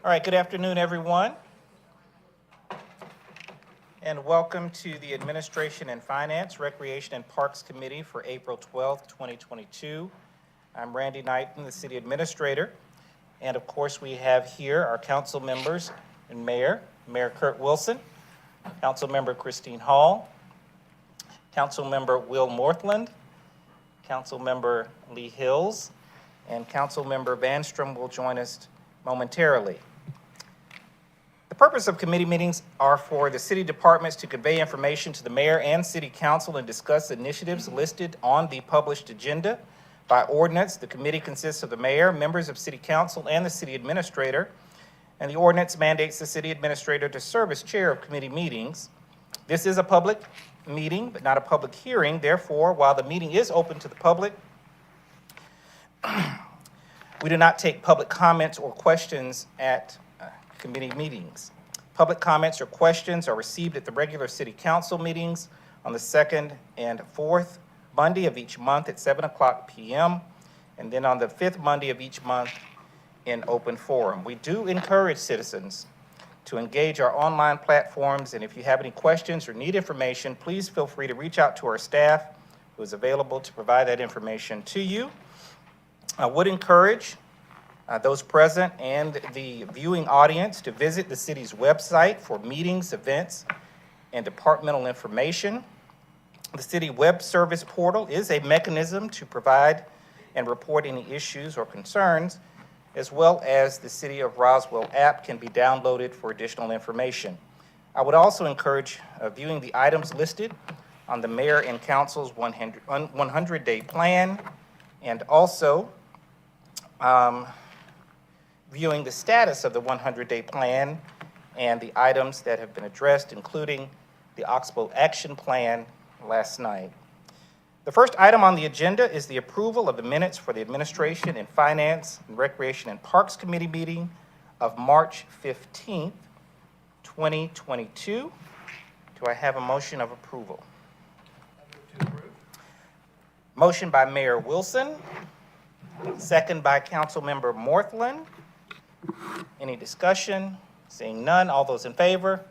All right, good afternoon, everyone. And welcome to the Administration and Finance, Recreation and Parks Committee for April 12th, 2022. I'm Randy Knighton, the City Administrator. And of course, we have here our council members and Mayor Kurt Wilson, Council Member Christine Hall, Council Member Will Morthland, Council Member Lee Hills, and Council Member Vanstrom will join us momentarily. The purpose of committee meetings are for the city departments to convey information to the mayor and city council and discuss initiatives listed on the published agenda. By ordinance, the committee consists of the mayor, members of city council, and the city administrator. And the ordinance mandates the city administrator to serve as chair of committee meetings. This is a public meeting, but not a public hearing. Therefore, while the meeting is open to the public, we do not take public comments or questions at committee meetings. Public comments or questions are received at the regular city council meetings on the second and fourth Monday of each month at 7:00 p.m. and then on the fifth Monday of each month in open forum. We do encourage citizens to engage our online platforms, and if you have any questions or need information, please feel free to reach out to our staff who is available to provide that information to you. I would encourage those present and the viewing audience to visit the city's website for meetings, events, and departmental information. The city web service portal is a mechanism to provide and report any issues or concerns, as well as the City of Roswell app can be downloaded for additional information. I would also encourage viewing the items listed on the mayor and council's 100-day plan, and also viewing the status of the 100-day plan and the items that have been addressed, including the Oxbow Action Plan last night. The first item on the agenda is the approval of the minutes for the Administration and Finance and Recreation and Parks Committee meeting of March 15th, 2022. Do I have a motion of approval? I move to approve. Motion by Mayor Wilson, second by Councilmember Morthland. Any discussion? Seeing none, all those in favor?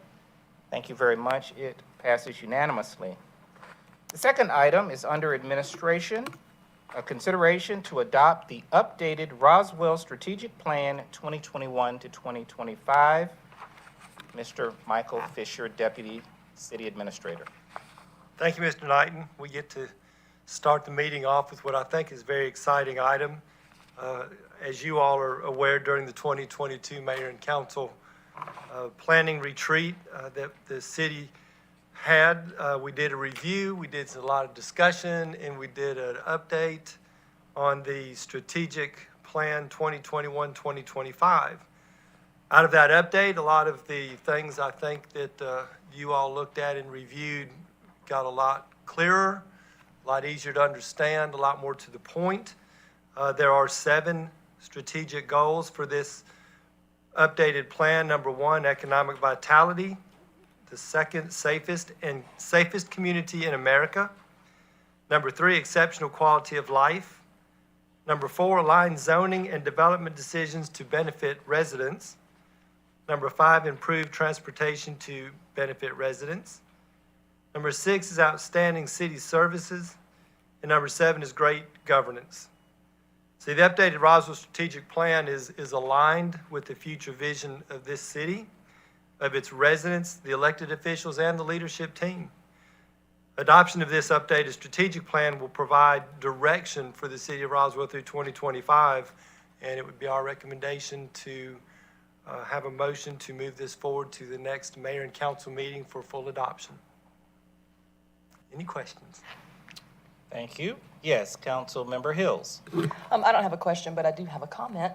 Thank you very much. It passes unanimously. The second item is under administration, a consideration to adopt the updated Roswell Strategic Plan 2021 to 2025. Mr. Michael Fisher, Deputy City Administrator. Thank you, Mr. Knighton. We get to start the meeting off with what I think is a very exciting item. As you all are aware, during the 2022 Mayor and Council planning retreat that the city had, we did a review, we did a lot of discussion, and we did an update on the Strategic Plan 2021-2025. Out of that update, a lot of the things I think that you all looked at and reviewed got a lot clearer, a lot easier to understand, a lot more to the point. There are 7 strategic goals for this updated plan. Number 1, economic vitality. The second, safest community in America. Number 3, exceptional quality of life. Number 4, align zoning and development decisions to benefit residents. Number 5, improve transportation to benefit residents. Number 6 is outstanding city services. And number 7 is great governance. See, the updated Roswell Strategic Plan is aligned with the future vision of this city, of its residents, the elected officials, and the leadership team. Adoption of this updated strategic plan will provide direction for the city of Roswell through 2025, and it would be our recommendation to have a motion to move this forward to the next mayor and council meeting for full adoption. Any questions? Thank you. Yes, Council Member Hills. I don't have a question, but I do have a comment.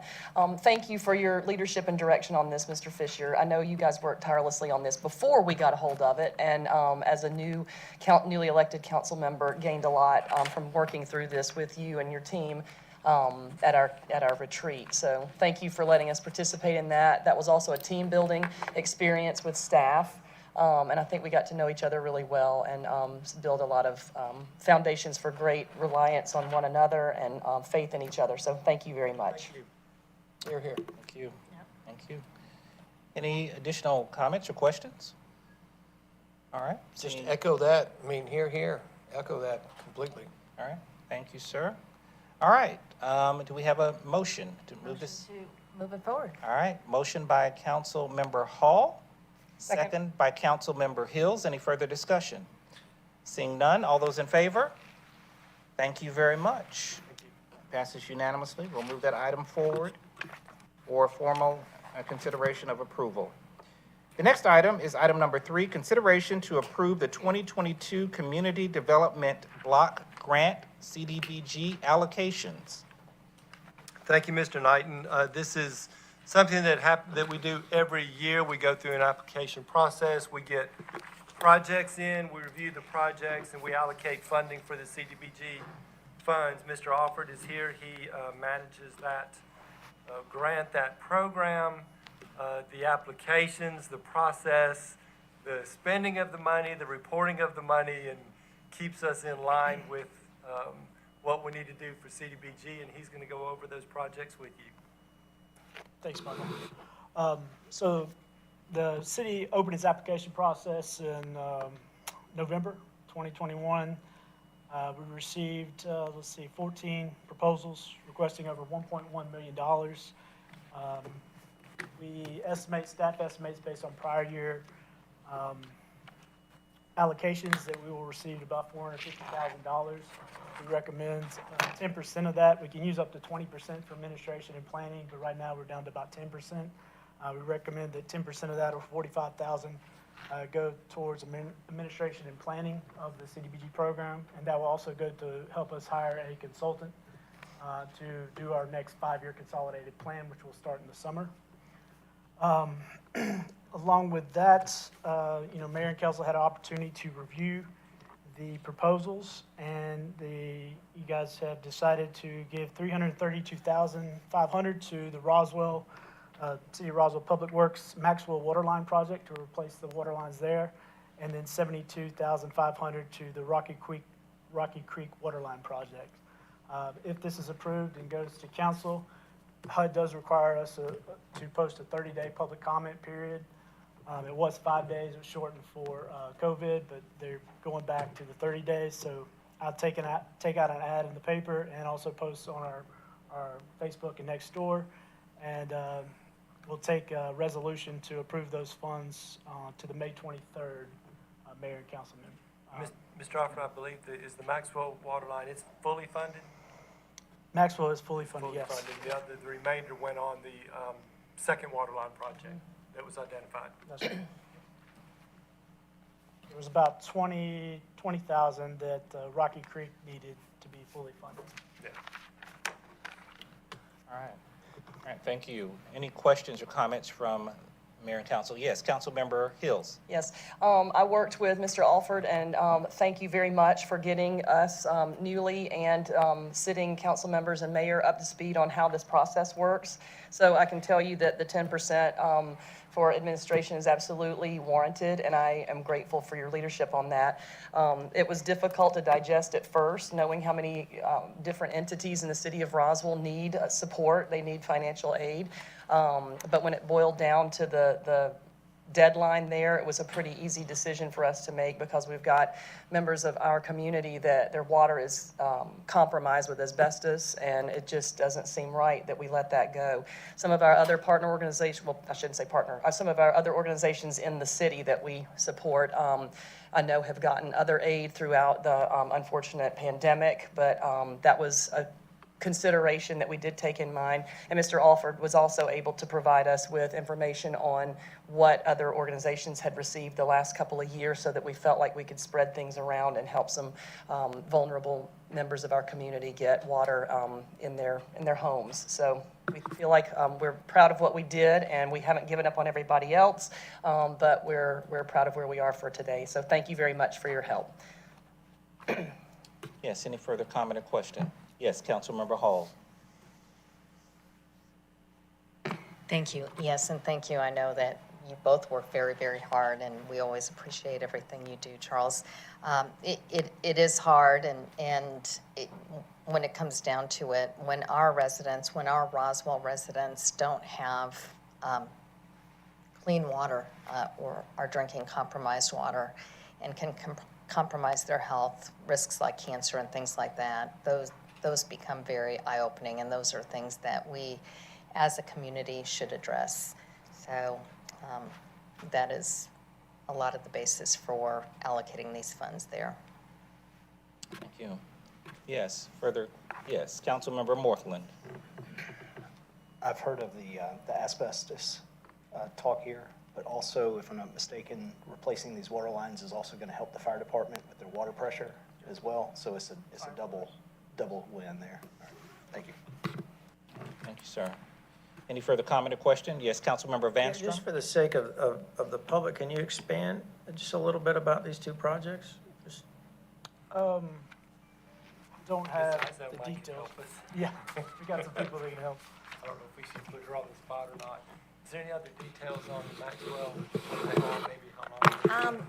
Thank you for your leadership and direction on this, Mr. Fisher. I know you guys worked tirelessly on this before we got a hold of it, and as a newly elected council member, gained a lot from working through this with you and your team at our retreat. So thank you for letting us participate in that. That was also a team building experience with staff. And I think we got to know each other really well and build a lot of foundations for great reliance on one another and faith in each other. So thank you very much. Thank you. Here, here. Thank you. Yep. Thank you. Any additional comments or questions? All right. Just seeing- echo that, I mean, here, echo that completely. All right, thank you, sir. All right, do we have a motion to move this? Move it forward. All right, motion by Council Member Hall, Second. second by Council Member Hills. Any further discussion? Seeing none, all those in favor? Thank you very much. Passes unanimously. We'll move that item forward for formal consideration of approval. The next item is item number 3, consideration to approve the 2022 Community Development Block Grant CDBG allocations. Thank you, Mr. Knighton. This is something that we do every year. We go through an application process. We get projects in, we review the projects, and we allocate funding for the CDBG funds. Mr. Alford is here. He manages that grant, that program, the applications, the process, the spending of the money, the reporting of the money, and keeps us in line with what we need to do for CDBG, and he's going to go over those projects with you. Thanks, Michael. So the city opened its application process in November 2021. We received, 14 proposals requesting over $1.1 million. Staff estimates based on prior year allocations that we will receive about $450,000. We recommend 10% of that. We can use up to 20% for administration and planning, but right now we're down to about 10%. We recommend that 10% of that, or $45,000, go towards administration and planning of the CDBG program, and that will also go to help us hire a consultant to do our next 5-year consolidated plan, which will start in the summer. Along with that, Mayor and Council had an opportunity to review the proposals, and you guys have decided to give $332,500 to the Roswell, City of Roswell Public Works Maxwell Waterline Project to replace the water lines there, and then $72,500 to the Rocky Creek Waterline Project. If this is approved and goes to council, HUD does require us to post a 30-day public comment period. It was 5 days, it was shortened for COVID, but they're going back to the 30 days. So I'll take out an ad in the paper and also post on our Facebook and Nextdoor. And we'll take a resolution to approve those funds to the May 23rd mayor and council member. Mr. Alford, I believe is the Maxwell water line, it's fully funded? Maxwell is fully funded, Fully yes. funded. The remainder went on the second water line project that was identified. That's right. There was about 20,000 that Rocky Creek needed to be fully funded. Yeah. All right, thank you. Any questions or comments from Mayor and Council? Yes, Councilmember Hills. Yes, I worked with Mr. Alford, and thank you very much for getting us newly and sitting council members and mayor up to speed on how this process works. So I can tell you that the 10% for administration is absolutely warranted, and I am grateful for your leadership on that. It was difficult to digest at first, knowing how many different entities in the city of Roswell need support. They need financial aid. But when it boiled down to the deadline there, it was a pretty easy decision for us to make, because we've got members of our community that their water is compromised with asbestos, and it just doesn't seem right that we let that go. Some of our other partner organizations, well, I shouldn't say partner, some of our other organizations in the city that we support, I know have gotten other aid throughout the unfortunate pandemic, but that was a consideration that we did take in mind. And Mr. Alford was also able to provide us with information on what other organizations had received the last couple of years, so that we felt like we could spread things around and help some vulnerable members of our community get water in their homes. So we feel like we're proud of what we did, and we haven't given up on everybody else, but we're proud of where we are for today. So thank you very much for your help. Yes, any further comment or question? Yes, Councilmember Hall. Thank you. Yes, and thank you. I know that you both work very, very hard, and we always appreciate everything you do, Charles. It is hard, and when it comes down to it, when our Roswell residents don't have clean water or are drinking compromised water and can compromise their health, risks like cancer and things like that, those become very eye-opening, and those are things that we as a community should address. So that is a lot of the basis for allocating these funds there. Thank you. Yes, further, yes, Councilmember Morthland. I've heard of the asbestos talk here, but also, if I'm not mistaken, replacing these water lines is also going to help the fire department with their water pressure as well. So it's a double win there. All right. Thank you. Thank you, sir. Any further comment or question? Yes, Councilmember Vanstrom? Just for the sake of the public, can you expand just a little bit about these two projects? Just- Don't have Besides that, the Mike can details. help us. Yeah, we got some people that can help. I don't know if we should put her on the spot or not. Is there any other details on Maxwell? What they are, maybe how long?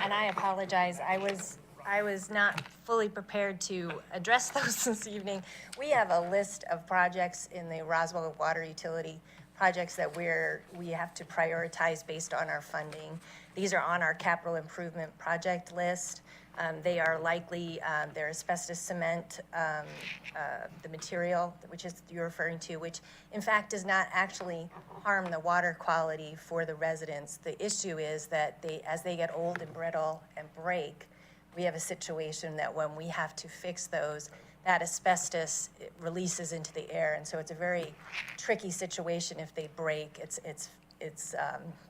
And I apologize, I was not fully prepared to address those this evening. We have a list of projects in the Roswell Water Utility, projects that we have to prioritize based on our funding. These are on our capital improvement project list. They are likely, they're asbestos cement, the material, which is you're referring to, which in fact does not actually harm the water quality for the residents. The issue is that as they get old and brittle and break, we have a situation that when we have to fix those, that asbestos releases into the air. And so it's a very tricky situation if they break. It's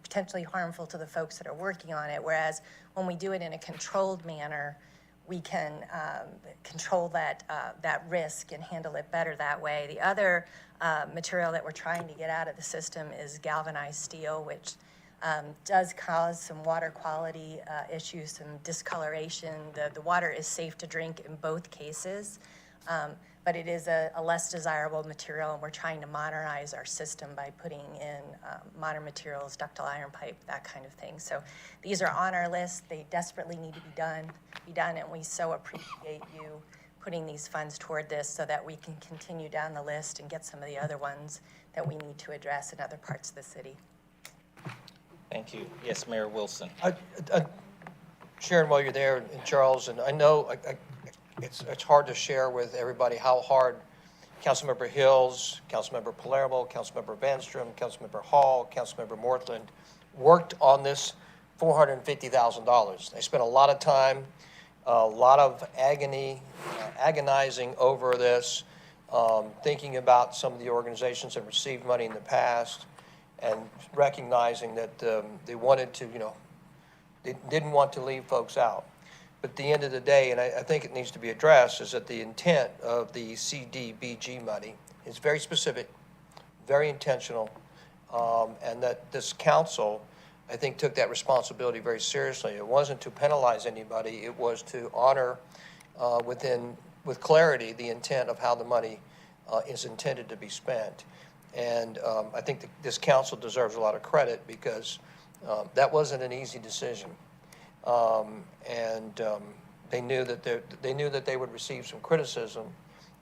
potentially harmful to the folks that are working on it. Whereas when we do it in a controlled manner, we can control that risk and handle it better that way. The other material that we're trying to get out of the system is galvanized steel, which does cause some water quality issues, some discoloration. The water is safe to drink in both cases, but it is a less desirable material, and we're trying to modernize our system by putting in modern materials, ductile iron pipe, that kind of thing. So these are on our list. They desperately need to be done, and we so appreciate you putting these funds toward this so that we can continue down the list and get some of the other ones that we need to address in other parts of the city. Thank you. Yes, Mayor Wilson. Sharon, while you're there, and Charles, and I know it's hard to share with everybody how hard Councilmember Hills, Councilmember Palermo, Councilmember Vanstrom, Councilmember Hall, Councilmember Morthland worked on this $450,000. They spent a lot of time, a lot of agonizing over this, thinking about some of the organizations that received money in the past, and recognizing that they wanted to, they didn't want to leave folks out. But at the end of the day, and I think it needs to be addressed, is that the intent of the CDBG money is very specific, very intentional, and that this council, I think, took that responsibility very seriously. It wasn't to penalize anybody. It was to honor with clarity the intent of how the money is intended to be spent. And I think this council deserves a lot of credit because that wasn't an easy decision. They knew that they would receive some criticism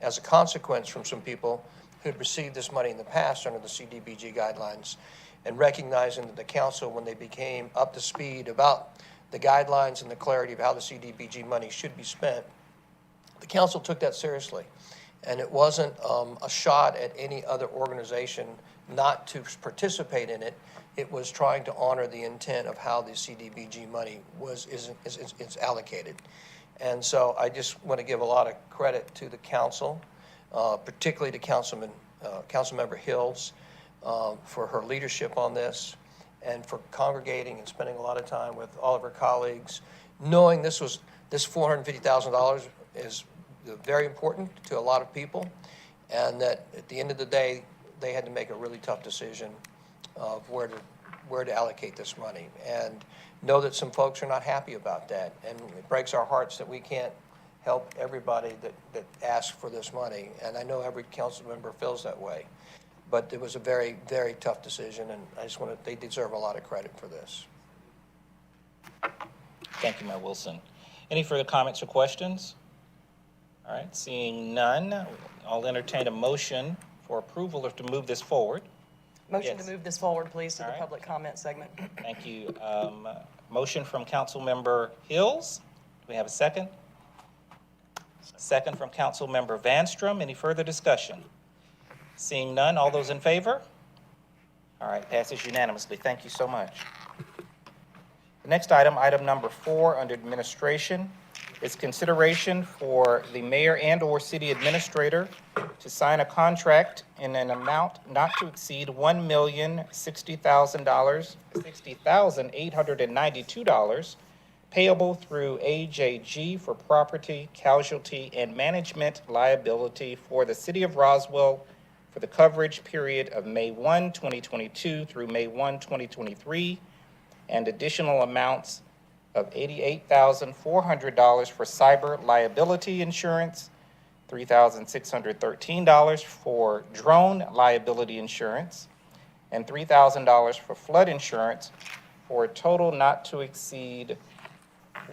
as a consequence from some people who'd received this money in the past under the CDBG guidelines, and recognizing that the council, when they became up to speed about the guidelines and the clarity of how the CDBG money should be spent, the council took that seriously. And it wasn't a shot at any other organization not to participate in it. It was trying to honor the intent of how the CDBG money is allocated. And so I just want to give a lot of credit to the council, particularly to Councilmember Hills, for her leadership on this, and for congregating and spending a lot of time with all of her colleagues, knowing this $450,000 is very important to a lot of people, and that at the end of the day, they had to make a really tough decision of where to allocate this money, and know that some folks are not happy about that. And it breaks our hearts that we can't help everybody that asks for this money. And I know every council member feels that way. But it was a very, very tough decision, and they deserve a lot of credit for this. Thank you, Mayor Wilson. Any further comments or questions? All right, seeing none, I'll entertain a motion for approval or to move this forward. Motion to Yes. move this forward, please, to All the right. public comment segment. Thank you. Motion from Councilmember Hills. Do we have a second? Second from Councilmember Vanstrom. Any further discussion? Seeing none, all those in favor? All right, passes unanimously. Thank you so much. The next item, item number 4 under administration, is consideration for the mayor and/or city administrator to sign a contract in an amount not to exceed $1,060,892 payable through AJG for property, casualty, and management liability for the city of Roswell for the coverage period of May 1, 2022 through May 1, 2023, and additional amounts of $88,400 for cyber liability insurance, $3,613 for drone liability insurance, and $3,000 for flood insurance, for a total not to exceed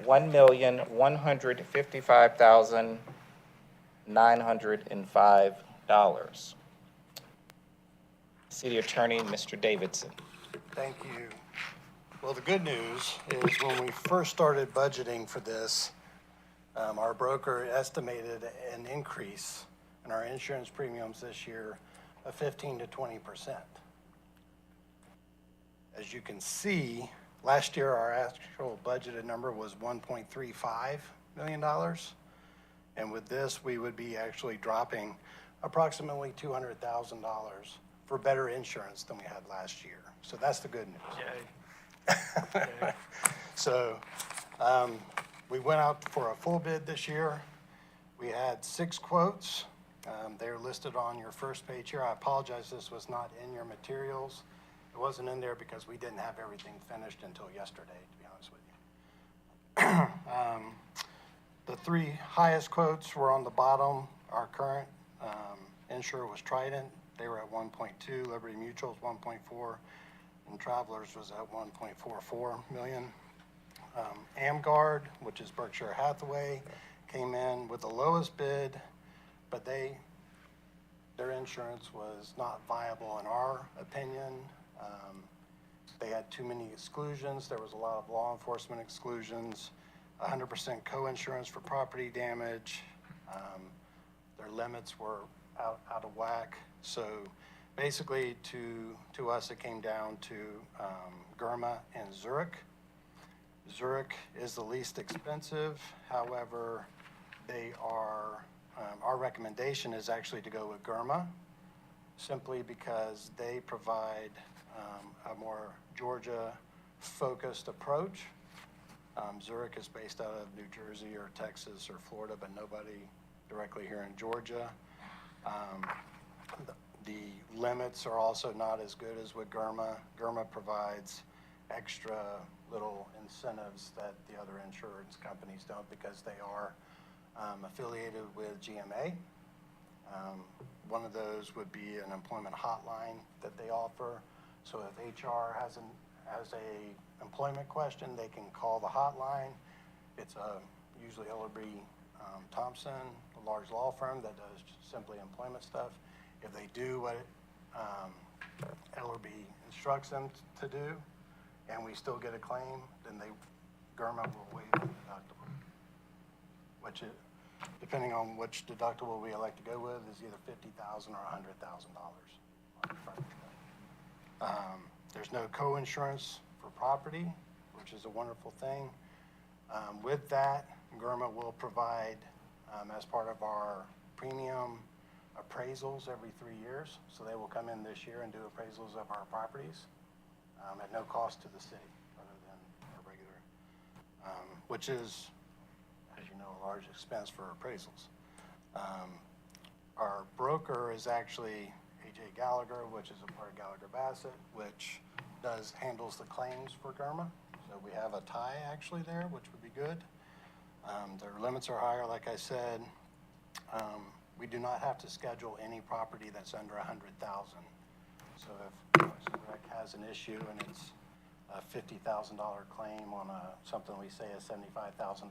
$1,155,905. City Attorney, Mr. Davidson. Thank you. Well, the good news is when we first started budgeting for this, our broker estimated an increase in our insurance premiums this year of 15 to 20%. As you can see, last year our actual budgeted number was $1.35 million. And with this, we would be actually dropping approximately $200,000 for better insurance than we had last year. So that's the good news. So we went out for a full bid this year. We had 6 quotes. They're listed on your first page here. I apologize, this was not in your materials. It wasn't in there because we didn't have everything finished until yesterday, to be honest with you. The 3 highest quotes were on the bottom. Our current insurer was Trident. They were at 1.2. Liberty Mutual's 1.4. And Travelers was at 1.44 million. AmGuard, which is Berkshire Hathaway, came in with the lowest bid, but their insurance was not viable in our opinion. They had too many exclusions. There was a lot of law enforcement exclusions, 100% co-insurance for property damage. Their limits were out of whack. So basically, to us, it came down to Germa and Zurich. Zurich is the least expensive. However, they are, our recommendation is actually to go with Germa, simply because they provide a more Georgia-focused approach. Zurich is based out of New Jersey or Texas or Florida, but nobody directly here in Georgia. The limits are also not as good as with Germa. Germa provides extra little incentives that the other insurance companies don't because they are affiliated with GMA. One of those would be an employment hotline that they offer. So if HR has a employment question, they can call the hotline. It's usually Ellerby Thompson, a large law firm that does simply employment stuff. If they do what Ellerby instructs them to do, and we still get a claim, then Germa will waive the deductible, which is, depending on which deductible we elect to go with, is either $50,000 or $100,000. There's no co-insurance for property, which is a wonderful thing. With that, Germa will provide, as part of our premium appraisals every 3 years. So they will come in this year and do appraisals of our properties at no cost to the city, other than our regular, which is, as you know, a large expense for appraisals. Our broker is actually AJ Gallagher, which is a part of Gallagher Bassett, which handles the claims for Germa. So we have a tie actually there, which would be good. Their limits are higher, like I said. We do not have to schedule any property that's under $100,000. So if Rec has an issue and it's a $50,000 claim on something we say is $75,000,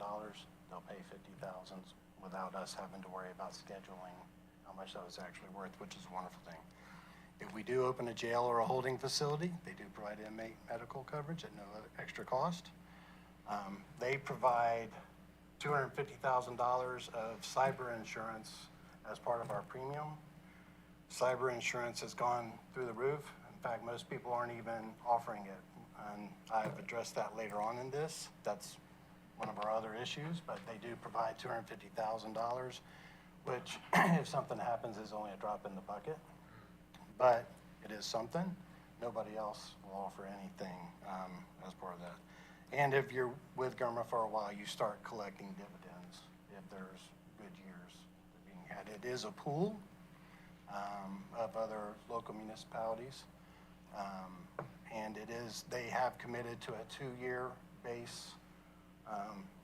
they'll pay $50,000 without us having to worry about scheduling how much that was actually worth, which is a wonderful thing. If we do open a jail or a holding facility, they do provide inmate medical coverage at no extra cost. They provide $250,000 of cyber insurance as part of our premium. Cyber insurance has gone through the roof. In fact, most people aren't even offering it. And I've addressed that later on in this. That's one of our other issues, but they do provide $250,000, which if something happens is only a drop in the bucket. But it is something. Nobody else will offer anything as part of that. And if you're with GERMA for a while, you start collecting dividends if there's good years being had. It is a pool of other local municipalities. And they have committed to a 2-year base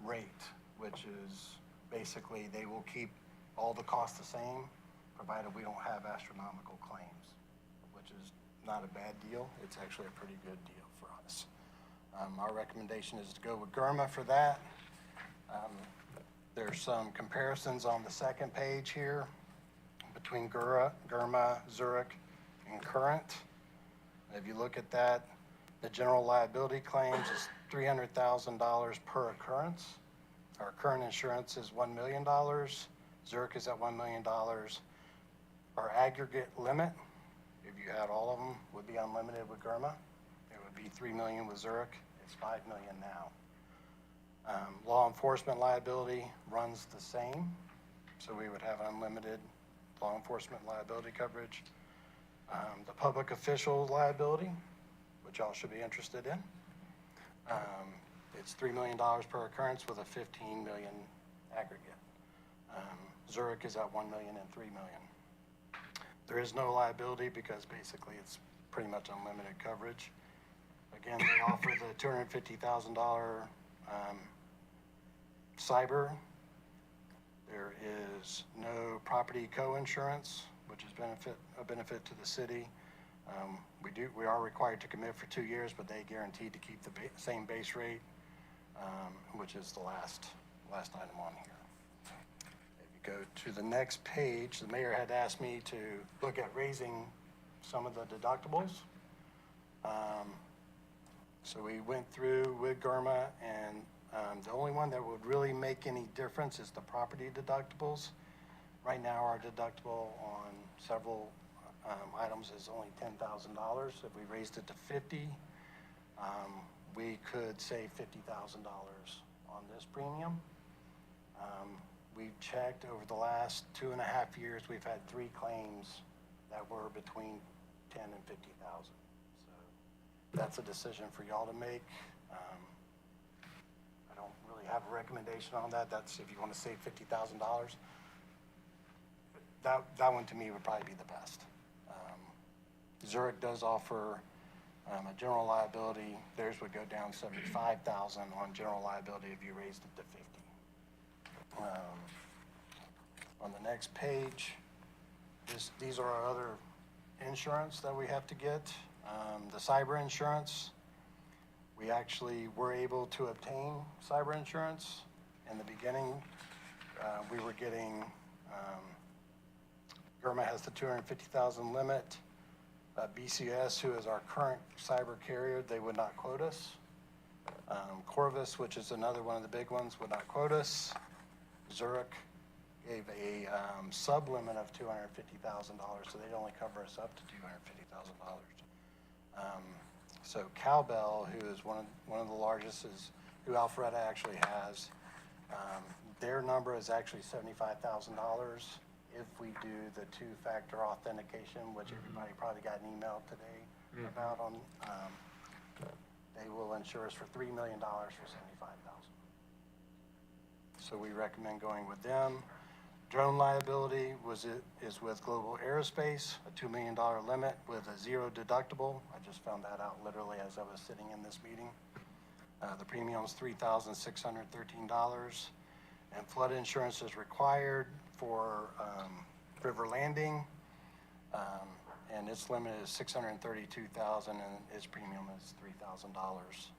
rate, which is basically they will keep all the costs the same, provided we don't have astronomical claims, which is not a bad deal. It's actually a pretty good deal for us. Our recommendation is to go with GERMA for that. There's some comparisons on the second page here between GERMA, Zurich, and Current. If you look at that, the general liability claims is $300,000 per occurrence. Our current insurance is $1 million. Zurich is at $1 million. Our aggregate limit, if you had all of them, would be unlimited with GERMA. It would be $3 million with Zurich. It's $5 million now. Law enforcement liability runs the same, so we would have unlimited law enforcement liability coverage. The public official liability, which y'all should be interested in, it's $3 million per occurrence with a $15 million aggregate. Zurich is at $1 million and $3 million. There is no liability because basically it's pretty much unlimited coverage. Again, they offer the $250,000 cyber. There is no property co-insurance, which is a benefit to the city. We are required to commit for 2 years, but they guaranteed to keep the same base rate, which is the last item on here. If you go to the next page, the mayor had asked me to look at raising some of the deductibles. So we went through with GERMA, and the only one that would really make any difference is the property deductibles. Right now, our deductible on several items is only $10,000. If we raised it to 50, we could save $50,000 on this premium. We've checked over the last 2.5 years, we've had 3 claims that were between 10 and 50,000. So that's a decision for y'all to make. I don't really have a recommendation on that. That's if you want to save $50,000. That one to me would probably be the best. Zurich does offer a general liability. Theirs would go down $75,000 on general liability if you raised it to 50. On the next page, these are our other insurance that we have to get. The cyber insurance, we actually were able to obtain cyber insurance. In the beginning, we were getting, GERMA has the $250,000 limit. BCS, who is our current cyber carrier, they would not quote us. Corvus, which is another one of the big ones, would not quote us. Zurich gave a sub-limit of $250,000, so they'd only cover us up to $250,000. So Cowbell, who is one of the largest, is who Alpharetta actually has. Their number is actually $75,000 if we do the 2-factor authentication, which everybody probably got an email today about. They will insure us for $3 million for $75,000. So we recommend going with them. Drone liability is with Global Aerospace, a $2 million limit with a 0 deductible. I just found that out literally as I was sitting in this meeting. The premium is $3,613. And flood insurance is required for river landing. And its limit is $632,000 and its premium is $3,000.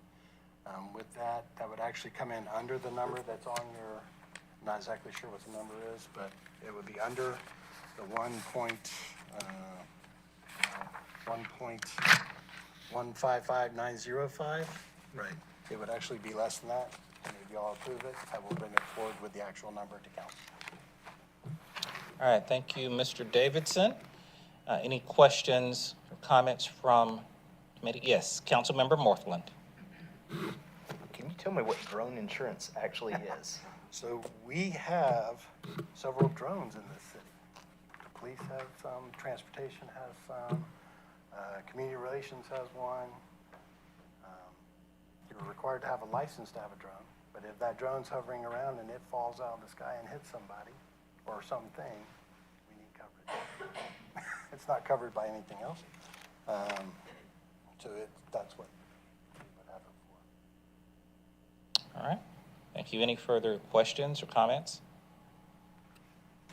With that would actually come in under the number that's on your, I'm not exactly sure what the number is, but it would be under the 1 point, 1.155905. Right. It would actually be less than that, and if y'all approve it, I will bring it forward with the actual number to council. All right, thank you, Mr. Davidson. Any questions or comments from committee? Yes, Councilmember Morthland. Can you tell me what drone insurance actually is? So we have several drones in this city. The police have some, transportation has some, community relations has one. You're required to have a license to have a drone, but if that drone's hovering around and it falls out of the sky and hits somebody or something, we need coverage. It's not covered by anything else. So that's what we would have it for. All right, thank you. Any further questions or comments?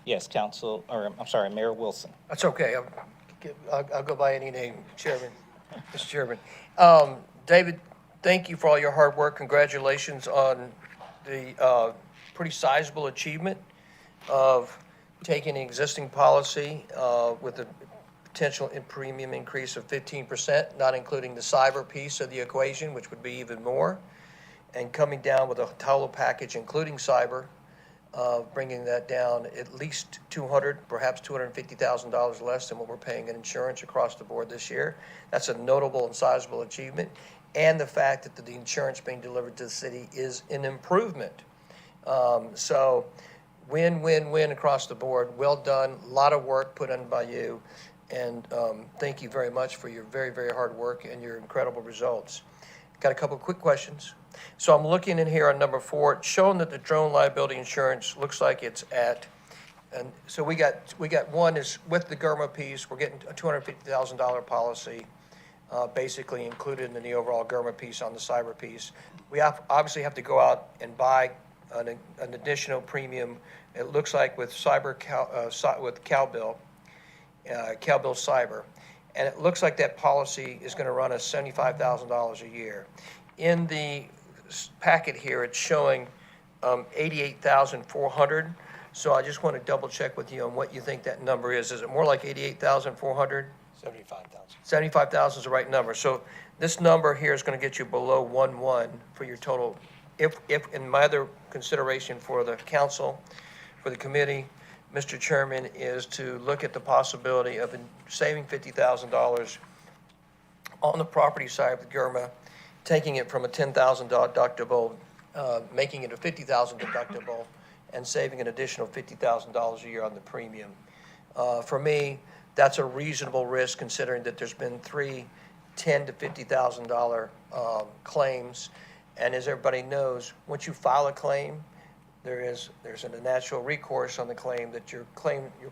Yes, Mayor Wilson. That's okay. I'll go by any name, Chairman, Mr. Chairman. David, thank you for all your hard work. Congratulations on the pretty sizable achievement of taking an existing policy with a potential premium increase of 15%, not including the cyber piece of the equation, which would be even more, and coming down with a total package, including cyber, bringing that down at least $200,000, perhaps $250,000 less than what we're paying in insurance across the board this year. That's a notable and sizable achievement. And the fact that the insurance being delivered to the city is an improvement. So win, win, win across the board. Well done. A lot of work put in by you. And thank you very much for your very, very hard work and your incredible results. Got a couple of quick questions. So I'm looking in here on number 4. It's shown that the drone liability insurance looks like it's at, and so we got one is with the GERMA piece. We're getting a $250,000 policy, basically included in the overall GERMA piece on the cyber piece. We obviously have to go out and buy an additional premium. It looks like with with Cowbill Cyber, and it looks like that policy is going to run us $75,000 a year. In the packet here, it's showing $88,400. So I just want to double check with you on what you think that number is. Is it more like $88,400? 75,000. 75,000 is the right number. So this number here is going to get you below 1.1 for your total. If in my other consideration for the council, for the committee, Mr. Chairman, is to look at the possibility of saving $50,000 on the property side of the GERMA, taking it from a $10,000 deductible, making it a $50,000 deductible, and saving an additional $50,000 a year on the premium. For me, that's a reasonable risk considering that there's been 3 $10,000 to $50,000 claims. And as everybody knows, once you file a claim, there's a natural recourse on the claim that your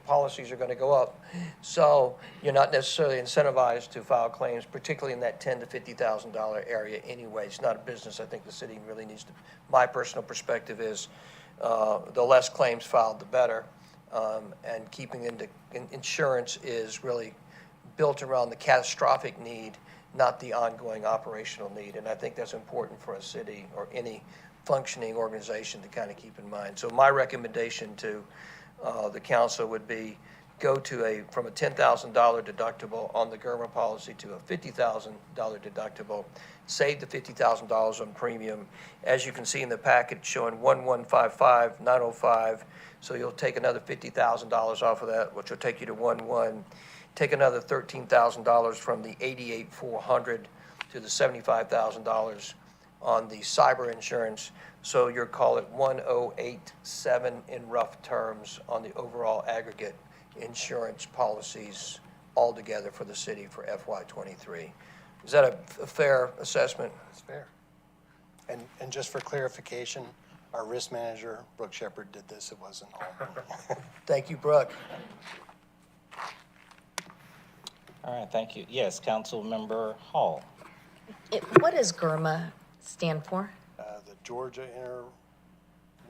policies are going to go up. So you're not necessarily incentivized to file claims, particularly in that $10,000 to $50,000 area anyway. It's not a business I think the city really needs to. My personal perspective is the less claims filed, the better. And keeping insurance is really built around the catastrophic need, not the ongoing operational need. And I think that's important for a city or any functioning organization to kind of keep in mind. So my recommendation to the council would be go to from a $10,000 deductible on the GERMA policy to a $50,000 deductible, save the $50,000 on premium. As you can see in the package showing 1,155,905, so you'll take another $50,000 off of that, which will take you to 1.1. Take another $13,000 from the $88,400 to the $75,000 on the cyber insurance, so you'll call it 1,087 in rough terms on the overall aggregate insurance policies altogether for the city for FY23. Is that a fair assessment? It's fair. And just for clarification, our risk manager, Brooke Shepard, did this. It wasn't all me. Thank you, Brooke. All right, thank you. Yes, Councilmember Hall. What does GERMA stand for? The Georgia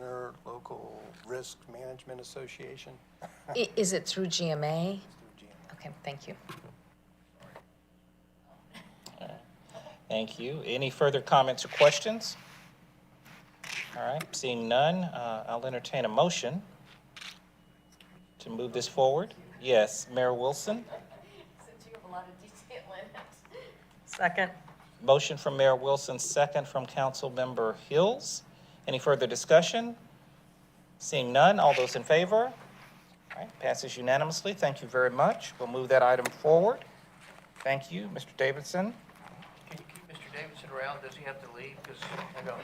Interlocal Risk Management Association. Is it through GMA? Through GMA. Okay, thank you. Thank you. Any further comments or questions? All right, seeing none, I'll entertain a motion to move this forward. Yes, Mayor Wilson? Since you have a lot of detail Second. Motion from Mayor Wilson, second from Councilmember Hills. Any further discussion? Seeing none, all those in favor? All right, passes unanimously. Thank you very much. We'll move that item forward. Thank you, Mr. Davidson. Can you keep Mr. Davidson around? Does he have to leave? Because I don't.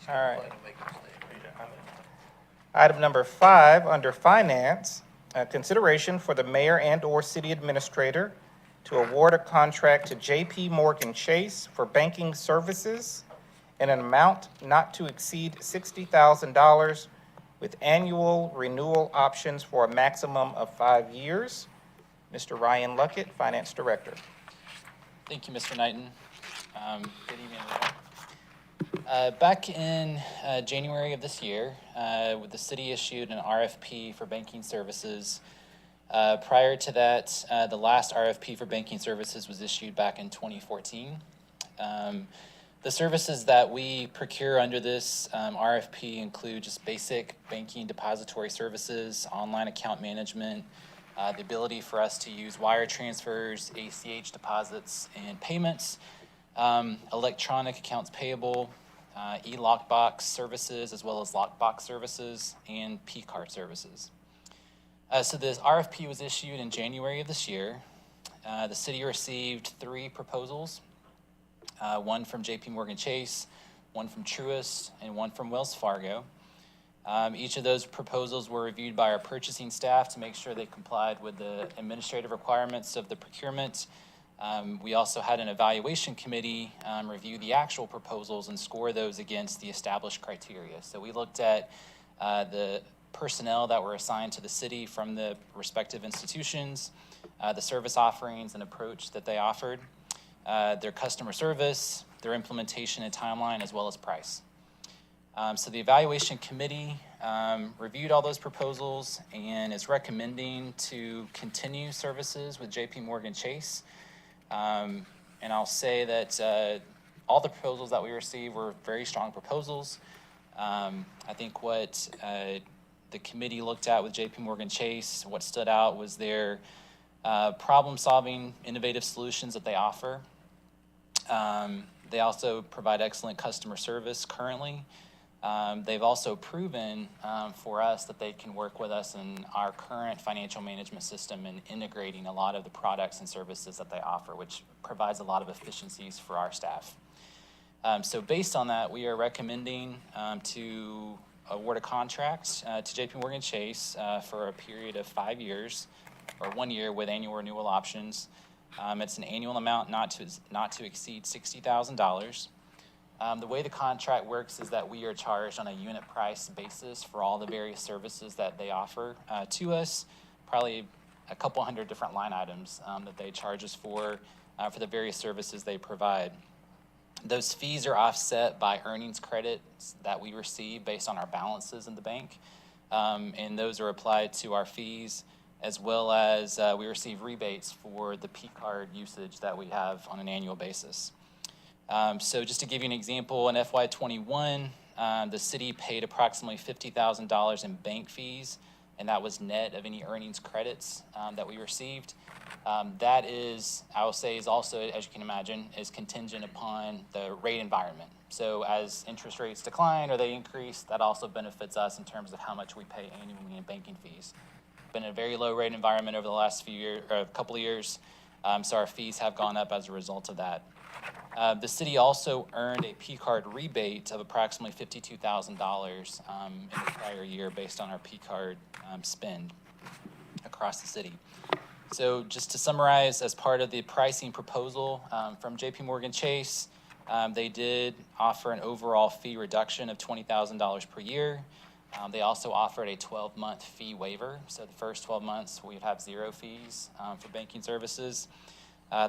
All right. Plan to make him stay. Item number 5, under Finance, consideration for the mayor and/or city administrator to award a contract to J.P. Morgan Chase for banking services in an amount not to exceed $60,000 with annual renewal options for a maximum of 5 years. Mr. Ryan Luckett, Finance Director. Thank you, Mr. Knighton. Good evening, everyone. Back in January of this year, the city issued an RFP for banking services. Prior to that, the last RFP for banking services was issued back in 2014. The services that we procure under this RFP include just basic banking depository services, online account management, the ability for us to use wire transfers, ACH deposits and payments, electronic accounts payable, e-lockbox services, as well as lockbox services and P-card services. So this RFP was issued in January of this year. The city received 3 proposals, one from J.P. Morgan Chase, one from Truist, and one from Wells Fargo. Each of those proposals were reviewed by our purchasing staff to make sure they complied with the administrative requirements of the procurement. We also had an evaluation committee review the actual proposals and score those against the established criteria. So we looked at the personnel that were assigned to the city from the respective institutions, the service offerings and approach that they offered, their customer service, their implementation and timeline, as well as price. So the evaluation committee reviewed all those proposals and is recommending to continue services with J.P. Morgan Chase. And I'll say that all the proposals that we received were very strong proposals. I think what the committee looked at with J.P. Morgan Chase, what stood out was their problem-solving, innovative solutions that they offer. They also provide excellent customer service currently. They've also proven for us that they can work with us in our current financial management system and integrating a lot of the products and services that they offer, which provides a lot of efficiencies for our staff. So based on that, we are recommending to award a contract to J.P. Morgan Chase for a period of 5 years, or 1 year with annual renewal options. It's an annual amount not to exceed $60,000. The way the contract works is that we are charged on a unit price basis for all the various services that they offer to us, probably a couple hundred different line items that they charge us for the various services they provide. Those fees are offset by earnings credits that we receive based on our balances in the bank, and those are applied to our fees, as well as we receive rebates for the P-card usage that we have on an annual basis. So just to give you an example, in FY21, the city paid approximately $50,000 in bank fees, and that was net of any earnings credits that we received. That is, I will say, is also, as you can imagine, is contingent upon the rate environment. So as interest rates decline or they increase, that also benefits us in terms of how much we pay annually in banking fees. Been in a very low rate environment over the last few years, or a couple of years, so our fees have gone up as a result of that. The city also earned a P-card rebate of approximately $52,000 in the prior year based on our P-card spend across the city. So just to summarize, as part of the pricing proposal from J.P. Morgan Chase, they did offer an overall fee reduction of $20,000 per year. They also offered a 12-month fee waiver. So the first 12 months, we would have 0 fees for banking services.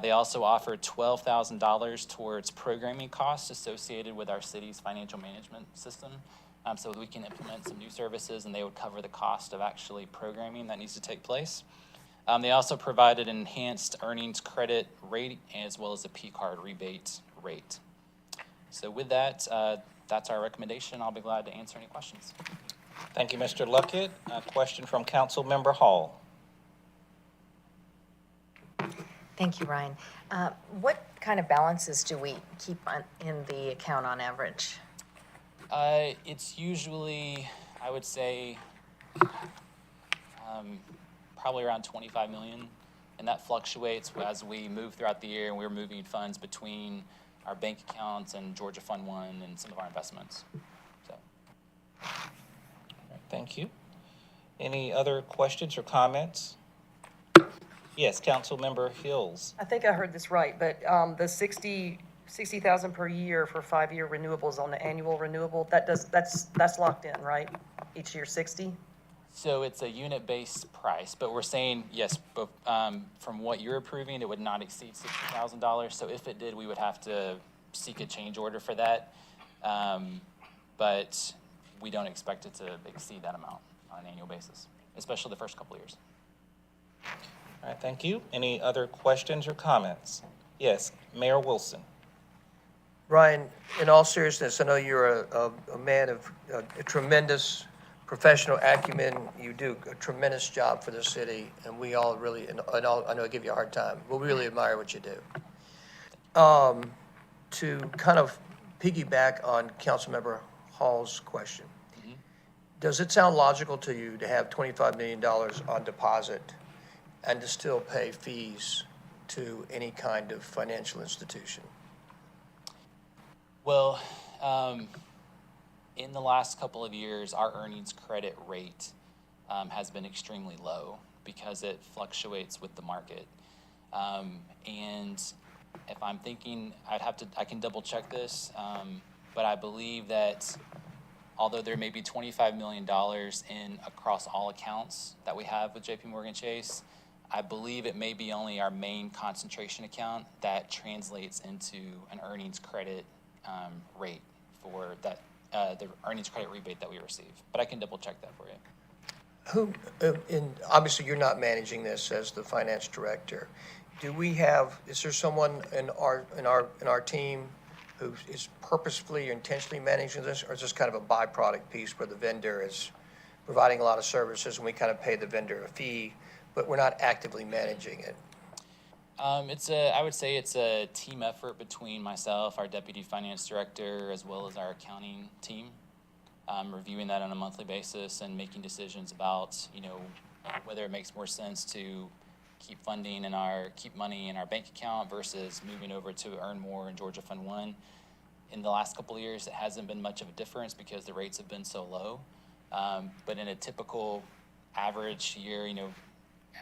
They also offered $12,000 towards programming costs associated with our city's financial management system, so we can implement some new services, and they would cover the cost of actually programming that needs to take place. They also provided an enhanced earnings credit rate as well as a P-card rebate rate. So with that, that's our recommendation. I'll be glad to answer any questions. Thank you, Mr. Luckett. A question from Councilmember Hall. Thank you, Ryan. What kind of balances do we keep in the account on average? It's usually, I would say, probably around 25 million. And that fluctuates as we move throughout the year, and we're moving funds between our bank accounts and Georgia Fund One and some of our investments. So. All right, thank you. Any other questions or comments? Yes, Councilmember Hills. I think I heard this right, but the 60,000 per year for 5-year renewables on the annual renewable, that's locked in, right? Each year 60? So it's a unit-based price, but we're saying, yes, but from what you're approving, it would not exceed $60,000. So if it did, we would have to seek a change order for that. But we don't expect it to exceed that amount on an annual basis, especially the first couple of years. All right, thank you. Any other questions or comments? Yes, Mayor Wilson. Ryan, in all seriousness, I know you're a man of a tremendous professional acumen. You do a tremendous job for the city, and we all really, and I know I give you a hard time, but we really admire what you do. To kind of piggyback on Councilmember Hall's question, does it sound logical to you to have $25 million on deposit and to still pay fees to any kind of financial institution? Well, in the last couple of years, our earnings credit rate has been extremely low because it fluctuates with the market. And if I'm thinking, I can double check this, but I believe that although there may be $25 million in across all accounts that we have with JP Morgan Chase, I believe it may be only our main concentration account that translates into an earnings credit rate for that, the earnings credit rebate that we receive. But I can double check that for you. Obviously you're not managing this as the finance director. Is there someone in our team who is purposefully or intentionally managing this, or is this kind of a byproduct piece where the vendor is providing a lot of services and we kind of pay the vendor a fee, but we're not actively managing it? I would say it's a team effort between myself, our deputy finance director, as well as our accounting team, reviewing that on a monthly basis and making decisions about, whether it makes more sense to keep keep money in our bank account versus moving over to earn more in Georgia Fund One. In the last couple of years, it hasn't been much of a difference because the rates have been so low. But in a typical average year,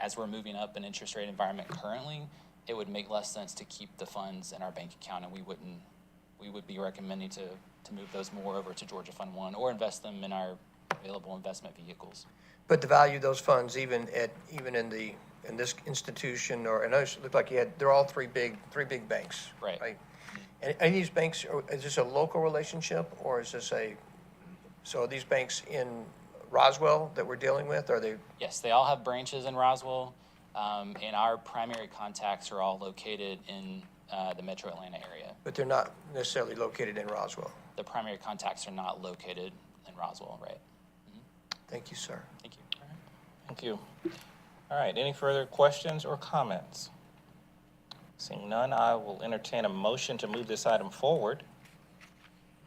as we're moving up an interest rate environment currently, it would make less sense to keep the funds in our bank account, and we would be recommending to move those more over to Georgia Fund One or invest them in our available investment vehicles. But the value of those funds, even in this institution, or I know it looked like they're all three big banks, Right. And are these banks, is this a local relationship, or is this so are these banks in Roswell that we're dealing with? Are they? Yes, they all have branches in Roswell, and our primary contacts are all located in the Metro Atlanta area. But they're not necessarily located in Roswell. The primary contacts are not located in Roswell, right? Thank you, sir. Thank you. All right, thank you. All right, any further questions or comments? Seeing none, I will entertain a motion to move this item forward.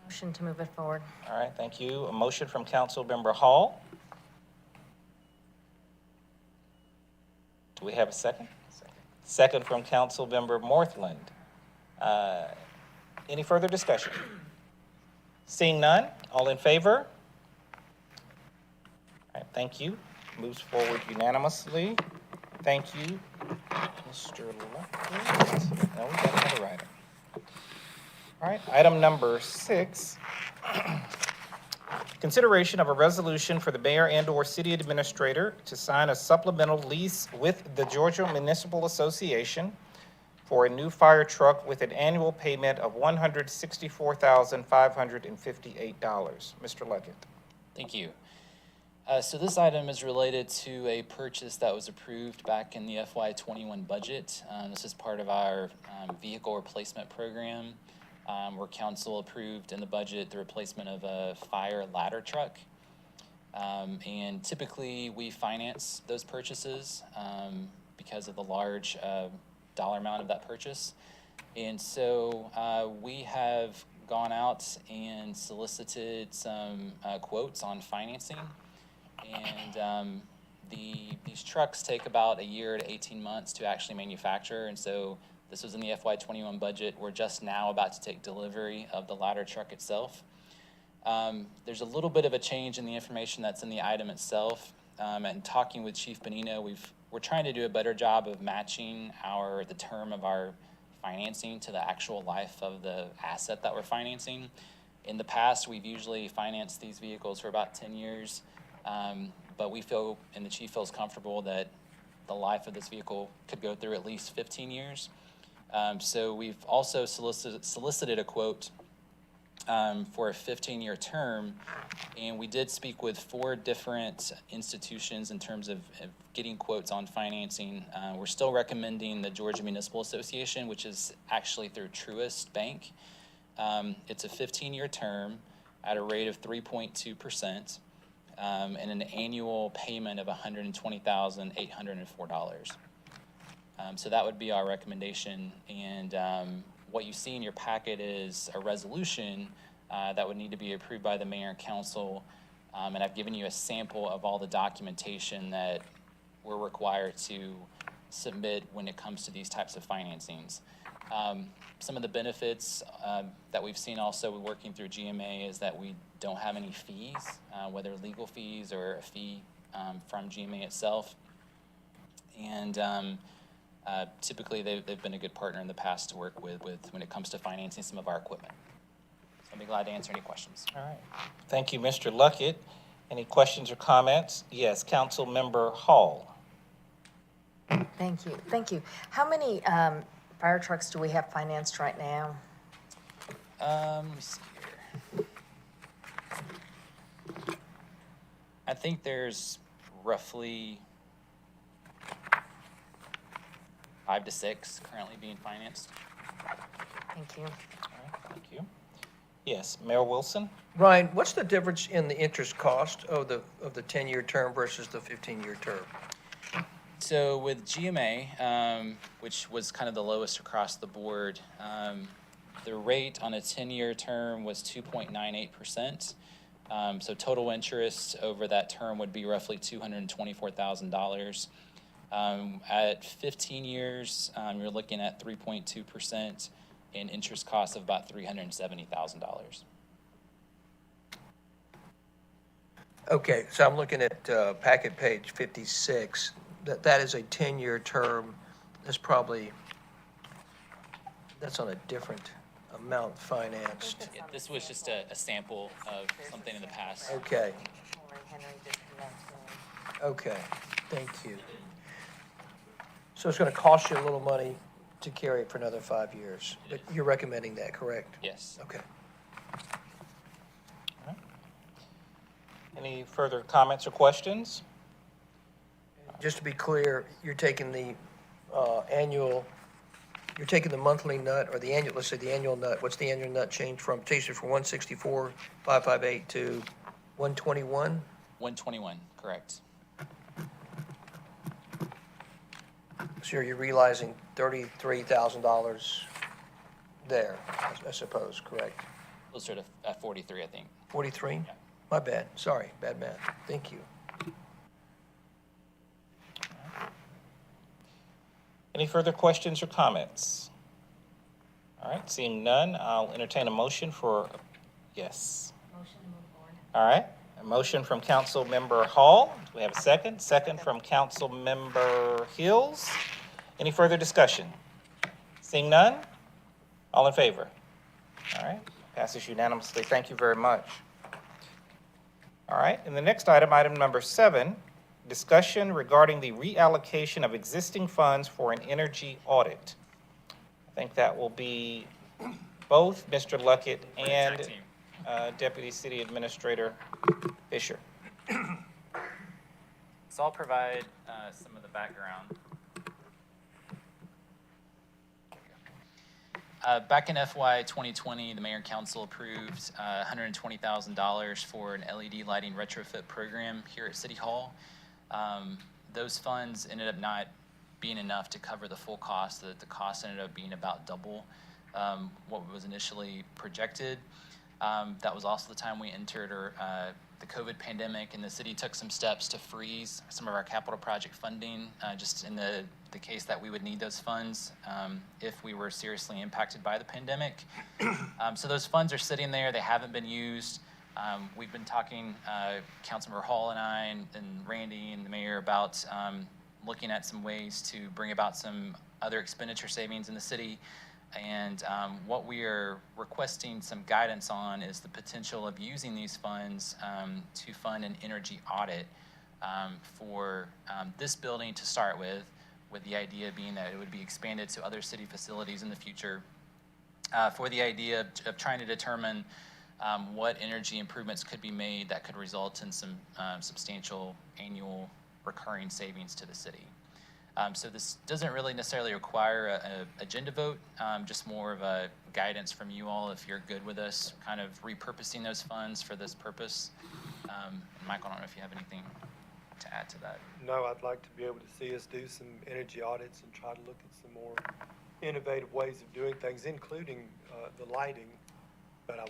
Motion to move it forward. All right, thank you. A motion from Councilmember Hall. Do we have a second? Second from Councilmember Morthland. Any further discussion? Seeing none, all in favor? All right, thank you. Moves forward unanimously. Thank you, Mr. Luckett. Now we got another item. All right, item number 6. Consideration of a resolution for the mayor and/or city administrator to sign a supplemental lease with the Georgia Municipal Association for a new fire truck with an annual payment of $164,558. Mr. Luckett. Thank you. So this item is related to a purchase that was approved back in the FY21 budget. This is part of our vehicle replacement program, where council approved in the budget the replacement of a fire ladder truck. And typically, we finance those purchases because of the large dollar amount of that purchase. And so we have gone out and solicited some quotes on financing. And these trucks take about a year to 18 months to actually manufacture. And so this was in the FY21 budget. We're just now about to take delivery of the ladder truck itself. There's a little bit of a change in the information that's in the item itself. And talking with Chief Bonino, we're trying to do a better job of matching the term of our financing to the actual life of the asset that we're financing. In the past, we've usually financed these vehicles for about 10 years, but we feel, and the chief feels comfortable, that the life of this vehicle could go through at least 15 years. So we've also solicited a quote for a 15-year term, and we did speak with 4 different institutions in terms of getting quotes on financing. We're still recommending the Georgia Municipal Association, which is actually through Truist Bank. It's a 15-year term at a rate of 3.2%, and an annual payment of $120,804. So that would be our recommendation. And what you see in your packet is a resolution that would need to be approved by the mayor and council. And I've given you a sample of all the documentation that we're required to submit when it comes to these types of financings. Some of the benefits that we've seen also working through GMA is that we don't have any fees, whether legal fees or a fee from GMA itself. And typically they've been a good partner in the past to work with when it comes to financing some of our equipment. So I'll be glad to answer any questions. All right. Thank you, Mr. Luckett. Any questions or comments? Yes, Council Member Hall. Thank you, thank you. How many fire trucks do we have financed right now? Let me see here. I think there's roughly 5 to 6 currently being financed. Thank you. All right, thank you. Yes, Mayor Wilson? Ryan, what's the difference in the interest cost of the 10-year term versus the 15-year term? So with GMA, which was kind of the lowest across the board, the rate on a 10-year term was 2.98%. So total interest over that term would be roughly $224,000. At 15 years, you're looking at 3.2% and interest costs of about $370,000. Okay, so I'm looking at packet page 56. That is a 10-year term. That's on a different amount financed. Yeah, this was just a sample of something in the past. Okay. Okay, thank you. So it's going to cost you a little money to carry it for another 5 years. But you're recommending that, correct? Yes. Okay. All right. Any further comments or questions? Just to be clear, you're taking the you're taking the monthly nut or the annual, let's say the annual nut. What's the annual nut change from? Changed it from 164,558 to 121? 121, correct. So you're realizing $33,000 there, I suppose, correct? Closer to 43, I think. 43? Yeah. My bad. Sorry, bad math. Thank you. Any further questions or comments? All right, seeing none, I'll entertain a motion for, yes. Motion to move forward. All right, a motion from Council Member Hall. Do we have a second? Second from Council Member Hills. Any further discussion? Seeing none, all in favor? All right, passes unanimously. Thank you very much. All right, and the next item, item number 7, discussion regarding the reallocation of existing funds for an energy audit. I think that will be both Mr. Luckett and Tag team. Deputy City Administrator Fisher. So I'll provide some of the background. Back in FY 2020, the mayor and council approved $120,000 for an LED lighting retrofit program here at City Hall. Those funds ended up not being enough to cover the full cost. The cost ended up being about double what was initially projected. That was also the time we entered the COVID pandemic, and the city took some steps to freeze some of our capital project funding, just in the case that we would need those funds if we were seriously impacted by the pandemic. So those funds are sitting there. They haven't been used. We've been talking, Councilmember Hall and I and Randy and the mayor about looking at some ways to bring about some other expenditure savings in the city. And what we are requesting some guidance on is the potential of using these funds to fund an energy audit for this building to start with the idea being that it would be expanded to other city facilities in the future, for the idea of trying to determine what energy improvements could be made that could result in some substantial annual recurring savings to the city. So this doesn't really necessarily require an agenda vote, just more of a guidance from you all if you're good with us kind of repurposing those funds for this purpose. And Michael, I don't know if you have anything to add to that. No, I'd like to be able to see us do some energy audits and try to look at some more innovative ways of doing things, including the lighting. But I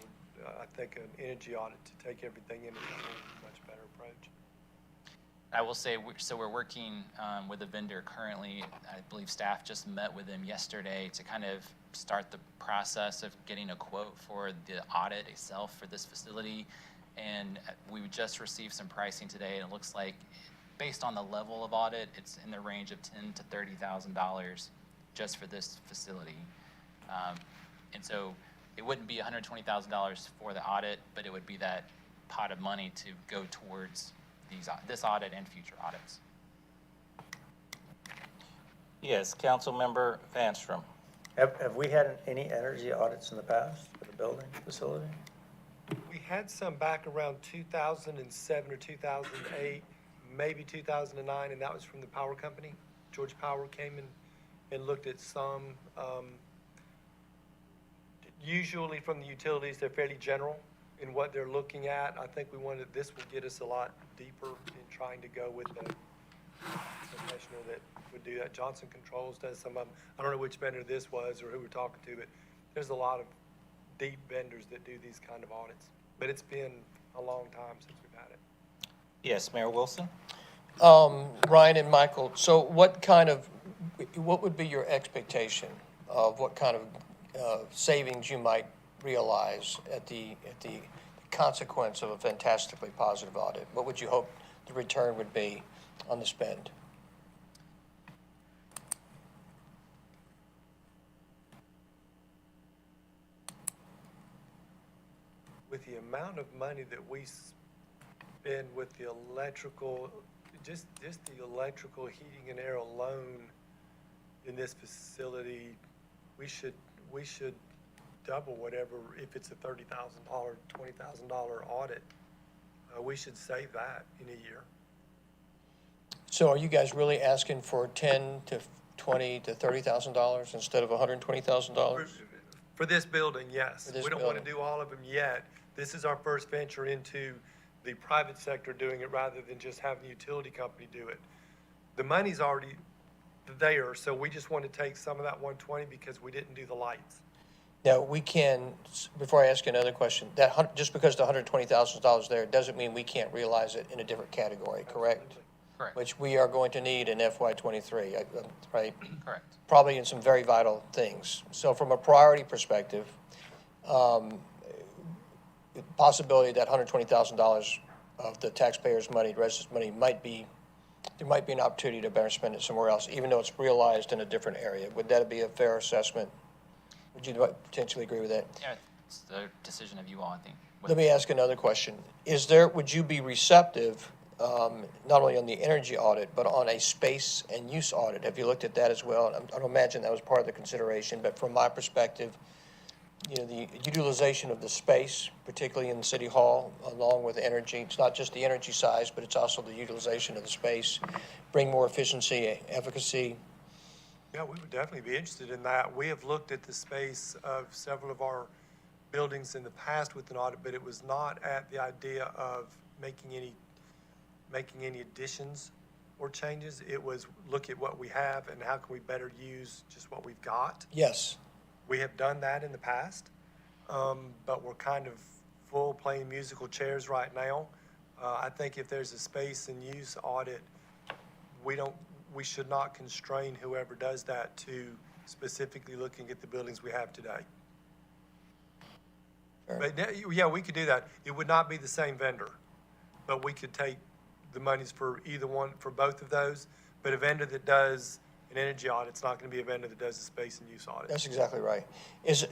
think an energy audit to take everything into account would be a much better approach. I will say, so we're working with a vendor currently. I believe staff just met with them yesterday to kind of start the process of getting a quote for the audit itself for this facility. And we just received some pricing today, and it looks like, based on the level of audit, it's in the range of $10,000 to $30,000 just for this facility. And so it wouldn't be $120,000 for the audit, but it would be that pot of money to go towards this audit and future audits. Yes, Councilmember Vanstrom. Have we had any energy audits in the past for the building facility? We had some back around 2007 or 2008, maybe 2009, and that was from the power company. Georgia Power came in and looked at some. Usually from the utilities, they're fairly general in what they're looking at. I think this will get us a lot deeper in trying to go with the professional that would do that. Johnson Controls does some of them. I don't know which vendor this was or who we're talking to, but there's a lot of deep vendors that do these kind of audits. But it's been a long time since we've had it. Yes, Mayor Wilson. Ryan and Michael, so what would be your expectation of what kind of savings you might realize at the consequence of a fantastically positive audit? What would you hope the return would be on the spend? With the amount of money that we spend with the electrical, just the electrical heating and air alone in this facility, we should double whatever. If it's a $30,000, $20,000 audit, we should save that in a year. So are you guys really asking for $10,000 to $20,000 to $30,000 instead of $120,000? For this building, yes. For this We don't want to building. do all of them yet. This is our first venture into the private sector doing it rather than just having the utility company do it. The money's already there, so we just want to take some of that 120 because we didn't do the lights. Now, we can, before I ask you another question, just because the $120,000 there doesn't mean we can't realize it in a different category, correct? Absolutely. Correct. Which we are going to need in FY23, right? Correct. Probably in some very vital things. So from a priority perspective, the possibility that $120,000 of the taxpayers' money, residents' money, there might be an opportunity to better spend it somewhere else, even though it's realized in a different area. Would that be a fair assessment? Would you potentially agree with that? Yeah, it's the decision of you all, I think. Let me ask another question. Would you be receptive, not only on the energy audit, but on a space and use audit? Have you looked at that as well? I don't imagine that was part of the consideration, but from my perspective, the utilization of the space, particularly in City Hall, along with energy, it's not just the energy size, but it's also the utilization of the space, bring more efficiency, efficacy. Yeah, we would definitely be interested in that. We have looked at the space of several of our buildings in the past with an audit, but it was not at the idea of making any additions or changes. It was look at what we have and how can we better use just what we've got. Yes. We have done that in the past, but we're kind of full playing musical chairs right now. I think if there's a space and use audit, we should not constrain whoever does that to specifically looking at the buildings we have today. Sure. But yeah, we could do that. It would not be the same vendor, but we could take the monies for either one, for both of those. But a vendor that does an energy audit, it's not going to be a vendor that does a space and use audit. That's exactly right.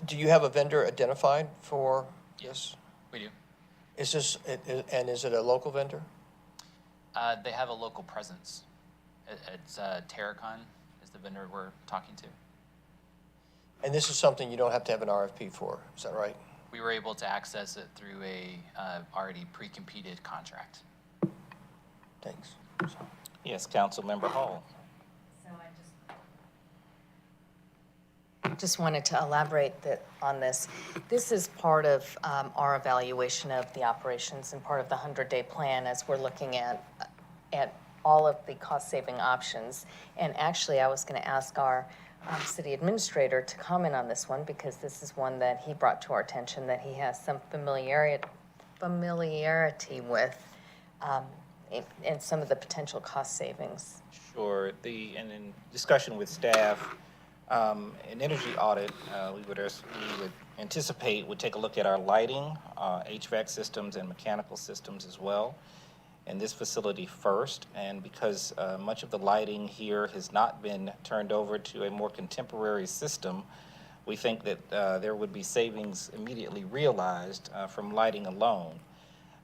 Do you have a vendor identified for this? We do. Is this, and is it a local vendor? They have a local presence. It's Terracon is the vendor we're talking to. And this is something you don't have to have an RFP for, is that right? We were able to access it through a already pre-competed contract. Thanks. Yes, Councilmember Hall. So I just wanted to elaborate on this. This is part of our evaluation of the operations and part of the 100-day plan as we're looking at all of the cost-saving options. And actually, I was going to ask our city administrator to comment on this one because this is one that he brought to our attention that he has some familiarity with and some of the potential cost savings. Sure. And in discussion with staff, an energy audit, we would anticipate would take a look at our lighting, HVAC systems, and mechanical systems as well in this facility first. And because much of the lighting here has not been turned over to a more contemporary system, we think that there would be savings immediately realized from lighting alone.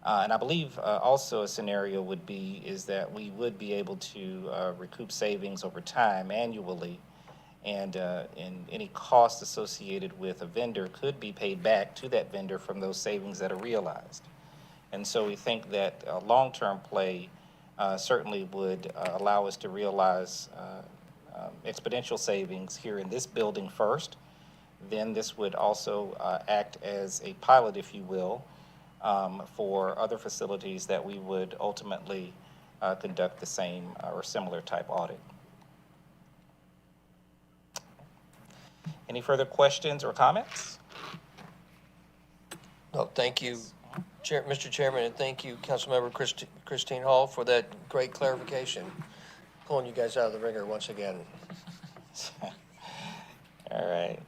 And I believe also a scenario is that we would be able to recoup savings over time annually, and any costs associated with a vendor could be paid back to that vendor from those savings that are realized. And so we think that a long-term play certainly would allow us to realize exponential savings here in this building first. Then this would also act as a pilot, if you will, for other facilities that we would ultimately conduct the same or similar type audit. Any further questions or comments? No, thank you, Mr. Chairman, and thank you, Councilmember Christine Hall, for that great clarification, pulling you guys out of the ringer once again. All right.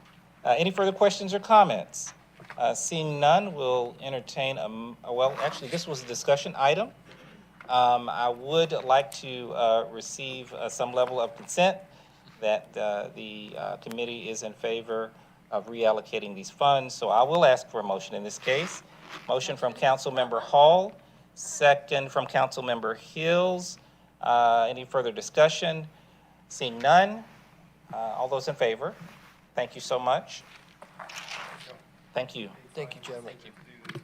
Any further questions or comments? Seeing none, we'll entertain well, actually, this was a discussion item. I would like to receive some level of consent that the committee is in favor of reallocating these funds. So I will ask for a motion in this case. Motion from Councilmember Hall, second from Councilmember Hills. Any further discussion? Seeing none, all those in favor? Thank you so much. Thank you. Thank you, gentlemen. Thank you.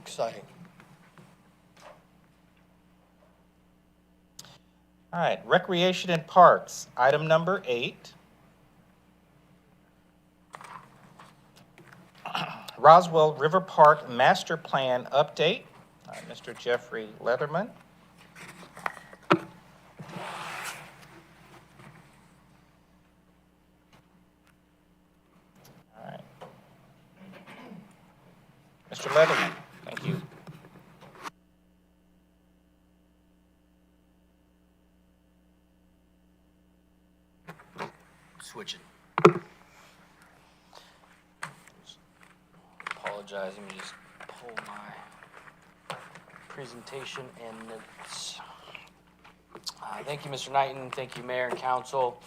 Exciting. All right, Recreation and Parks, item number 8. Roswell River Park Master Plan Update, Mr. Jeffrey Leatherman. All right. Mr. Leatherman, thank you. Switching. Apologize, let me just pull my presentation and notes. Thank you, Mr. Knighton. Thank you, Mayor and Council.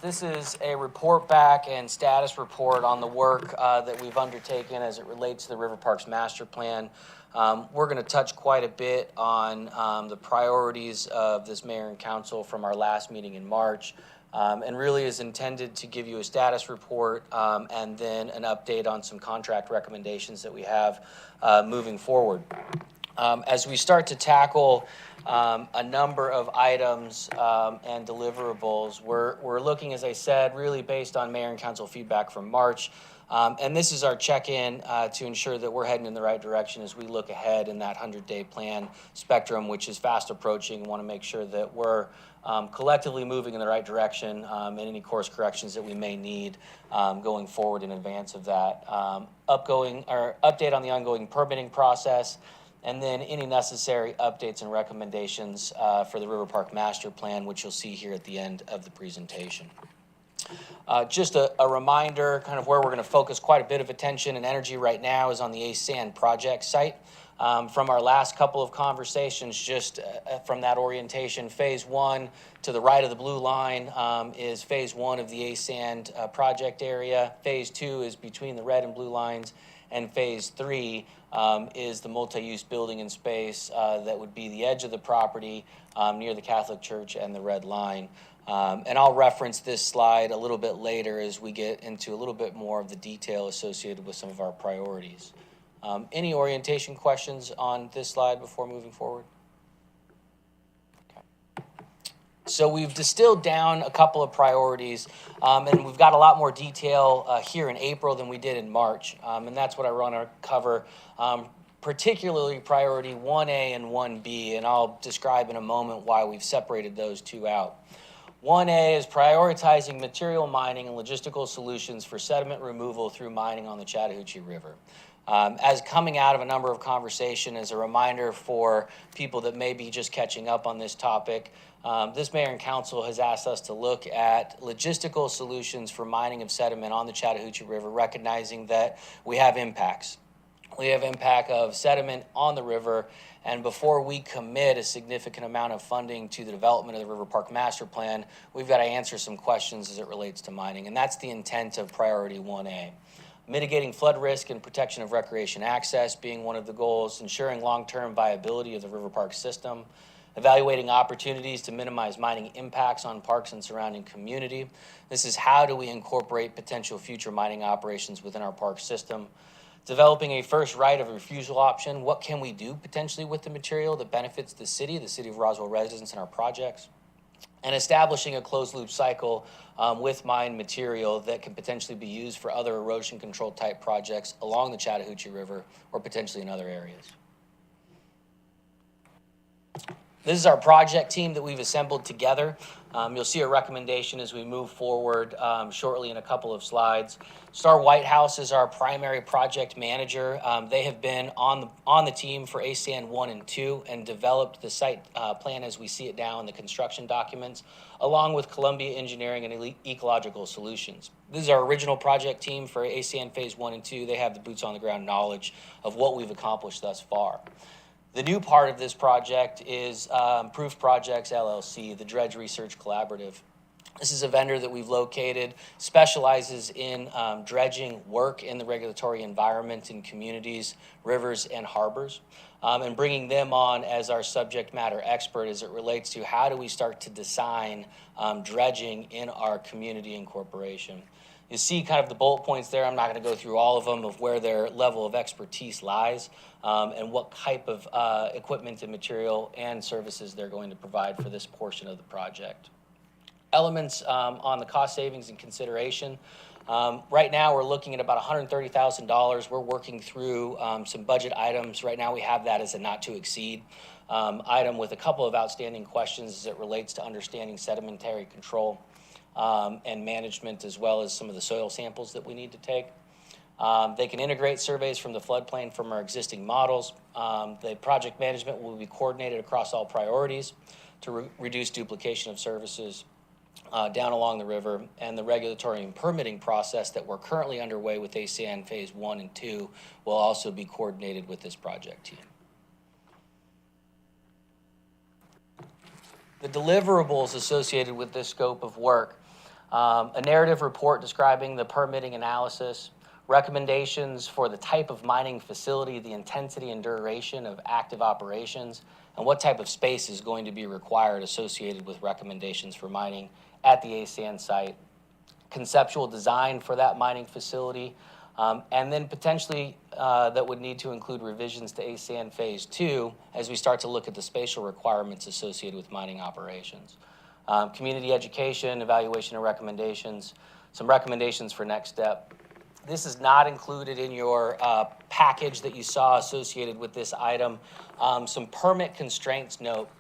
This is a report back and status report on the work that we've undertaken as it relates to the River Parks Master Plan. We're going to touch quite a bit on the priorities of this Mayor and Council from our last meeting in March. And really is intended to give you a status report and then an update on some contract recommendations that we have moving forward. As we start to tackle a number of items and deliverables, we're looking, as I said, really based on mayor and council feedback from March. And this is our check-in to ensure that we're heading in the right direction as we look ahead in that 100-day plan spectrum, which is fast approaching. Want to make sure that we're collectively moving in the right direction and any course corrections that we may need going forward in advance of that. Update on the ongoing permitting process, and then any necessary updates and recommendations for the River Park Master Plan, which you'll see here at the end of the presentation. Just a reminder, kind of where we're going to focus quite a bit of attention and energy right now is on the ASAN project site. From our last couple of conversations, just from that orientation, phase 1 to the right of the blue line is phase 1 of the ASAN project area. Phase 2 is between the red and blue lines, and phase 3 is the multi-use building and space that would be the edge of the property near the Catholic Church and the red line. And I'll reference this slide a little bit later as we get into a little bit more of the detail associated with some of our priorities. Any orientation questions on this slide before moving forward? Okay. So we've distilled down a couple of priorities, and we've got a lot more detail here in April than we did in March, and that's what I want to cover, particularly priority 1A and 1B, and I'll describe in a moment why we've separated those two out. 1A is prioritizing material mining and logistical solutions for sediment removal through mining on the Chattahoochee River. As coming out of a number of conversations, as a reminder for people that may be just catching up on this topic, this mayor and council has asked us to look at logistical solutions for mining of sediment on the Chattahoochee River, recognizing that we have impacts. We have impact of sediment on the river, and before we commit a significant amount of funding to the development of the River Park Master Plan, we've got to answer some questions as it relates to mining, and that's the intent of priority 1A. Mitigating flood risk and protection of recreation access being one of the goals, ensuring long-term viability of the River Park system, evaluating opportunities to minimize mining impacts on parks and surrounding community. This is how do we incorporate potential future mining operations within our park system. Developing a first right of refusal option. What can we do potentially with the material that benefits the city of Roswell residents, and our projects? And establishing a closed loop cycle with mined material that can potentially be used for other erosion control type projects along the Chattahoochee River or potentially in other areas. This is our project team that we've assembled together. You'll see a recommendation as we move forward shortly in a couple of slides. Star Whitehouse is our primary project manager. They have been on the team for ASAN 1 and 2 and developed the site plan as we see it now in the construction documents, along with Columbia Engineering and Ecological Solutions. This is our original project team for ASAN Phase 1 and 2. They have the boots on the ground knowledge of what we've accomplished thus far. The new part of this project is Proof Projects LLC, the Dredge Research Collaborative. This is a vendor that we've located, specializes in dredging work in the regulatory environment in communities, rivers, and harbors, and bringing them on as our subject matter expert as it relates to how do we start to design dredging in our community and corporation. You see kind of the bullet points there. I'm not going to go through all of them of where their level of expertise lies and what type of equipment and material and services they're going to provide for this portion of the project. Elements on the cost savings and consideration. Right now, we're looking at about $130,000. We're working through some budget items. Right now, we have that as a not to exceed item with a couple of outstanding questions as it relates to understanding sedimentary control and management, as well as some of the soil samples that we need to take. They can integrate surveys from the floodplain from our existing models. The project management will be coordinated across all priorities to reduce duplication of services down along the river, and the regulatory and permitting process that we're currently underway with ASAN Phase 1 and 2 will also be coordinated with this project team. The deliverables associated with this scope of work, a narrative report describing the permitting analysis, recommendations for the type of mining facility, the intensity and duration of active operations, and what type of space is going to be required associated with recommendations for mining at the ASAN site, conceptual design for that mining facility, And then potentially that would need to include revisions to ASAN Phase 2 as we start to look at the spatial requirements associated with mining operations. Community education, evaluation and recommendations, some recommendations for next step. This is not included in your package that you saw associated with this item. Some permit constraints note.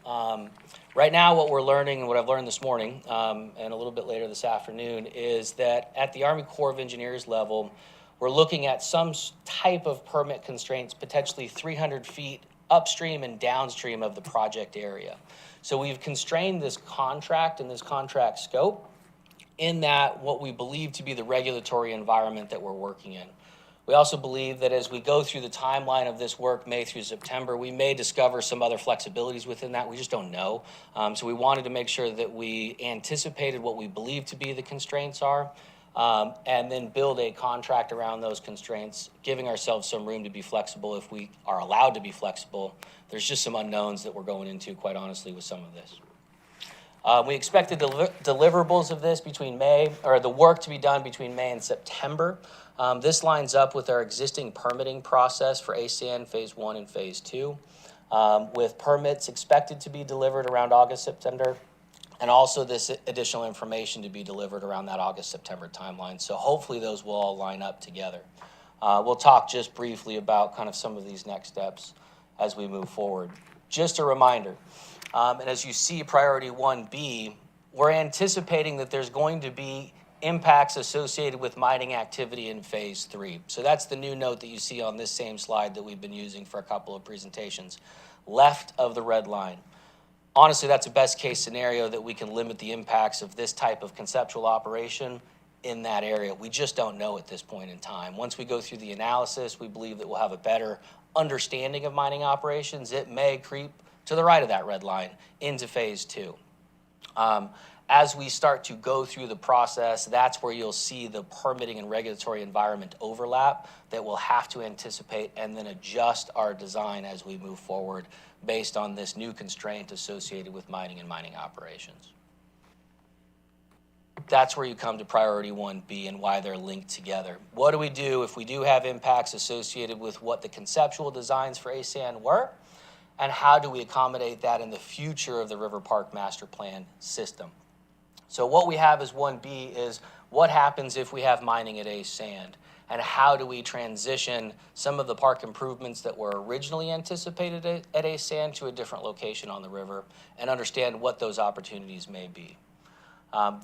Right now, what we're learning and what I've learned this morning and a little bit later this afternoon is that at the Army Corps of Engineers level, we're looking at some type of permit constraints, potentially 300 feet upstream and downstream of the project area. So we've constrained this contract and this contract scope in that what we believe to be the regulatory environment that we're working in. We also believe that as we go through the timeline of this work, May through September, we may discover some other flexibilities within that. We just don't know. So we wanted to make sure that we anticipated what we believe to be the constraints are, and then build a contract around those constraints, giving ourselves some room to be flexible if we are allowed to be flexible. There's just some unknowns that we're going into, quite honestly, with some of this. We expect the deliverables of this between May, or the work to be done between May and September. This lines up with our existing permitting process for ASAN Phase 1 and Phase 2, with permits expected to be delivered around August, September, and also this additional information to be delivered around that August-September timeline. So hopefully those will all line up together. We'll talk just briefly about kind of some of these next steps as we move forward. Just a reminder, and as you see priority 1B, we're anticipating that there's going to be impacts associated with mining activity in Phase 3. So that's the new note that you see on this same slide that we've been using for a couple of presentations, left of the red line. Honestly, that's a best case scenario that we can limit the impacts of this type of conceptual operation in that area. We just don't know at this point in time. Once we go through the analysis, we believe that we'll have a better understanding of mining operations. It may creep to the right of that red line into Phase 2. As we start to go through the process, that's where you'll see the permitting and regulatory environment overlap that we'll have to anticipate and then adjust our design as we move forward based on this new constraint associated with mining and mining operations. That's where you come to priority 1B and why they're linked together. What do we do if we do have impacts associated with what the conceptual designs for ASAN were? And how do we accommodate that in the future of the River Park Master Plan system? So what we have as 1B is what happens if we have mining at ASAN, and how do we transition some of the park improvements that were originally anticipated at ASAN to a different location on the river and understand what those opportunities may be.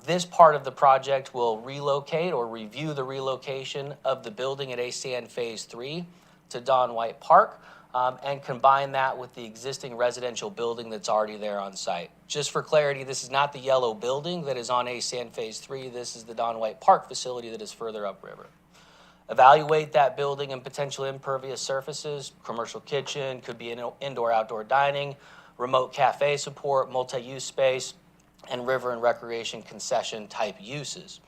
This part of the project will relocate or review the relocation of the building at ASAN Phase 3 to Don White Park, and combine that with the existing residential building that's already there on site. Just for clarity, this is not the yellow building that is on ASAN Phase 3. This is the Don White Park facility that is further upriver. Evaluate that building and potential impervious surfaces, commercial kitchen, could be indoor-outdoor dining, remote cafe support, multi-use space, and river and recreation concession type uses.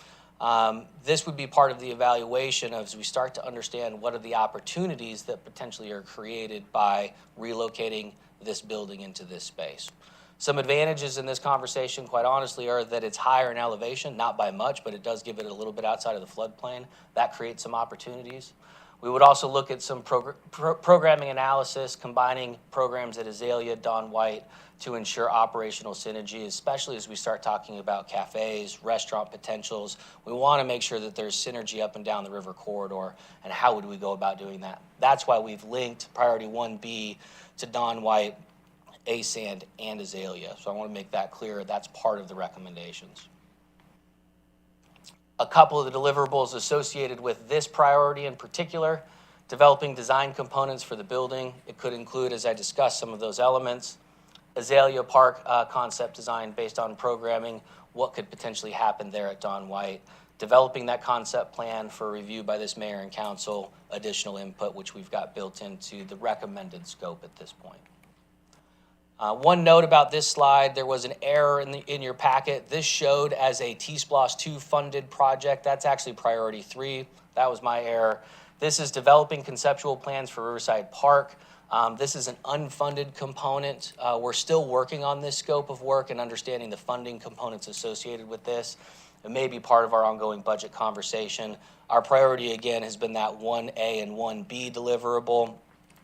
This would be part of the evaluation as we start to understand what are the opportunities that potentially are created by relocating this building into this space. Some advantages in this conversation, quite honestly, are that it's higher in elevation, not by much, but it does give it a little bit outside of the floodplain. That creates some opportunities. We would also look at some programming analysis, combining programs at Azalea, Don White, to ensure operational synergy, especially as we start talking about cafes, restaurant potentials. We want to make sure that there's synergy up and down the river corridor, and how would we go about doing that? That's why we've linked priority 1B to Don White, ASAN, and Azalea. So I want to make that clear. That's part of the recommendations. A couple of the deliverables associated with this priority in particular, developing design components for the building. It could include, as I discussed, some of those elements. Azalea Park concept design based on programming, what could potentially happen there at Don White. Developing that concept plan for review by this mayor and council, additional input, which we've got built into the recommended scope at this point. One note about this slide, there was an error in your packet. This showed as a T-SPLOST 2 funded project. That's actually priority 3. That was my error. This is developing conceptual plans for Riverside Park. This is an unfunded component. We're still working on this scope of work and understanding the funding components associated with this. It may be part of our ongoing budget conversation. Our priority, again, has been that 1A and 1B deliverable,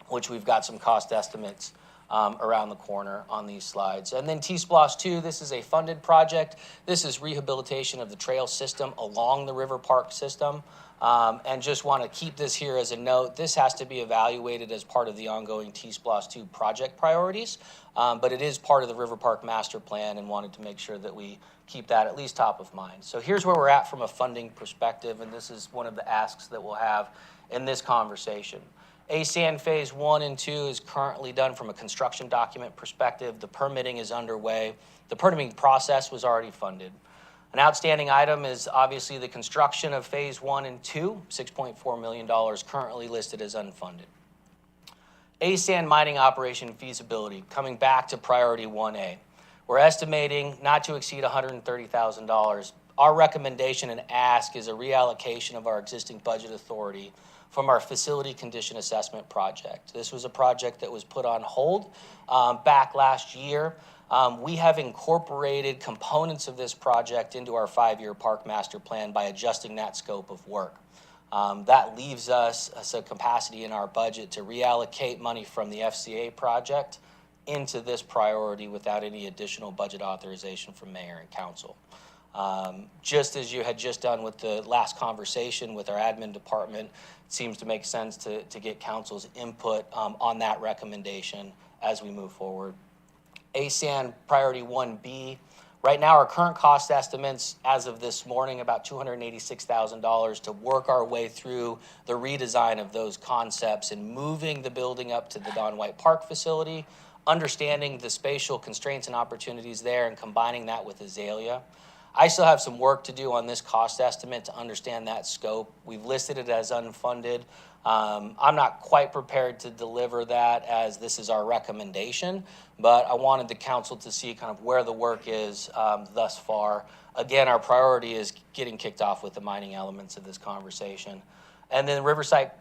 which we've got some cost estimates around the corner on these slides. And then T-Splosh 2, this is a funded project. This is rehabilitation of the trail system along the River Park system. And just want to keep this here as a note. This has to be evaluated as part of the ongoing T-Splosh 2 project priorities, but it is part of the River Park Master Plan, and wanted to make sure that we keep that at least top of mind. So here's where we're at from a funding perspective, and this is one of the asks that we'll have in this conversation. ASAN Phase 1 and 2 is currently done from a construction document perspective. The permitting is underway. The permitting process was already funded. An outstanding item is obviously the construction of Phase 1 and 2, $6.4 million currently listed as unfunded. ASAN mining operation feasibility, coming back to priority 1A. We're estimating not to exceed $130,000. Our recommendation and ask is a reallocation of our existing budget authority from our facility condition assessment project. This was a project that was put on hold back last year. We have incorporated components of this project into our 5-year park master plan by adjusting that scope of work. That leaves us some capacity in our budget to reallocate money from the FCA project into this priority without any additional budget authorization from mayor and council. Just as you had just done with the last conversation with our admin department, it seems to make sense to get council's input on that recommendation as we move forward. ASAN priority 1B, right now our current cost estimates as of this morning about $286,000 to work our way through the redesign of those concepts and moving the building up to the Don White Park facility, understanding the spatial constraints and opportunities there and combining that with Azalea. I still have some work to do on this cost estimate to understand that scope. We've listed it as unfunded. I'm not quite prepared to deliver that as this is our recommendation, but I wanted the council to see kind of where the work is thus far. Again, our priority is getting kicked off with the mining elements of this conversation. And then Riverside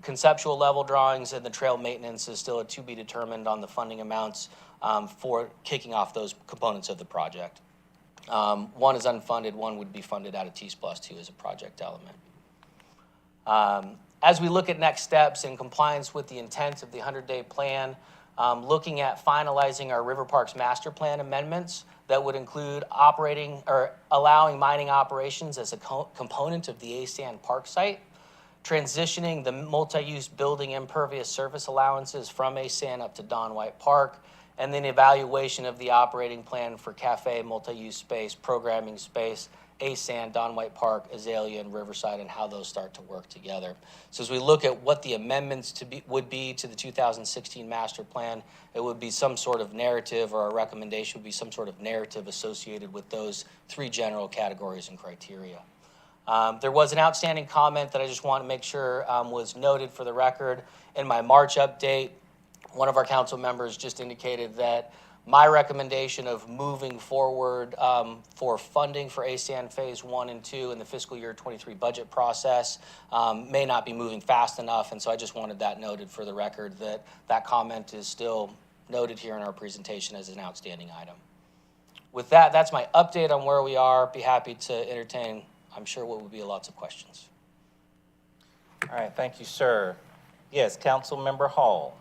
conceptual level drawings and the trail maintenance is still to be determined on the funding amounts for kicking off those components of the project. One is unfunded, one would be funded out of T-Splosh 2 as a project element. As we look at next steps in compliance with the intent of the 100-day plan, looking at finalizing our River Parks Master Plan amendments that would include operating or allowing mining operations as a component of the ASAN Park site, transitioning the multi-use building impervious surface allowances from ASAN up to Don White Park, and then evaluation of the operating plan for cafe, multi-use space, programming space, ASAN, Don White Park, Azalea, and Riverside, and how those start to work together. So as we look at what the amendments would be to the 2016 master plan, it would be some sort of narrative, or a recommendation would be some sort of narrative associated with those 3 general categories and criteria. There was an outstanding comment that I just want to make sure was noted for the record. In my March update, one of our council members just indicated that my recommendation of moving forward for funding for ASAN Phase 1 and 2 in the fiscal year 23 budget process may not be moving fast enough, and so I just wanted that noted for the record, that that comment is still noted here in our presentation as an outstanding item. With that, that's my update on where we are. Be happy to entertain, I'm sure, what will be lots of questions. All right, thank you, sir. Yes, Councilmember Hall.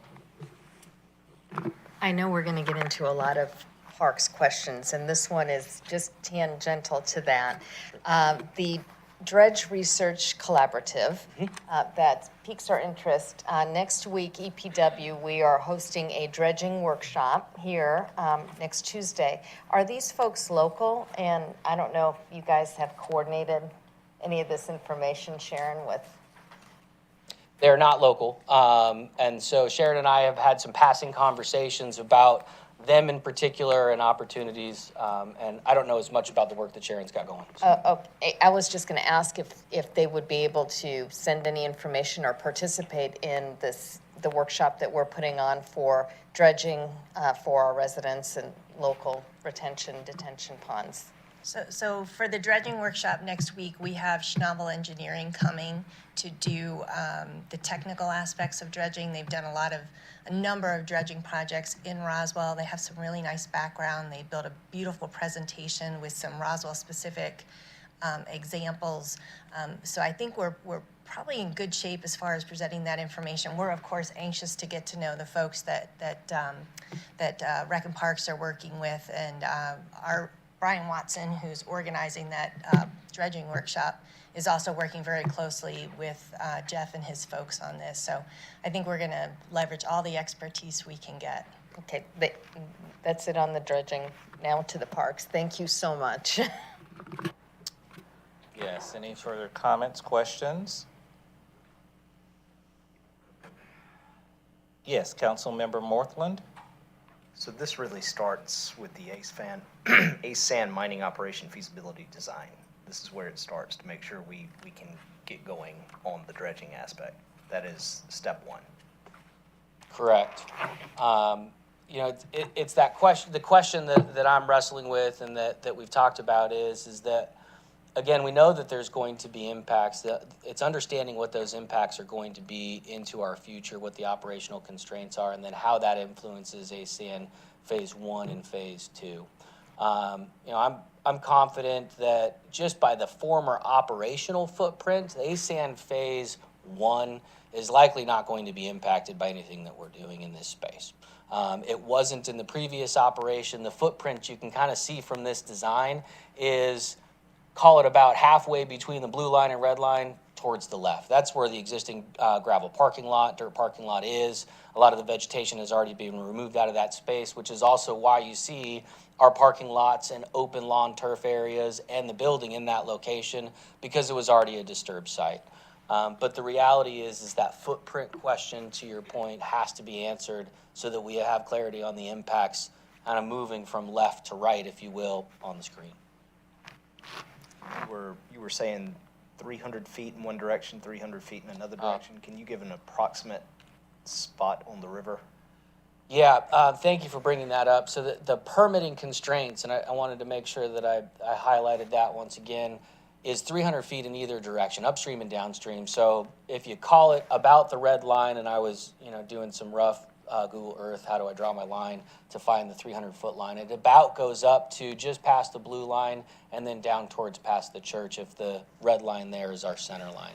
I know we're going to get into a lot of parks questions, and this one is just tangential to that. The Dredge Research Collaborative that piques our interest. Next week, EPW, we are hosting a dredging workshop here next Tuesday. Are these folks local? And I don't know if you guys have coordinated any of this information, Sharon, with... They're not local. And so Sharon and I have had some passing conversations about them in particular and opportunities. And I don't know as much about the work that Sharon's got going. So. Okay. I was just going to ask if they would be able to send any information or participate in the workshop that we're putting on for dredging for our residents and local detention ponds. So for the dredging workshop next week, we have Schnabel Engineering coming to do the technical aspects of dredging. They've done a number of dredging projects in Roswell. They have some really nice background. They built a beautiful presentation with some Roswell-specific examples. So I think we're probably in good shape as far as presenting that information. We're of course anxious to get to know the folks that Rec and Parks are working with, and our Brian Watson, who's organizing that dredging workshop, is also working very closely with Jeff and his folks on this. So I think we're going to leverage all the expertise we can get. Okay, that's it on the dredging. Now to the parks. Thank you so much. Yes, any further comments, questions? Yes, Councilmember Morthland? So this really starts with the ACE Sand mining operation feasibility design. This is where it starts to make sure we can get going on the dredging aspect. That is step one. Correct. You know, it's that question, the question that I'm wrestling with and that we've talked about is that, again, we know that there's going to be impacts. It's understanding what those impacts are going to be into our future, what the operational constraints are, and then how that influences ASAN Phase 1 and Phase 2. You know, I'm confident that just by the former operational footprint, ASAN Phase 1 is likely not going to be impacted by anything that we're doing in this space. It wasn't in the previous operation. The footprint you can kind of see from this design is, call it about halfway between the blue line and red line towards the left. That's where the existing gravel parking lot, dirt parking lot is. A lot of the vegetation has already been removed out of that space, which is also why you see our parking lots and open lawn turf areas and the building in that location, because it was already a disturbed site. But the reality is that footprint question, to your point, has to be answered so that we have clarity on the impacts kind of moving from left to right, if you will, on the screen. You were saying 300 feet in one direction, 300 feet in another direction. Can you give an approximate spot on the river? Yeah, thank you for bringing that up. So the permitting constraints, and I wanted to make sure that I highlighted that once again, is 300 feet in either direction, upstream and downstream. So if you call it about the red line, and I was doing some rough Google Earth, how do I draw my line to find the 300-foot line, it about goes up to just past the blue line and then down towards past the church if the red line there is our center line.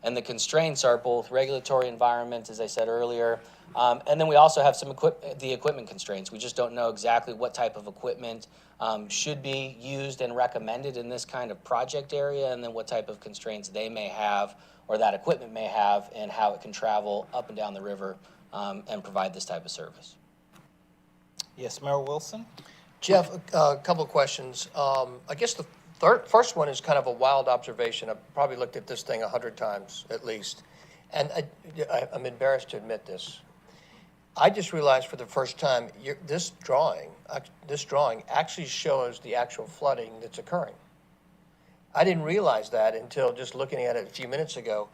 And the constraints are both regulatory environment, as I said earlier, and then we also have some equipment constraints. We just don't know exactly what type of equipment should be used and recommended in this kind of project area, and then what type of constraints they may have or that equipment may have, and how it can travel up and down the river and provide this type of service. Yes, Mayor Wilson? Jeff, a couple of questions. I guess the first one is kind of a wild observation. I've probably looked at this thing 100 times at least, and I'm embarrassed to admit this. I just realized for the first time this drawing actually shows the actual flooding that's occurring. I didn't realize that until just looking at it a few minutes ago.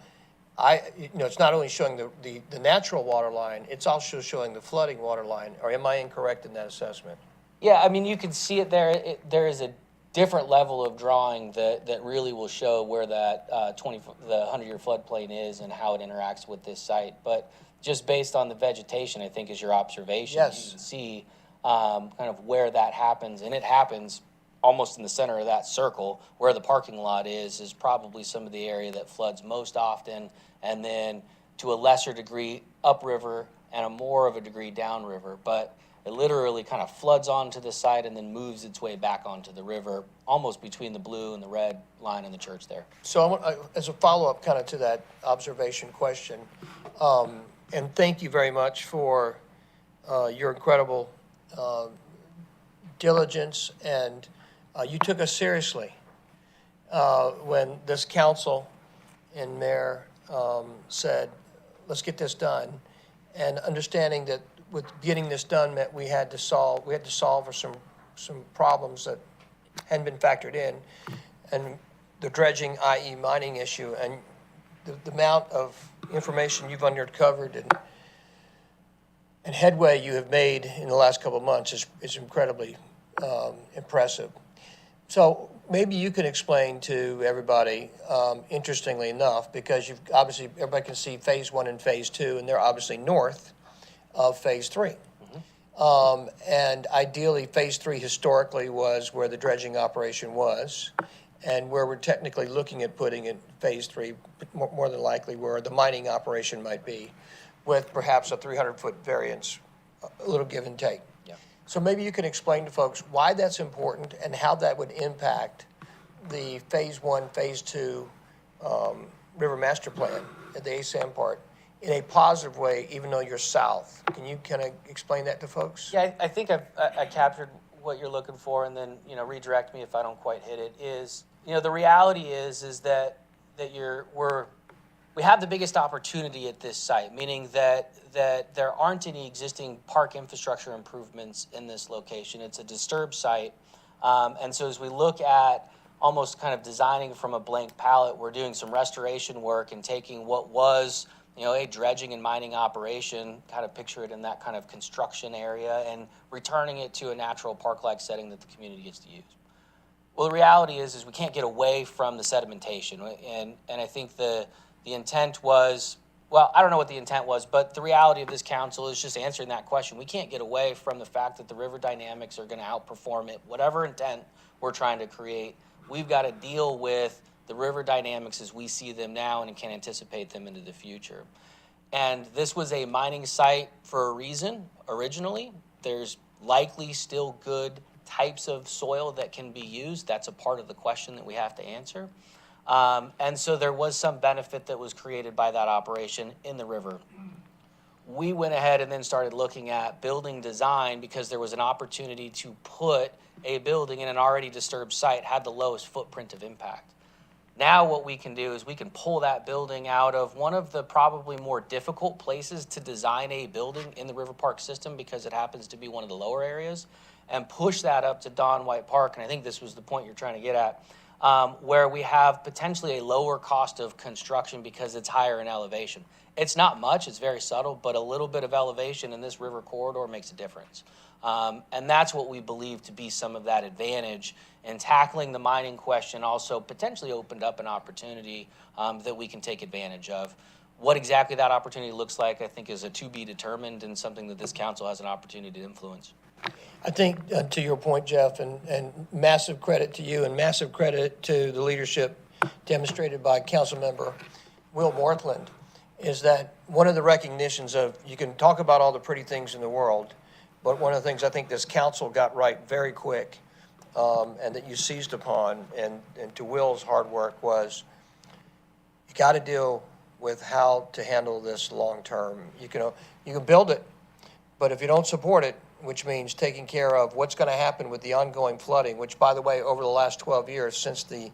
It's not only showing the natural water line, it's also showing the flooding water line. Or am I incorrect in that assessment? Yeah, I mean, you can see it there. There is a different level of drawing that really will show where that the 100-year floodplain is and how it interacts with this site. But just based on the vegetation, I think is your observation. Yes. You can see kind of where that happens, and it happens almost in the center of that circle. Where the parking lot is probably some of the area that floods most often, and then to a lesser degree upriver and a more of a degree downriver. But it literally kind of floods onto the site and then moves its way back onto the river, almost between the blue and the red line and the church there. So as a follow-up kind of to that observation question, and thank you very much for your incredible diligence, and you took us seriously when this council and mayor said, let's get this done, and understanding that with getting this done meant we had to solve for some problems that hadn't been factored in, and the dredging, i.e. mining issue, and the amount of information you've uncovered and headway you have made in the last couple of months is incredibly impressive. So maybe you can explain to everybody, interestingly enough, because you've obviously, everybody can see Phase 1 and Phase 2, and they're obviously north of Phase 3. And ideally, Phase 3 historically was where the dredging operation was. and where we're technically looking at putting in phase 3, more than likely where the mining operation might be, with perhaps a 300-foot variance, a little give and take. Yeah. So maybe you can explain to folks why that's important and how that would impact the phase 1, phase 2 river master plan at the ASAM part in a positive way, even though you're south. Can you kind of explain that to folks? Yeah, I think I captured what you're looking for, and then, redirect me if I don't quite hit it. Is, the reality is that we have the biggest opportunity at this site, meaning that there aren't any existing park infrastructure improvements in this location. It's a disturbed site, and so as we look at almost kind of designing from a blank palette, we're doing some restoration work and taking what was a dredging and mining operation, kind of picture it in that kind of construction area, and returning it to a natural park-like setting that the community gets to use. Well, the reality is we can't get away from the sedimentation, and I think the intent was, well, I don't know what the intent was, but the reality of this council is just answering that question. We can't get away from the fact that the river dynamics are going to outperform it, whatever intent we're trying to create. We've got to deal with the river dynamics as we see them now and can anticipate them into the future. And this was a mining site for a reason originally. There's likely still good types of soil that can be used. That's a part of the question that we have to answer. And so there was some benefit that was created by that operation in the river. We went ahead and then started looking at building design because there was an opportunity to put a building in an already disturbed site, had the lowest footprint of impact. Now what we can do is we can pull that building out of one of the probably more difficult places to design a building in the River Park system because it happens to be one of the lower areas, and push that up to Don White Park, and I think this was the point you're trying to get at, where we have potentially a lower cost of construction because it's higher in elevation. It's not much, it's very subtle, but a little bit of elevation in this river corridor makes a difference. And that's what we believe to be some of that advantage. And tackling the mining question also potentially opened up an opportunity that we can take advantage of. What exactly that opportunity looks like, I think, is a to be determined and something that this council has an opportunity to influence. I think, to your point, Jeff, and massive credit to you and massive credit to the leadership demonstrated by Councilmember Will Morthland, is that one of the recognitions of, you can talk about all the pretty things in the world, but one of the things I think this council got right very quick, and that you seized upon, and to Will's hard work, was you got to deal with how to handle this long-term. You can build it, but if you don't support it, which means taking care of what's going to happen with the ongoing flooding, which, by the way, over the last 12 years, since we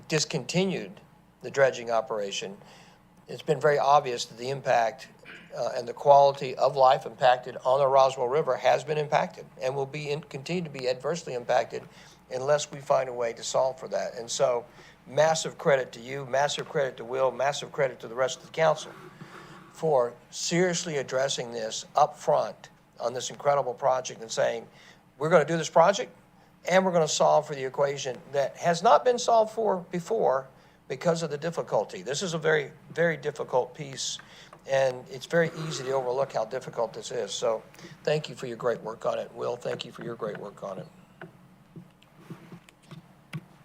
discontinued the dredging operation, it's been very obvious that the impact and the quality of life impacted on the Roswell River has been impacted and will continue to be adversely impacted unless we find a way to solve for that. And so massive credit to you, massive credit to Will, massive credit to the rest of the council for seriously addressing this up front on this incredible project and saying, we're going to do this project and we're going to solve for the equation that has not been solved for before because of the difficulty. This is a very, very difficult piece, and it's very easy to overlook how difficult this is. So thank you for your great work on it. Will, thank you for your great work on it.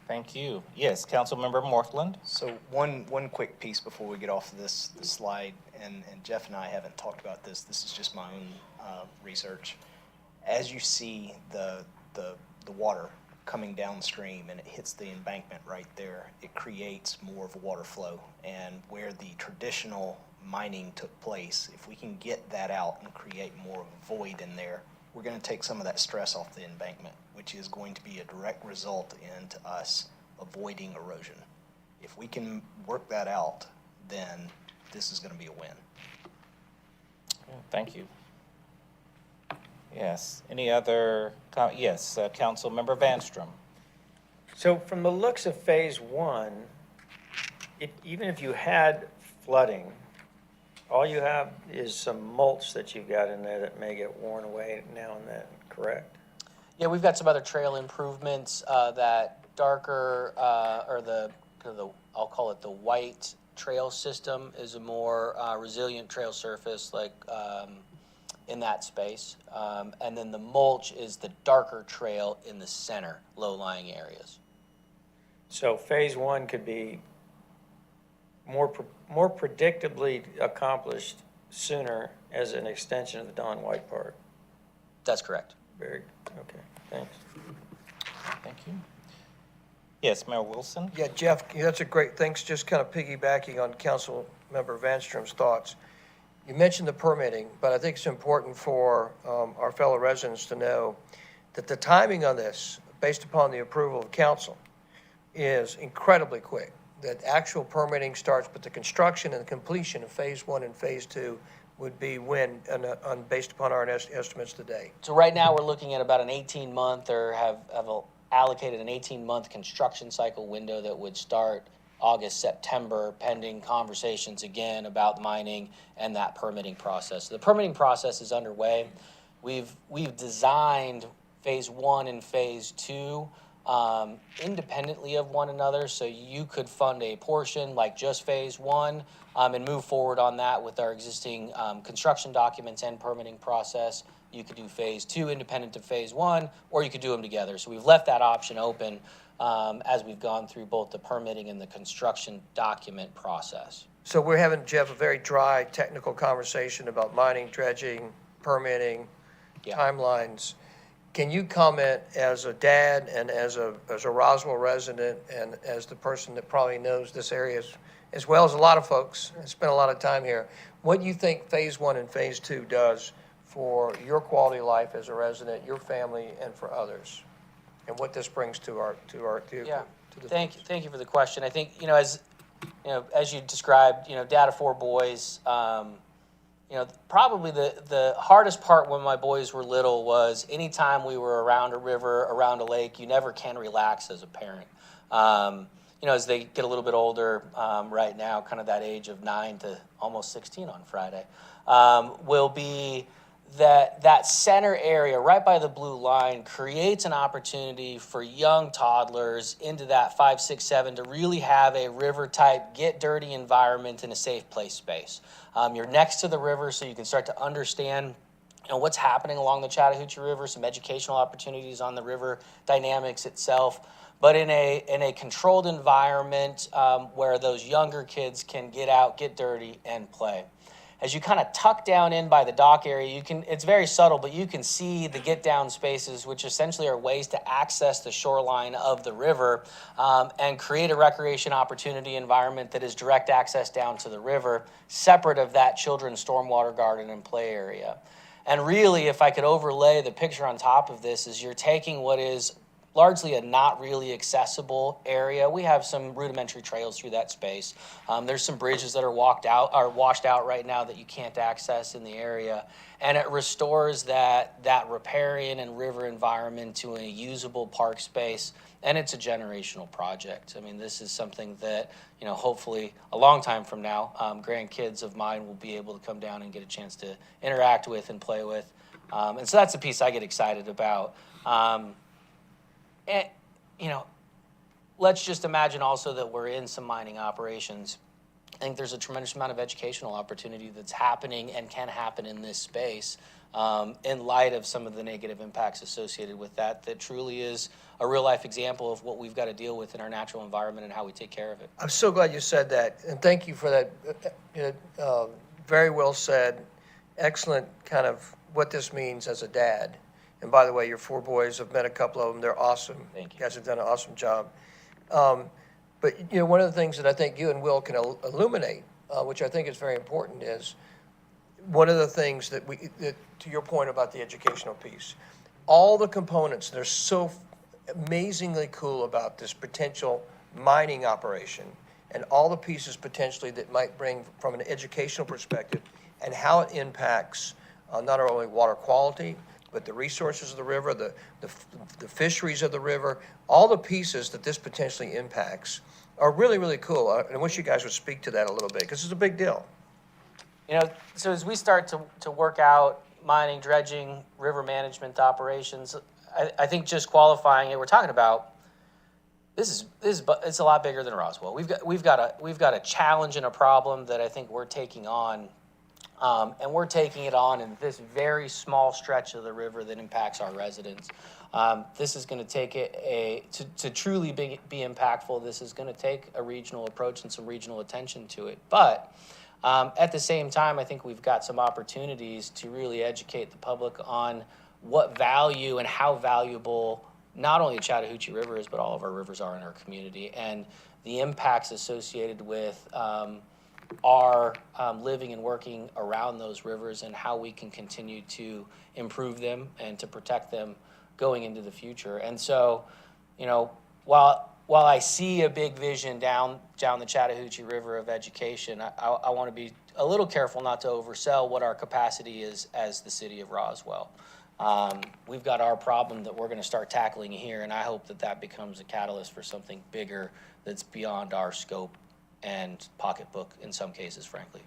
Thank you. Yes, Councilmember Morthland. So one quick piece before we get off of this slide, and Jeff and I haven't talked about this. This is just my own research. As you see the water coming downstream and it hits the embankment right there, it creates more of a water flow. And where the traditional mining took place, if we can get that out and create more of a void in there, we're going to take some of that stress off the embankment, which is going to be a direct result into us avoiding erosion. If we can work that out, then this is going to be a win. Thank you. Yes. Any other? Yes, Councilmember Vanstrom. So from the looks of phase 1, even if you had flooding, all you have is some mulch that you've got in there that may get worn away now and then, correct? Yeah, we've got some other trail improvements that darker, or I'll call it the white trail system is a more resilient trail surface, like in that space. And then the mulch is the darker trail in the center, low-lying areas. So phase one could be more predictably accomplished sooner as an extension of the Don White Park. That's correct. Very, okay, thanks. Thank you. Yes, Mayor Wilson? Yeah, Jeff, that's a great, thanks, just kind of piggybacking on Councilmember Vanstrom's thoughts. You mentioned the permitting, but I think it's important for our fellow residents to know that the timing on this, based upon the approval of council, is incredibly quick. That actual permitting starts, but the construction and the completion of phase one and phase two would be when, based upon our estimates today. So right now, we're looking at about an 18-month, or have allocated an 18-month construction cycle window that would start August, September, pending conversations again about mining and that permitting process. The permitting process is underway. We've designed phase one and phase two independently of one another, so you could fund a portion like just phase one and move forward on that with our existing construction documents and permitting process. You could do phase two independent of phase one, or you could do them together. So we've left that option open as we've gone through both the permitting and the construction document process. So we're having, Jeff, a very dry technical conversation about mining, dredging, permitting, timelines. Can you comment as a dad and as a Roswell resident and as the person that probably knows this area as well as a lot of folks and spent a lot of time here, what you think phase one and phase two does for your quality of life as a resident, your family, and for others, and what this brings to the Thank you for the question. I think, as you described, dad of four boys, probably the hardest part when my boys were little was anytime we were around a river, around a lake, you never can relax as a parent. As they get a little bit older, right now, kind of that age of 9 to almost 16 on Friday, will be that center area right by the blue line creates an opportunity for young toddlers into that 5, 6, 7 to really have a river type, get dirty environment in a safe place space. You're next to the river, so you can start to understand what's happening along the Chattahoochee River, some educational opportunities on the river dynamics itself, but in a controlled environment where those younger kids can get out, get dirty, and play. As you kind of tuck down in by the dock area, it's very subtle, but you can see the get down spaces, which essentially are ways to access the shoreline of the river and create a recreation opportunity environment that is direct access down to the river, separate of that children's stormwater garden and play area. And really, if I could overlay the picture on top of this, is you're taking what is largely a not really accessible area. We have some rudimentary trails through that space. There's some bridges that are washed out right now that you can't access in the area. And it restores that riparian and river environment to a usable park space. And it's a generational project. I mean, this is something that, hopefully a long time from now, grandkids of mine will be able to come down and get a chance to interact with and play with. And so that's the piece I get excited about. And, let's just imagine also that we're in some mining operations. I think there's a tremendous amount of educational opportunity that's happening and can happen in this space in light of some of the negative impacts associated with that truly is a real life example of what we've got to deal with in our natural environment and how we take care of it. I'm so glad you said that, and thank you for that. Very well said. Excellent kind of what this means as a dad. And by the way, your four boys, I've met a couple of them. They're awesome. Thank you. You guys have done an awesome job. But, one of the things that I think you and Will can illuminate, which I think is very important, is one of the things that to your point about the educational piece, all the components that are so amazingly cool about this potential mining operation and all the pieces potentially that might bring from an educational perspective and how it impacts not only water quality, but the resources of the river, the fisheries of the river, all the pieces that this potentially impacts are really, really cool. I wish you guys would speak to that a little bit, because it's a big deal. So as we start to work out mining, dredging, river management operations, I think just qualifying it, we're talking about it's a lot bigger than Roswell. We've got a challenge and a problem that I think we're taking on And we're taking it on in this very small stretch of the river that impacts our residents. This is going to take to truly be impactful, this is going to take a regional approach and some regional attention to it. But at the same time, I think we've got some opportunities to really educate the public on what value and how valuable not only the Chattahoochee River is, but all of our rivers are in our community, and the impacts associated with our living and working around those rivers and how we can continue to improve them and to protect them going into the future. And so, you know, while I see a big vision down the Chattahoochee River of education, I want to be a little careful not to oversell what our capacity is as the city of Roswell. We've got our problem that we're going to start tackling here, and I hope that that becomes a catalyst for something bigger that's beyond our scope and pocketbook in some cases, frankly.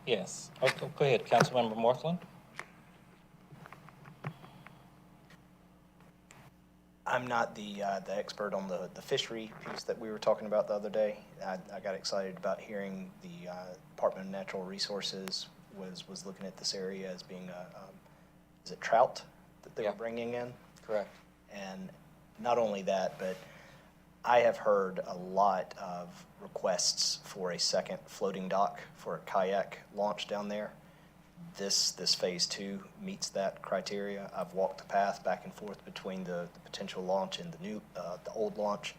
Yes. Oh, go ahead, Councilmember Morthland. I'm not the expert on the fishery piece that we were talking about the other day. I got excited about hearing the Department of Natural Resources was looking at this area as being is it trout that they were bringing in? Correct. And not only that, but I have heard a lot of requests for a second floating dock for a kayak launch down there. This phase 2 meets that criteria. I've walked the path back and forth between the potential launch and the old launch.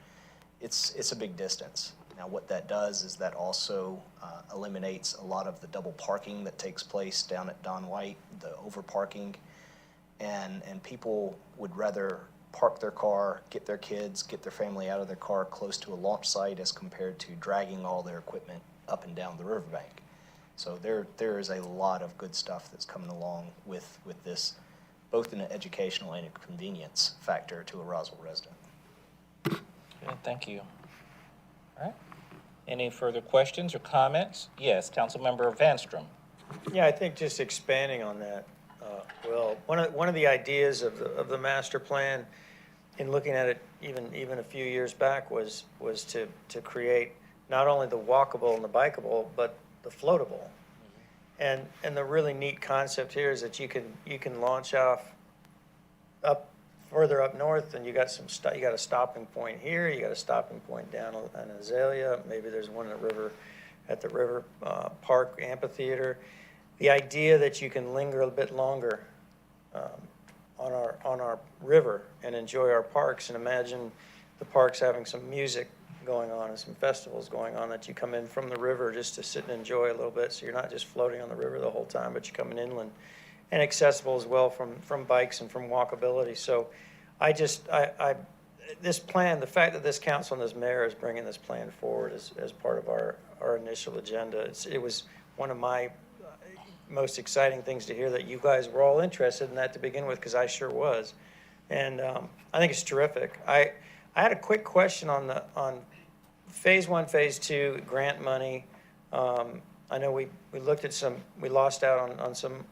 It's a big distance. Now what that does is that also eliminates a lot of the double parking that takes place down at Don White, the over parking, and people would rather park their car, get their kids, get their family out of their car close to a launch site as compared to dragging all their equipment up and down the riverbank. So there is a lot of good stuff that's coming along with this, both in an educational and a convenience factor to a Roswell resident. Good, thank you. All right. Any further questions or comments? Yes, Councilmember Vanstrom. Yeah, I think just expanding on that, Will, one of the ideas of the master plan in looking at it even a few years back was to create not only the walkable and the bikeable, but the floatable. And the really neat concept here is that you can launch off up further up north, and you got a stopping point here, you got a stopping point down on Azalea, maybe there's one at the river park amphitheater. The idea that you can linger a bit longer on our river and enjoy our parks, and imagine the parks having some music going on and some festivals going on, that you come in from the river just to sit and enjoy a little bit, so you're not just floating on the river the whole time, but you're coming inland, and accessible as well from bikes and from walkability. So this plan, the fact that this council and this mayor is bringing this plan forward as part of our initial agenda, it was one of my most exciting things to hear that you guys were all interested in that to begin with, because I sure was. And I think it's terrific. I had a quick question on phase 1, phase 2 grant money. I know we looked at we lost out on some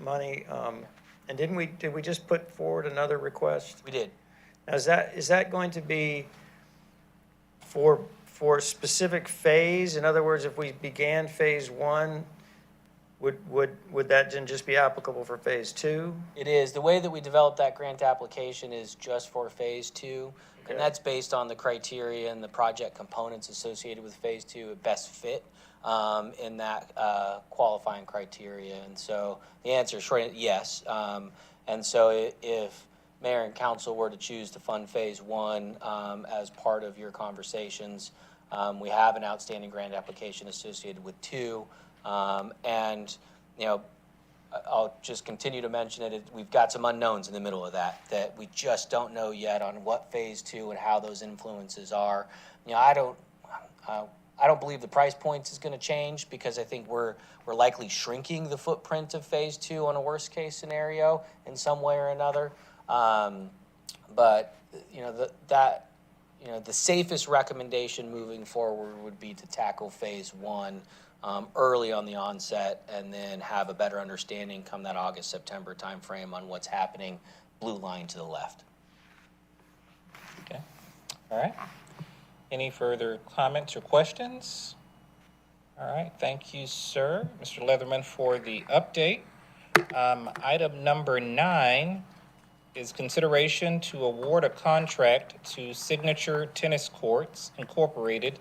money. And did we just put forward another request? We did. Now, is that going to be for a specific phase? In other words, if we began phase 1, would that then just be applicable for phase 2? It is. The way that we developed that grant application is just for phase 2. Okay. And that's based on the criteria and the project components associated with phase 2 at best fit in that qualifying criteria. And so the answer is short, yes. And so if mayor and council were to choose to fund phase 1 as part of your conversations, we have an outstanding grant application associated with 2. And, you know, I'll just continue to mention it. We've got some unknowns in the middle of that we just don't know yet on what phase 2 and how those influences are. You know, I don't believe the price points is going to change, because I think we're likely shrinking the footprint of phase 2 on a worst case scenario in some way or another. But you know, the safest recommendation moving forward would be to tackle phase 1 early on the onset, and then have a better understanding come that August, September timeframe on what's happening, blue line to the left. Okay. All right. Any further comments or questions? All right, thank you, sir. Mr. Leatherman for the update. Item number 9 is consideration to award a contract to Signature Tennis Courts Incorporated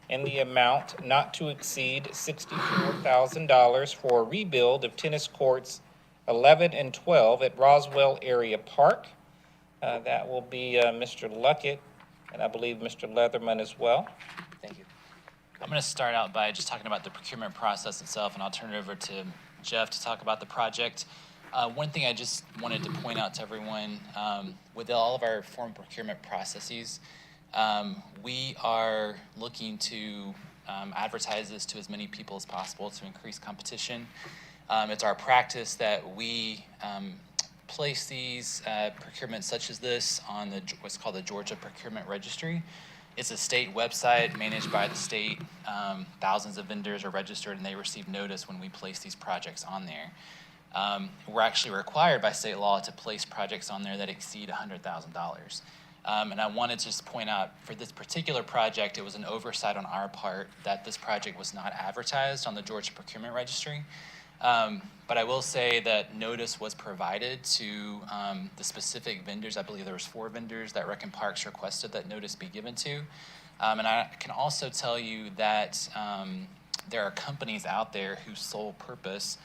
in the amount not to exceed $64,000 for a rebuild of tennis courts 11 and 12 at Roswell Area Park. That will be Mr. Luckett, and I believe Mr. Leatherman as well. Thank you. I'm going to start out by just talking about the procurement process itself, and I'll turn it over to Jeff to talk about the project. One thing I just wanted to point out to everyone, with all of our formal procurement processes, we are looking to advertise this to as many people as possible to increase competition. It's our practice that we place these procurements such as this on what's called the Georgia Procurement Registry. It's a state website managed by the state. Thousands of vendors are registered, and they receive notice when we place these projects on there. We're actually required by state law to place projects on there that exceed $100,000. And I wanted to just point out, for this particular project, it was an oversight on our part that this project was not advertised on the Georgia Procurement Registry. But I will say that notice was provided to the specific vendors. I believe there was 4 vendors that Rec and Parks requested that notice be given to. And I can also tell you that there are companies out there whose sole purpose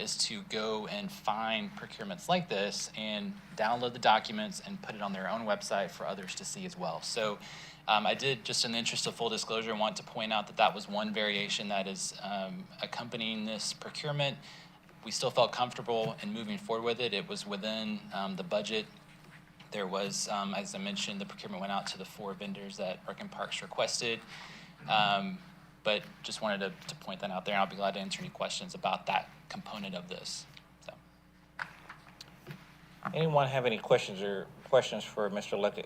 is to go and find procurements like this and download the documents and put it on their own website for others to see as well. So I did, just in the interest of full disclosure, want to point out that that was one variation that is accompanying this procurement. We still felt comfortable in moving forward with it. It was within the budget. There was, as I mentioned, the procurement went out to the 4 vendors that Rec and Parks requested. But just wanted to point that out there, and I'll be glad to answer any questions about that component of this. So. Anyone have any questions for Mr. Luckett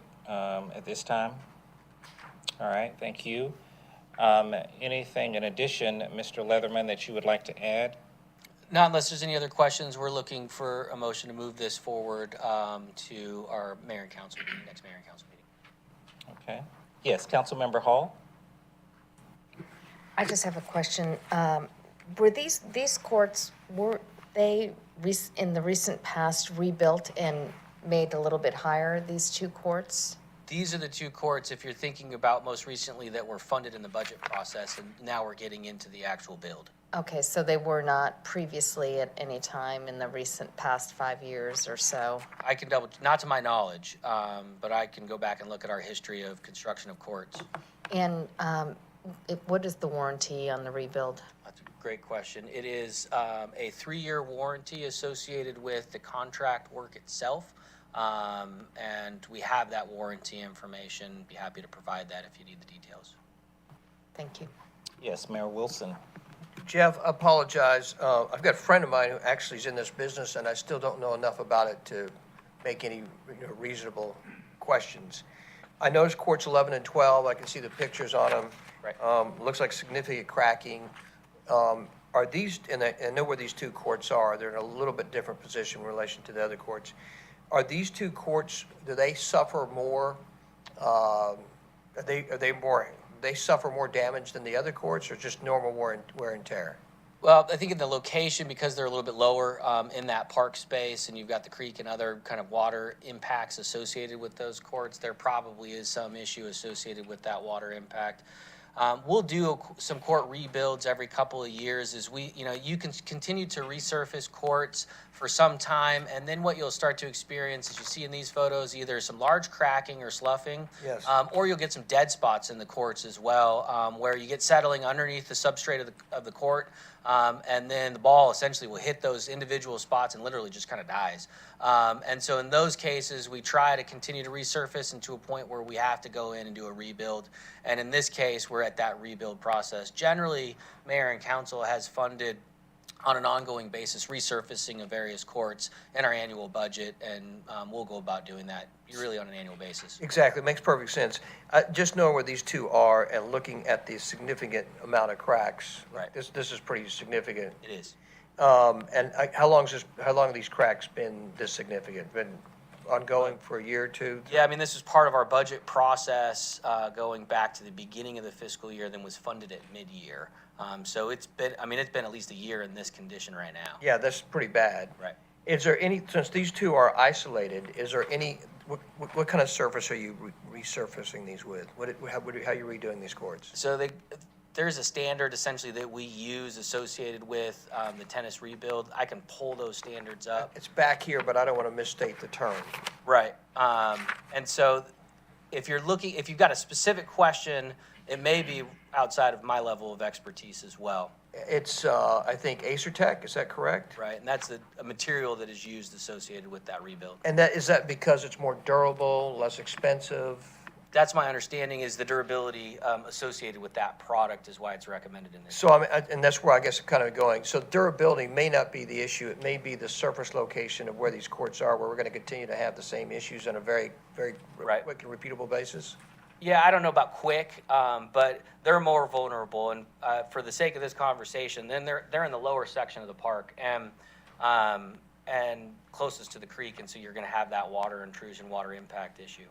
at this time? All right, thank you. Anything in addition, Mr. Leatherman, that you would like to add? Not unless there's any other questions. We're looking for a motion to move this forward to our mayor and council meeting, next mayor and council meeting. Okay. Yes, Councilmember Hall? I just have a question. Were these courts, were they in the recent past rebuilt and made a little bit higher, these 2 courts? These are the 2 courts, if you're thinking about most recently, that were funded in the budget process, and now we're getting into the actual build. Okay, so they were not previously at any time in the recent past 5 years or so? I can not to my knowledge, but I can go back and look at our history of construction of courts. And what is the warranty on the rebuild? That's a great question. It is a 3-year warranty associated with the contract work itself. And we have that warranty information. Be happy to provide that if you need the details. Thank you. Yes, Mayor Wilson. Jeff, I apologize. I've got a friend of mine who actually is in this business, and I still don't know enough about it to make any reasonable questions. I noticed courts 11 and 12. I can see the pictures on them. Right. Looks like significant cracking. Are these, and I know where these 2 courts are, they're in a little bit different position in relation to the other courts. Are these 2 courts, do they suffer more, they suffer more damage than the other courts, or just normal wear and tear? Well, I think in the location, because they're a little bit lower in that park space, and you've got the creek and other kind of water impacts associated with those courts, there probably is some issue associated with that water impact. We'll do some court rebuilds every couple of years as you can continue to resurface courts for some time, and then what you'll start to experience, as you see in these photos, either some large cracking or sloughing, Yes. Or you'll get some dead spots in the courts as well, where you get settling underneath the substrate of the court, and then the ball essentially will hit those individual spots and literally just kind of dies. And so in those cases, we try to continue to resurface into a point where we have to go in and do a rebuild. And in this case, we're at that rebuild process. Generally, mayor and council has funded on an ongoing basis resurfacing of various courts in our annual budget, and we'll go about doing that really on an annual basis. Exactly, it makes perfect sense. Just knowing where these 2 are and looking at the significant amount of cracks, Right. This is pretty significant. It is. And how long have these cracks been this significant? Been ongoing for a year or two? Yeah, I mean, this is part of our budget process, going back to the beginning of the fiscal year, then was funded at mid-year. So it's been at least a year in this condition right now. Yeah, that's pretty bad. Right. Is there any, since these two are isolated, is there any, what kind of surface are you resurfacing these with? How are you redoing these courts? So there's a standard essentially that we use associated with the tennis rebuild. I can pull those standards up. It's back here, but I don't want to misstate the term. Right. And so if you've got a specific question, it may be outside of my level of expertise as well. It's, I think, Acertech, is that correct? Right. And that's a material that is used associated with that rebuild. And is that because it's more durable, less expensive? That's my understanding, is the durability associated with that product is why it's recommended in this. So, and that's where I guess I'm kind of going. So durability may not be the issue. It may be the surface location of where these courts are, where we're going to continue to have the same issues on a very, very Right. quick and repeatable basis. Yeah, I don't know about quick, but they're more vulnerable. And for the sake of this conversation, then they're in the lower section of the park and closest to the creek, and so you're going to have that water intrusion, water impact issue.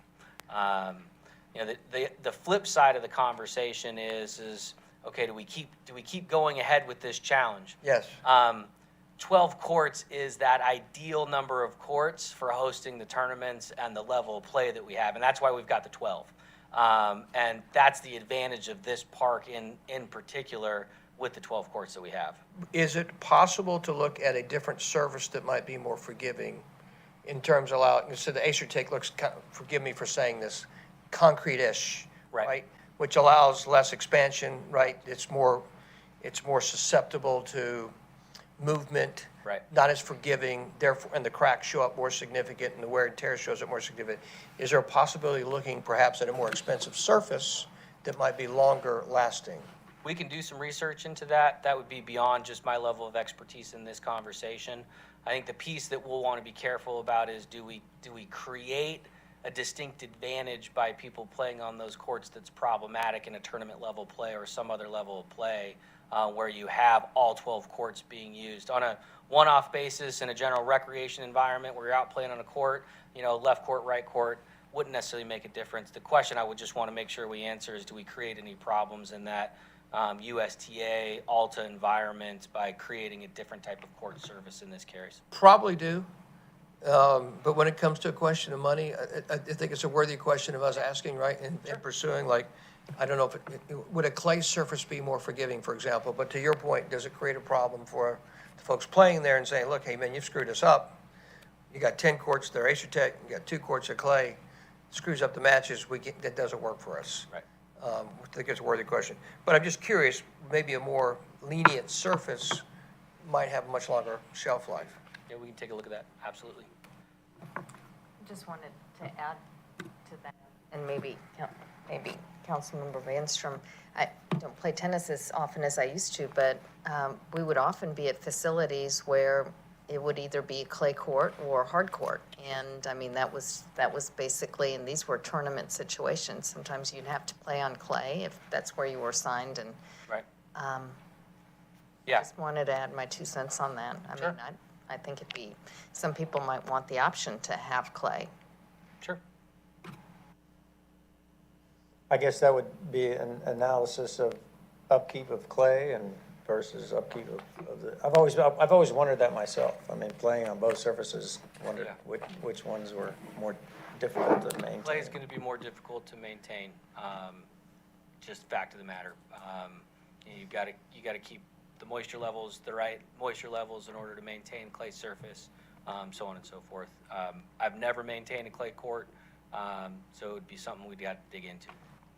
The flip side of the conversation is okay, do we keep going ahead with this challenge? Yes. 12 courts is that ideal number of courts for hosting the tournaments and the level of play that we have, and that's why we've got the 12. And that's the advantage of this park in particular with the 12 courts that we have. Is it possible to look at a different surface that might be more forgiving in terms of allowing, so the Acertech looks, forgive me for saying this, concrete-ish, right? Which allows less expansion, right? It's more susceptible to movement. Right. Not as forgiving, therefore, and the cracks show up more significant, and the wear and tear shows up more significant. Is there a possibility of looking perhaps at a more expensive surface that might be longer lasting? We can do some research into that. That would be beyond just my level of expertise in this conversation. I think the piece that we'll want to be careful about is do we create a distinct advantage by people playing on those courts that's problematic in a tournament level play or some other level of play where you have all 12 courts being used. On a one-off basis in a general recreation environment where you're out playing on a court, left court, right court, wouldn't necessarily make a difference. The question I would just want to make sure we answer is, do we create any problems in that USTA, Alta environment by creating a different type of court service in this case? Probably do. But when it comes to a question of money, I think it's a worthy question of us asking, right, and pursuing, like, I don't know if would a clay surface be more forgiving, for example, but to your point, does it create a problem for the folks playing there and saying, look, hey, man, you've screwed us up. You got 10 courts that are Acertech, you got 2 courts of clay, screws up the matches, that doesn't work for us. Right. I think it's a worthy question. But I'm just curious, maybe a more lenient surface might have a much longer shelf life. Yeah, we can take a look at that. Absolutely. Just wanted to add to that, and maybe Councilmember Vanstrom, I don't play tennis as often as I used to, but we would often be at facilities where it would either be clay court or hard court. And I mean, that was basically, and these were tournament situations. Sometimes you'd have to play on clay if that's where you were assigned. And Right. Yeah. Just wanted to add my 2 cents on that. I mean, I think some people might want the option to have clay. Sure. I guess that would be an analysis of upkeep of clay and versus upkeep of the, I've always wondered that myself. I mean, playing on both surfaces, wondered which ones were more difficult to maintain. Clay is going to be more difficult to maintain. Just fact of the matter. You got to keep the moisture levels, the right moisture levels in order to maintain clay surface, so on and so forth. I've never maintained a clay court, so it would be something we'd got to dig into.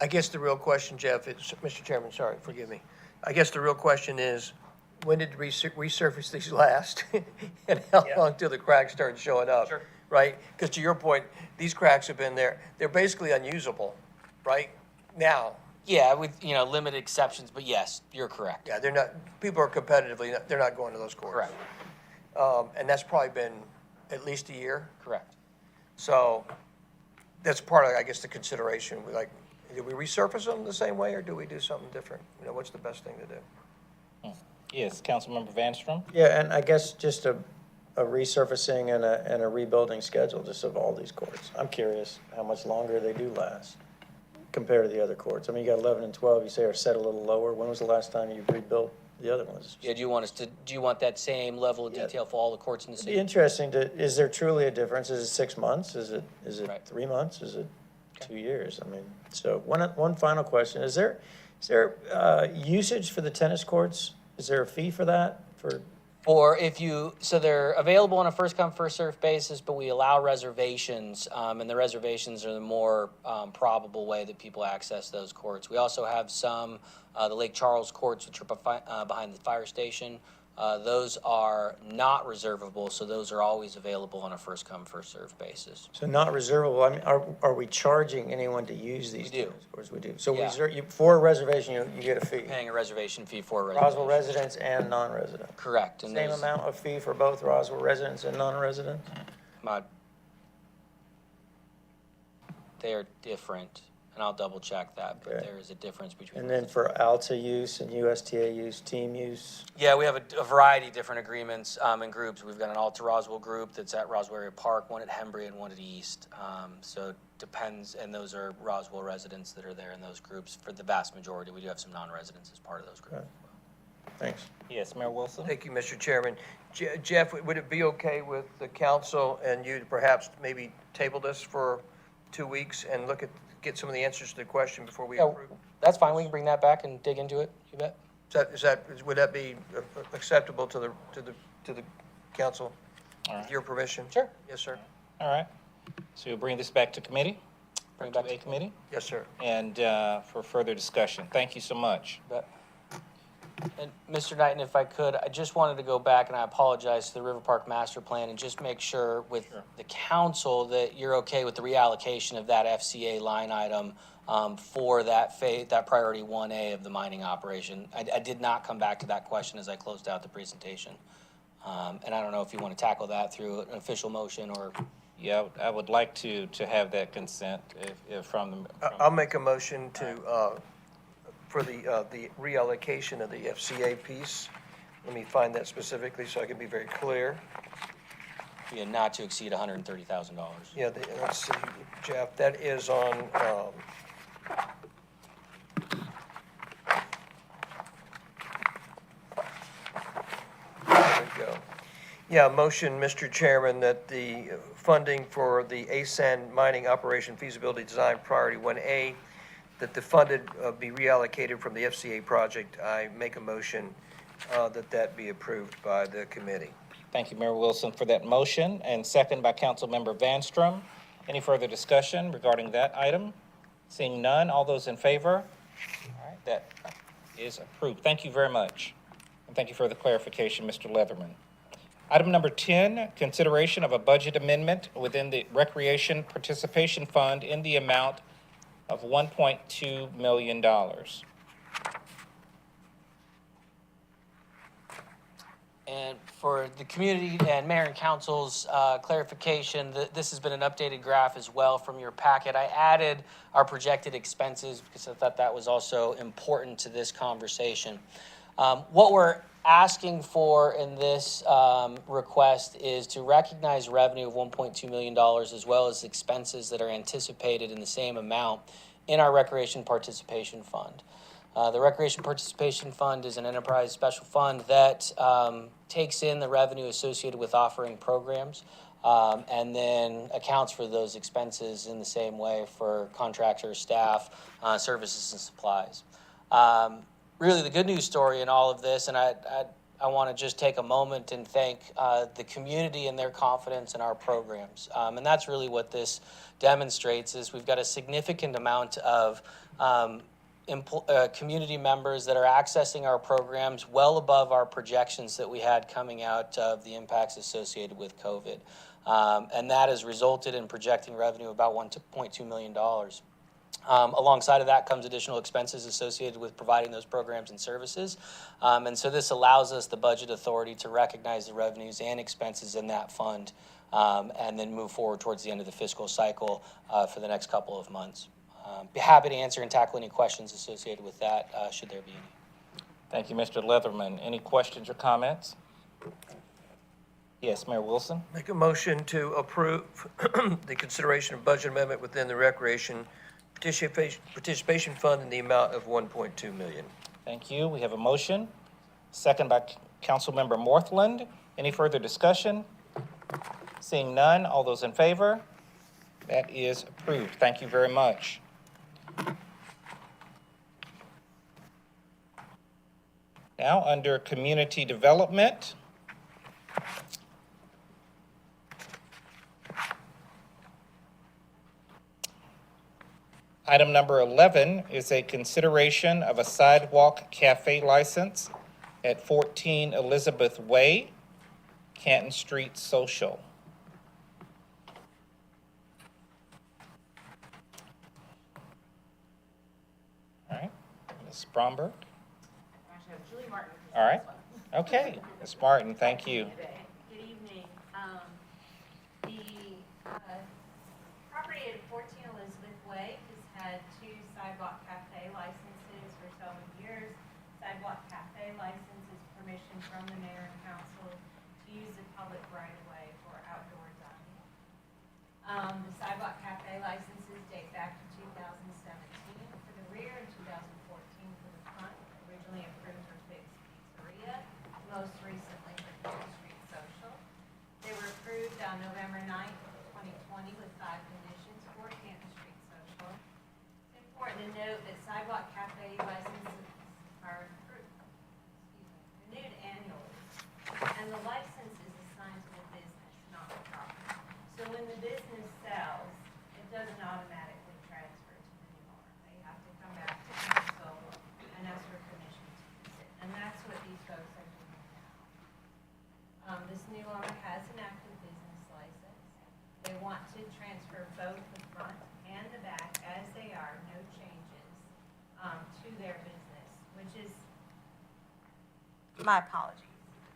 I guess the real question, Jeff, Mr. Chairman, sorry, forgive me. I guess the real question is, when did resurface these last? And how long till the cracks started showing up? Sure. Right? Because to your point, these cracks have been there. They're basically unusable, right? Now. Yeah, with limited exceptions, but yes, you're correct. Yeah, they're not, people are competitively, they're not going to those courts. Correct. And that's probably been at least a year. Correct. So that's part of, I guess, the consideration. Do we resurface them the same way or do we do something different? What's the best thing to do? Yes, Councilmember Vanstrom? Yeah, and I guess just a a resurfacing and a rebuilding schedule just of all these courts? I'm curious how much longer they do last compared to the other courts. I mean, you got 11 and 12, you say are set a little lower. When was the last time you rebuilt the other ones? Yeah, do you want that same level of Yeah. detail for all the courts in the It'd be city? interesting is there truly a difference? Is it 6 months? Is it Right. 3 months? Is it 2 years? I mean, so one final question. Is there usage for the tennis courts? Is there a fee for that? So they're available on a first come, first served basis, but we allow reservations, and the reservations are the more probable way that people access those courts. We also have some, the Lake Charles courts, which are behind the fire station. Those are not reservable, so those are always available on a first come, first served basis. So not reservable, I mean, are we charging anyone to use these We do. tennis courts? We do. So Yeah. For a reservation, you get a fee? Paying a reservation fee for a reservation. Roswell residents and non-residents? Correct. And Same those- amount of fee for both Roswell residents and non-residents? They are different, and I'll double check that, but Okay. there is a difference between. And then for ALTA use and USTA use, team use? Yeah, we have a variety of different agreements and groups. We've got an Alta Roswell group that's at Roswell Area Park, one at Hembry and one at East. So it depends, and those are Roswell residents that are there in those groups for the vast majority. We do have some non-residents as part of those groups. Okay. Thanks. Yes, Mayor Wilson? Thank you, Mr. Chairman. Jeff, would it be okay with the council and you to perhaps maybe table this for 2 weeks and get some of the answers to the question before we Yeah, approve? that's fine. We can bring that back and dig into it. You bet. Would that be acceptable to the council? All right. With your permission? Sure. Yes, sir. All right. So you'll bring this back to committee? Bring it back to a committee? Yes, sir. And for further discussion. Thank you so much. You bet. And Mr. Knighton, if I could, I just wanted to go back, and I apologize to the River Park Master Plan, and just make sure with the council that you're okay with the reallocation of that FCA line item for that priority 1A of the mining operation. I did not come back to that question as I closed out the presentation. And I don't know if you want to tackle that through an official motion or. Yeah, I would like to have that consent if from the. I'll make a motion for the reallocation of the FCA piece. Let me find that specifically so I can be very clear. Yeah, not to exceed $130,000. Yeah, let's see, Jeff, that is on, there we go. Yeah, motion, Mr. Chairman, that the funding for the ASAN mining operation feasibility design priority 1A, that the funded be reallocated from the FCA project. I make a motion that be approved by the committee. Thank you, Mayor Wilson, for that motion, and second by Councilmember Vanstrom. Any further discussion regarding that item? Seeing none, all those in favor? All right, that is approved. Thank you very much. And thank you for the clarification, Mr. Leatherman. Item number 10, consideration of a budget amendment within the Recreation Participation Fund in the amount of $1.2 million. And for the community and mayor and council's clarification, this has been an updated graph as well from your packet. I added our projected expenses because I thought that was also important to this conversation. What we're asking for in this request is to recognize revenue of $1.2 million as well as expenses that are anticipated in the same amount in our Recreation Participation Fund. The Recreation Participation Fund is an enterprise special fund that takes in the revenue associated with offering programs and then accounts for those expenses in the same way for contractors, staff, services, and supplies. Really, the good news story in all of this, and I want to just take a moment and thank the community and their confidence in our programs. And that's really what this demonstrates is we've got a significant amount of community members that are accessing our programs well above our projections that we had coming out of the impacts associated with COVID. And that has resulted in projecting revenue of about $1.2 million. Alongside of that comes additional expenses associated with providing those programs and services. And so this allows us the budget authority to recognize the revenues and expenses in that fund and then move forward towards the end of the fiscal cycle for the next couple of months. Be happy to answer and tackle any questions associated with that, should there be any. Thank you, Mr. Leatherman. Any questions or comments? Yes, Mayor Wilson? Make a motion to approve the consideration of budget amendment within the Recreation Participation Fund in the amount of $1.2 million. Thank you. We have a motion, second by Councilmember Morthland. Any further discussion? Seeing none, all those in favor? That is approved. Thank you very much. Now, under Community Development, item number 11 is a consideration of a Sidewalk Cafe license at 14 Elizabeth Way, Canton Street Social. All right, Ms. Bromberg. All right, okay, Ms. Martin, thank you. Good evening. The property at 14 Elizabeth Way has had 2 Sidewalk Cafe licenses for several years. Sidewalk Cafe license is permission from the mayor and council to use the public right-of-way for outdoor dining. The Sidewalk Cafe licenses date back to 2017 for the rear and 2014 for the front, originally approved for Fixed Pizzeria, most recently for Canton Street Social. They were approved on November 9th, 2020 with 5 conditions for Canton Street Social. It's important to note that Sidewalk Cafe licenses are renewed annually, and the license is assigned to the business, not the property. So when the business sells, it doesn't automatically transfer to the new owner. They have to come back to council and ask for permission to use it, and that's what these folks are doing now. This new owner has an active business license. They want to transfer both the front and the back as they are, no changes, to their business, which is, my apologies.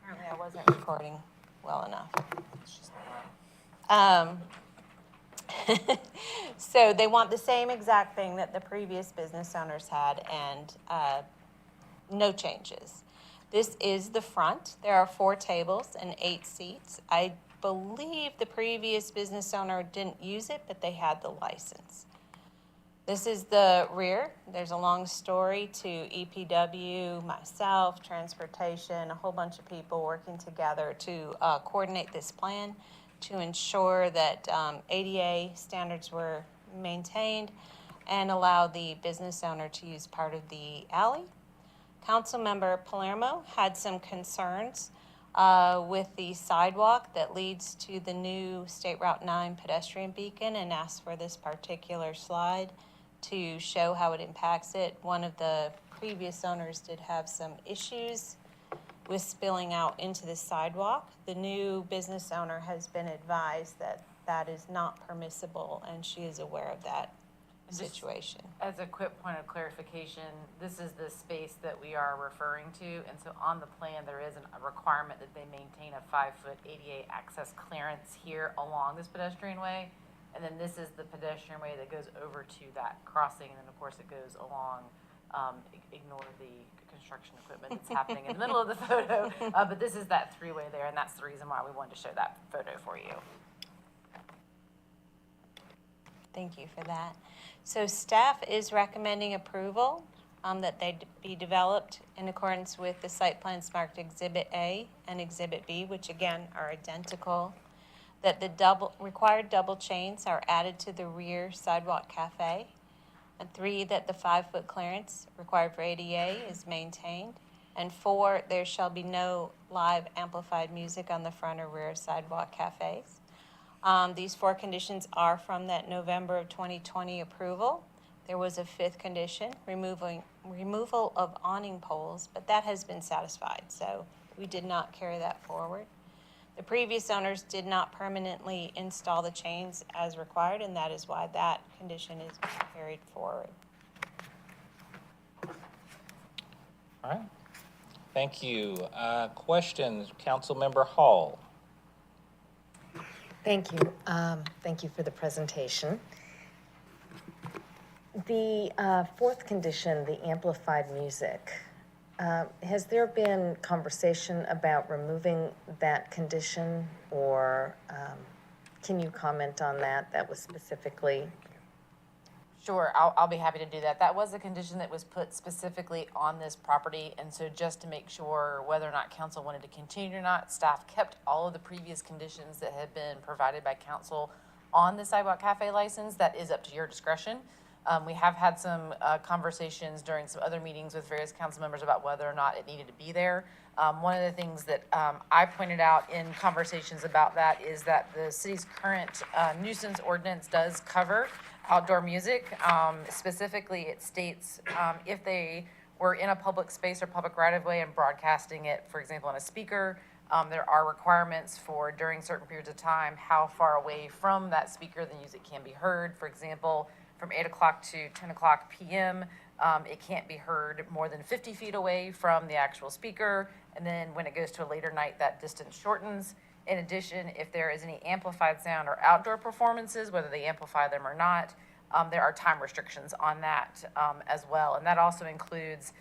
Apparently I wasn't recording well enough. So they want the same exact thing that the previous business owners had, and no changes. This is the front. There are 4 tables and 8 seats. I believe the previous business owner didn't use it, but they had the license. This is the rear. There's a long story to EPW, myself, transportation, a whole bunch of people working together to coordinate this plan to ensure that ADA standards were maintained and allow the business owner to use part of the alley. Councilmember Palermo had some concerns with the sidewalk that leads to the new State Route 9 pedestrian beacon and asked for this particular slide to show how it impacts it. One of the previous owners did have some issues with spilling out into the sidewalk. The new business owner has been advised that that is not permissible, and she is aware of that situation. As a quick point of clarification, this is the space that we are referring to, and so on the plan, there is a requirement that they maintain a 5-foot ADA access clearance here along this pedestrian way, and then this is the pedestrian way that goes over to that crossing, and then of course it goes along, ignore the construction equipment that's happening in the middle of the photo, but this is that 3-way there, and that's the reason why we wanted to show that photo for you. Thank you for that. So staff is recommending approval that they be developed in accordance with the site plans marked Exhibit A and Exhibit B, which again are identical, that the required double chains are added to the rear sidewalk cafe, and 3, that the 5-foot clearance required for ADA is maintained, and 4, there shall be no live amplified music on the front or rear sidewalk cafes. These 4 conditions are from that November of 2020 approval. There was a 5th condition, removal of awning poles, but that has been satisfied, so we did not carry that forward. The previous owners did not permanently install the chains as required, and that is why that condition is carried forward. All right, thank you. Questions, Councilmember Hall? Thank you. Thank you for the presentation. The 4th condition, the amplified music, Has there been conversation about removing that condition, or can you comment on that? That was specifically, Sure, I'll be happy to do that. That was a condition that was put specifically on this property, and so just to make sure whether or not council wanted to continue or not, staff kept all of the previous conditions that had been provided by council on the Sidewalk Cafe license. That is up to your discretion. We have had some conversations during some other meetings with various council members about whether or not it needed to be there. One of the things that I pointed out in conversations about that is that the city's current nuisance ordinance does cover outdoor music. Specifically, it states if they were in a public space or public right-of-way and broadcasting it, for example, on a speaker, there are requirements for during certain periods of time how far away from that speaker the music can be heard. For example, from 8 o'clock to 10 o'clock p.m., it can't be heard more than 50 feet away from the actual speaker. And then when it goes to a later night, that distance shortens. In addition, if there is any amplified sound or outdoor performances, whether they amplify them or not, there are time restrictions on that as well. And that also includes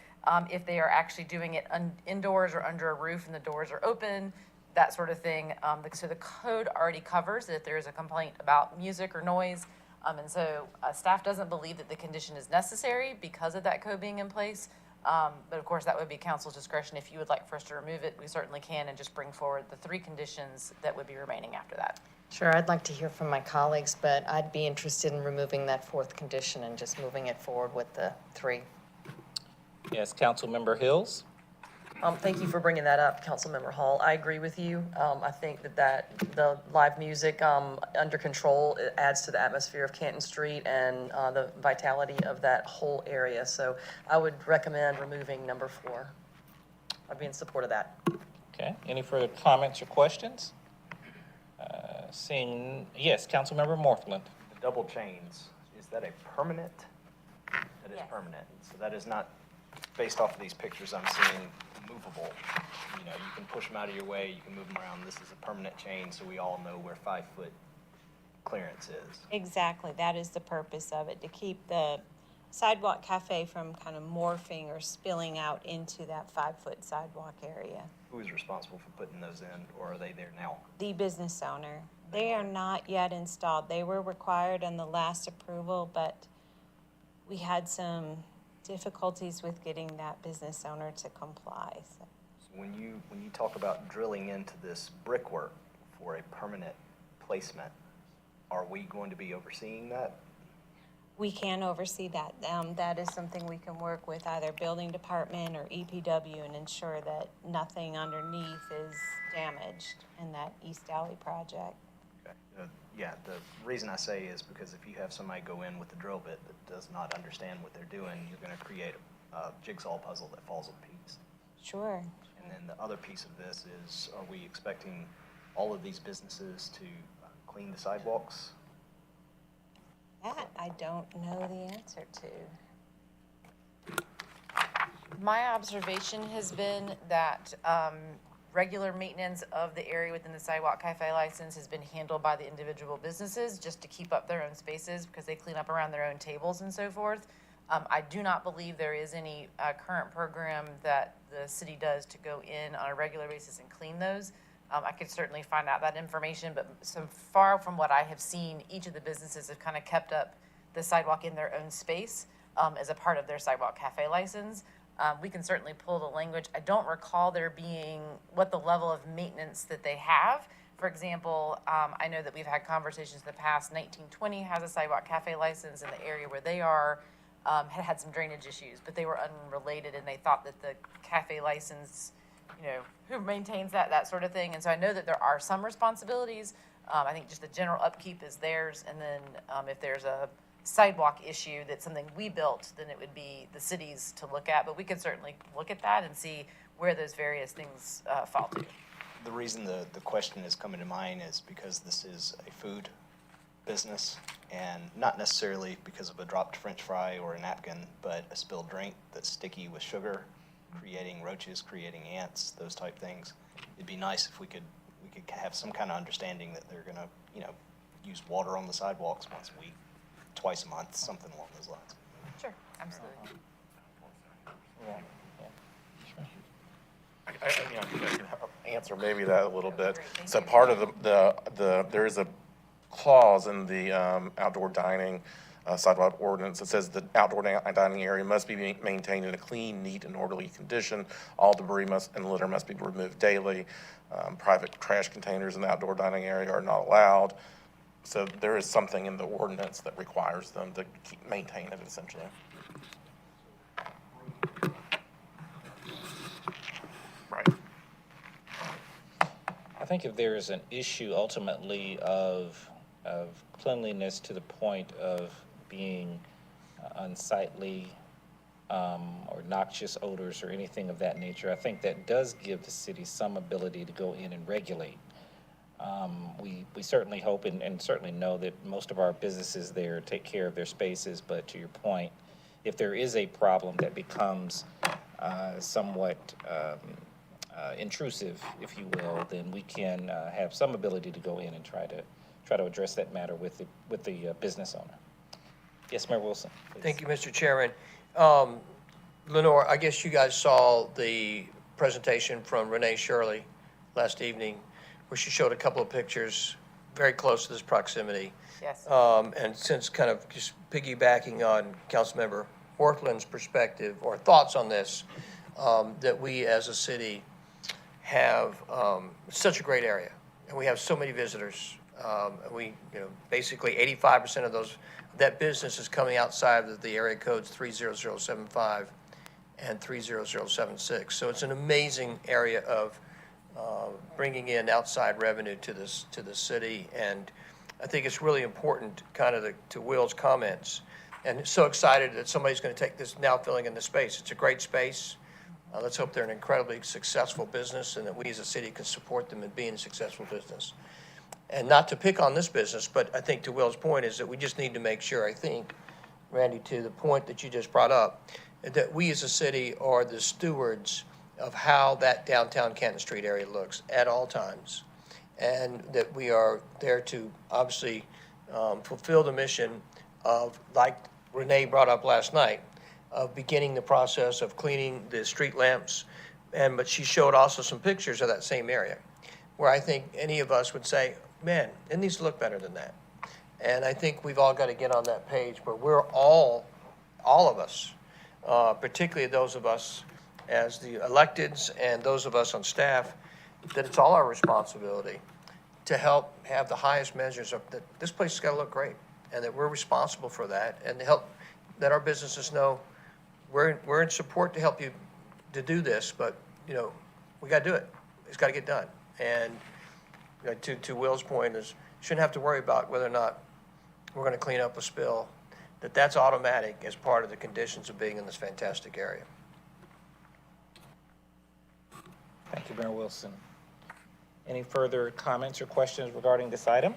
if they are actually doing it indoors or under a roof and the doors are open, that sort of thing. So the code already covers that if there is a complaint about music or noise. And so staff doesn't believe that the condition is necessary because of that code being in place. But of course, that would be council's discretion. If you would like for us to remove it, we certainly can, and just bring forward the 3 conditions that would be remaining after that. sure, I'd like to hear from my colleagues, but I'd be interested in removing that 4th condition and just moving it forward with the 3. Yes, Councilmember Hills? Thank you for bringing that up, Councilmember Hall. I agree with you. I think that the live music under control, it adds to the atmosphere of Canton Street and the vitality of that whole area. So I would recommend removing number 4. I'd be in support of that. Okay, any further comments or questions? Seeing, yes, Councilmember Morthland. The double chains, is that a permanent? That is Yes. permanent. So that is not, based off of these pictures I'm seeing, movable. You know, you can push them out of your way, you can move them around. This is a permanent chain, so we all know where 5-foot clearance is. Exactly, that is the purpose of it, to keep the Sidewalk Cafe from kind of morphing or spilling out into that 5-foot sidewalk area. Who is responsible for putting those in, or are they there now? The business owner. They are not yet installed. They were required in the last approval, but we had some difficulties with getting that business owner to comply. So So when you talk about drilling into this brickwork for a permanent placement, are we going to be overseeing that? we can oversee that. That is something we can work with either building department or EPW and ensure that nothing underneath is damaged in that East Alley project. Okay. Yeah, the reason I say is because if you have somebody go in with a drill bit that does not understand what they're doing, you're going to create a jigsaw puzzle that falls apart. Sure. And then the other piece of this is, are we expecting all of these businesses to clean the sidewalks? That I don't know the answer to. My observation has been that regular maintenance of the area within the Sidewalk Cafe license has been handled by the individual businesses just to keep up their own spaces because they clean up around their own tables and so forth. I do not believe there is any current program that the city does to go in on a regular basis and clean those. I could certainly find out that information, but so far from what I have seen, each of the businesses have kind of kept up the sidewalk in their own space as a part of their Sidewalk Cafe license. We can certainly pull the language. I don't recall there being what the level of maintenance that they have. For example, I know that we've had conversations in the past. 1920 has a Sidewalk Cafe license in the area where they are. Had some drainage issues, but they were unrelated, and they thought that the cafe license, you know, who maintains that sort of thing. And so I know that there are some responsibilities. I think just the general upkeep is theirs, and then if there's a sidewalk issue that's something we built, then it would be the city's to look at. But we could certainly look at that and see where those various things fall to. The reason the question is coming to mind is because this is a food business, and not necessarily because of a dropped French fry or a napkin, but a spilled drink that's sticky with sugar, creating roaches, creating ants, those type things. It'd be nice if we could have some kind of understanding that they're gonna, you know, use water on the sidewalks once a week, twice a month, something along those lines. Sure, absolutely. Yeah, yeah. answer maybe that a little bit. So part of there is a clause in the outdoor dining sidewalk ordinance that says the outdoor dining area must be maintained in a clean, neat, and orderly condition. All debris and litter must be removed daily. Private trash containers in the outdoor dining area are not allowed. So there is something in the ordinance that requires them to maintain it, essentially. Right. I think if there is an issue ultimately of cleanliness to the point of being unsightly or noxious odors or anything of that nature, I think that does give the city some ability to go in and regulate. We certainly hope and certainly know that most of our businesses there take care of their spaces, but to your point, if there is a problem that becomes somewhat intrusive, if you will, then we can have some ability to go in and try to address that matter with the business owner. Yes, Mayor Wilson, please. Thank you, Mr. Chairman. Lenore, I guess you guys saw the presentation from Renee Shirley last evening, where she showed a couple of pictures very close to this proximity. Yes. And since kind of just piggybacking on Councilmember Worthland's perspective or thoughts on this, that we as a city have such a great area, and we have so many visitors. Basically 85% of that business is coming outside of the area codes 30075 and 30076. So it's an amazing area of bringing in outside revenue to the city, and I think it's really important, kind of to Will's comments, and so excited that somebody's going to take this, now filling in the space. It's a great space. Let's hope they're an incredibly successful business, and that we as a city can support them in being a successful business. And not to pick on this business, but I think to Will's point is that we just need to make sure, I think, Randy, to the point that you just brought up, that we as a city are the stewards of how that downtown Canton Street area looks at all times. And that we are there to obviously fulfill the mission of, like Renee brought up last night, of beginning the process of cleaning the street lamps. But she showed also some pictures of that same area, where I think any of us would say, man, it needs to look better than that. And I think we've all got to get on that page where we're all of us, particularly those of us as the electeds and those of us on staff, that it's all our responsibility to help have the highest measures of that this place has got to look great, and that we're responsible for that, and to help that our businesses know we're in support to help you to do this, but we got to do it. It's got to get done. And to Will's point is, shouldn't have to worry about whether or not we're going to clean up a spill, that's automatic as part of the conditions of being in this fantastic area. Thank you, Mayor Wilson. Any further comments or questions regarding this item?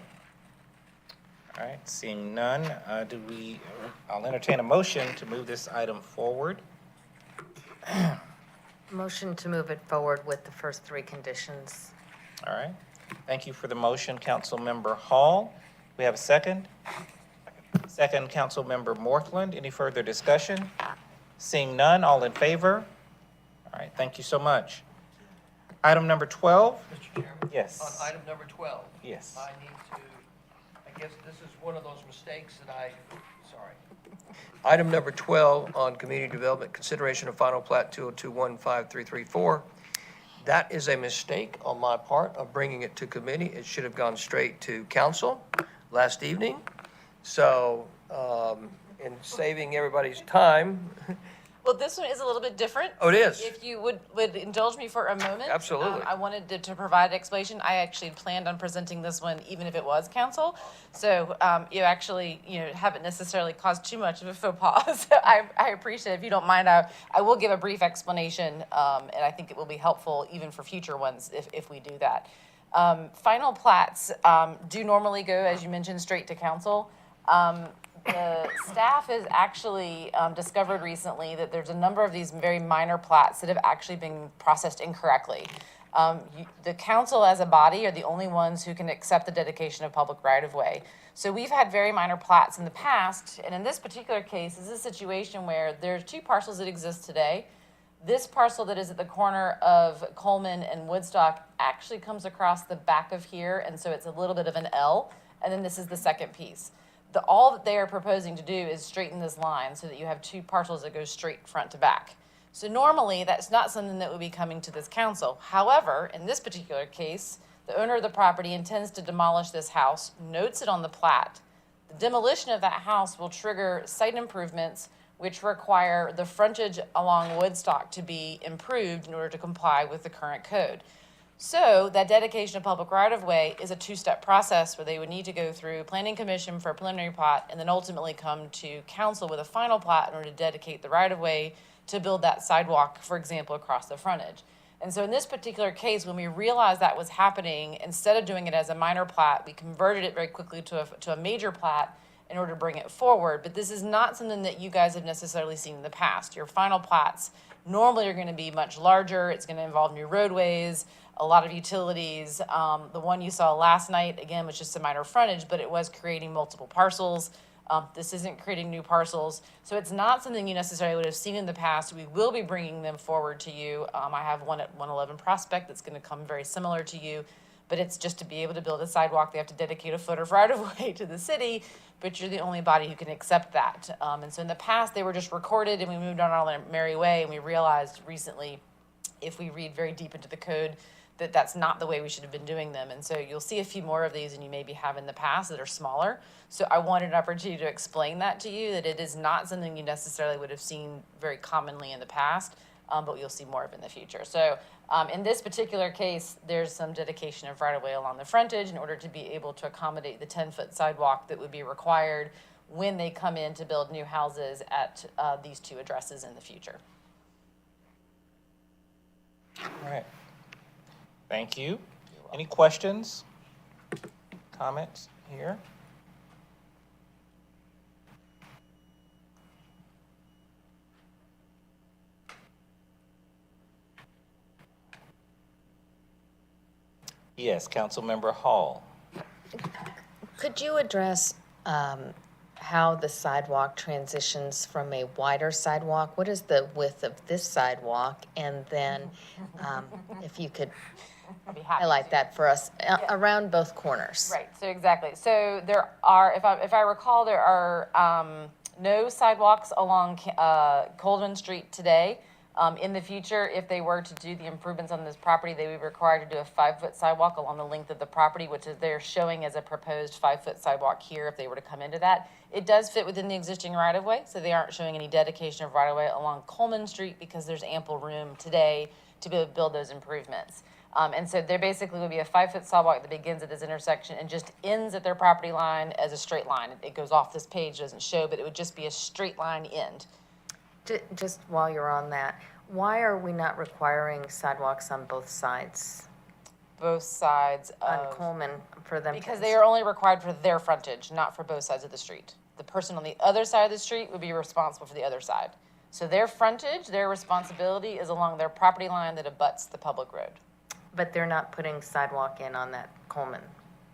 All right, seeing none, I'll entertain a motion to move this item forward. Motion to move it forward with the first three conditions. All right, thank you for the motion, Councilmember Hall. We have a second? Second, Councilmember Morthland. Any further discussion? Seeing none, all in favor? All right, thank you so much. Item number 12? Mr. Chairman? Yes. On item number 12. Yes. I guess this is one of those mistakes that sorry. Item number 12 on community development, consideration of final plat 202-15334. That is a mistake on my part of bringing it to committee. It should have gone straight to council last evening. So, in saving everybody's time. Well, this one is a little bit different. Oh, it is? If you would indulge me for a moment. Absolutely. I wanted to provide explanation. I actually planned on presenting this one even if it was council. So you actually, haven't necessarily caused too much of a faux pas. So I appreciate it. If you don't mind, I will give a brief explanation, and I think it will be helpful even for future ones if we do that. Final plats do normally go, as you mentioned, straight to council. The staff has actually discovered recently that there's a number of these very minor plats that have actually been processed incorrectly. The council as a body are the only ones who can accept the dedication of public right-of-way. So we've had very minor plats in the past, and in this particular case, this is a situation where there's two parcels that exist today. This parcel that is at the corner of Coleman and Woodstock actually comes across the back of here, and so it's a little bit of an L, and then this is the second piece. All that they are proposing to do is straighten this line so that you have two parcels that go straight front to back. So normally, that's not something that would be coming to this council. However, in this particular case, the owner of the property intends to demolish this house, notes it on the plat. The demolition of that house will trigger site improvements which require the frontage along Woodstock to be improved in order to comply with the current code. So that dedication of public right-of-way is a two-step process where they would need to go through Planning Commission for a preliminary plat and then ultimately come to council with a final plat in order to dedicate the right-of-way to build that sidewalk, for example, across the frontage. And so in this particular case, when we realized that was happening, instead of doing it as a minor plat, we converted it very quickly to a major plat in order to bring it forward. But this is not something that you guys have necessarily seen in the past. Your final plats normally are going to be much larger. It's going to involve new roadways, a lot of utilities. The one you saw last night, again, was just a minor frontage, but it was creating multiple parcels. This isn't creating new parcels. So it's not something you necessarily would have seen in the past. We will be bringing them forward to you. I have one at 111 Prospect that's going to come very similar to you, but it's just to be able to build a sidewalk. They have to dedicate a foot of right-of-way to the city, but you're the only body who can accept that. And so in the past, they were just recorded and we moved on our merry way, and we realized recently, if we read very deep into the code, that that's not the way we should have been doing them. And so you'll see a few more of these than you maybe have in the past that are smaller. So I wanted an opportunity to explain that to you, that it is not something you necessarily would have seen very commonly in the past, but you'll see more of in the future. So in this particular case, there's some dedication of right-of-way along the frontage in order to be able to accommodate the 10-foot sidewalk that would be required when they come in to build new houses at these two addresses in the future. All right. Thank you. Any questions, comments here? Yes, Councilmember Hall. Could you address how the sidewalk transitions from a wider sidewalk? What is the width of this sidewalk? And then if you could highlight that for us around both corners. Right, so exactly. So there are, if I recall, there are no sidewalks along Coleman Street today. In the future, if they were to do the improvements on this property, they would be required to do a 5-foot sidewalk along the length of the property, which is they're showing as a proposed 5-foot sidewalk here if they were to come into that. It does fit within the existing right-of-way, so they aren't showing any dedication of right-of-way along Coleman Street because there's ample room today to be able to build those improvements. And so there basically would be a 5-foot sidewalk that begins at this intersection and just ends at their property line as a straight line. It goes off this page, doesn't show, but it would just be a straight line end. Just while you're on that, why are we not requiring sidewalks on both sides? Both sides On of... Coleman for them? Because they are only required for their frontage, not for both sides of the street. The person on the other side of the street would be responsible for the other side. So their frontage, their responsibility is along their property line that abuts the public road. But they're not putting sidewalk in on that Coleman?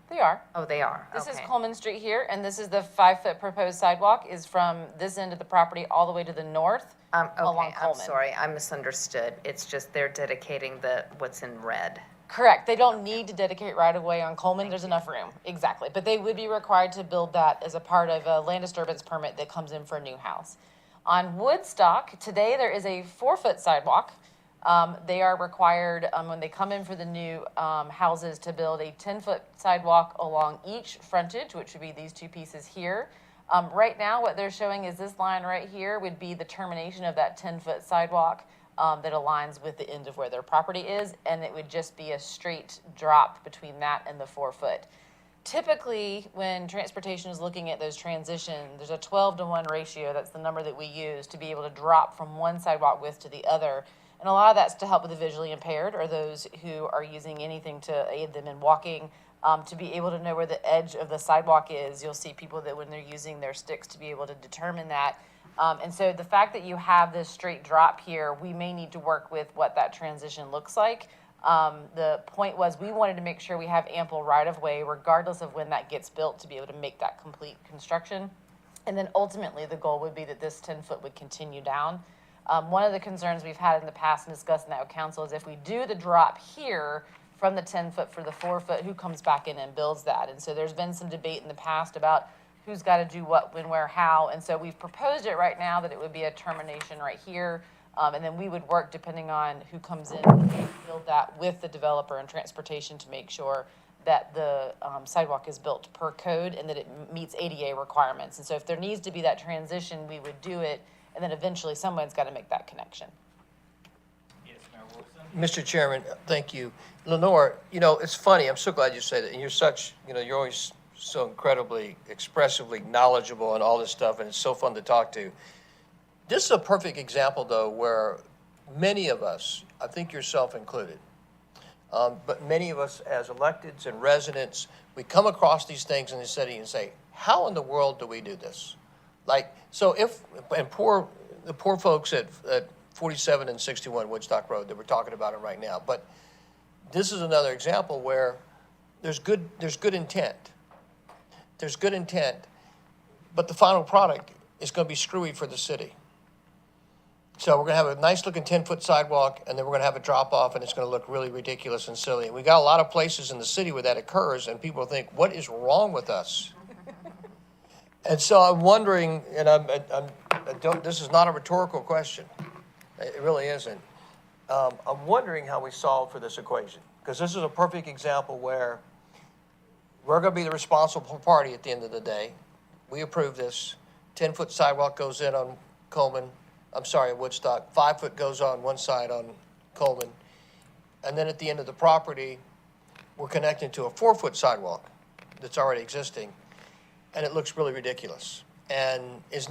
They are. Oh, they are, This is okay. Coleman Street here, and this is the 5-foot proposed sidewalk is from this end of the property all the way to the north along Okay, I'm Coleman. sorry, I misunderstood. It's just they're dedicating what's in red. Correct. They don't need to dedicate right-of-way on Coleman. There's enough room. Exactly. But they would be required to build that as a part of a land disturbance permit that comes in for a new house. On Woodstock, today there is a 4-foot sidewalk. They are required, when they come in for the new houses, to build a 10-foot sidewalk along each frontage, which would be these two pieces here. Right now, what they're showing is this line right here would be the termination of that 10-foot sidewalk that aligns with the end of where their property is, and it would just be a straight drop between that and the 4-foot. Typically, when transportation is looking at those transitions, there's a 12-to-1 ratio. That's the number that we use to be able to drop from one sidewalk width to the other. And a lot of that's to help with the visually impaired or those who are using anything to aid them in walking, to be able to know where the edge of the sidewalk is. You'll see people that when they're using their sticks to be able to determine that. And so the fact that you have this straight drop here, we may need to work with what that transition looks like. The point was we wanted to make sure we have ample right-of-way regardless of when that gets built to be able to make that complete construction. And then ultimately the goal would be that this 10-foot would continue down. One of the concerns we've had in the past and discussing that with council is if we do the drop here from the 10-foot for the 4-foot, who comes back in and builds that? And so there's been some debate in the past about who's got to do what, when, where, how. And so we've proposed it right now that it would be a termination right here. And then we would work, depending on who comes in, to build that with the developer and transportation to make sure that the sidewalk is built per code and that it meets ADA requirements. And so if there needs to be that transition, we would do it, and then eventually someone's got to make that connection. Yes, Mayor Wilson? Mr. Chairman, thank you. Lenore, you know, it's funny, I'm so glad you say that, and you're such, you know, you're always so incredibly expressively knowledgeable on all this stuff, and it's so fun to talk to. This is a perfect example, though, where many of us, I think yourself included, but many of us as electeds and residents, we come across these things in the city and say, how in the world do we do this? Like, so if, and the poor folks at 47 and 61 Woodstock Road that we're talking about it right now, but this is another example where there's good intent. There's good intent, but the final product is going to be screwy for the city. So we're going to have a nice looking 10-foot sidewalk, and then we're going to have a drop off, and it's going to look really ridiculous and silly. And we got a lot of places in the city where that occurs, and people think, what is wrong with us? And so I'm wondering, and this is not a rhetorical question. It really isn't. I'm wondering how we solve for this equation, because this is a perfect example where we're going to be the responsible party at the end of the day. We approve this. 10-foot sidewalk goes in on Woodstock. 5-foot goes on one side on Coleman. And then at the end of the property, we're connecting to a 4-foot sidewalk that's already existing. And it looks really ridiculous. And there's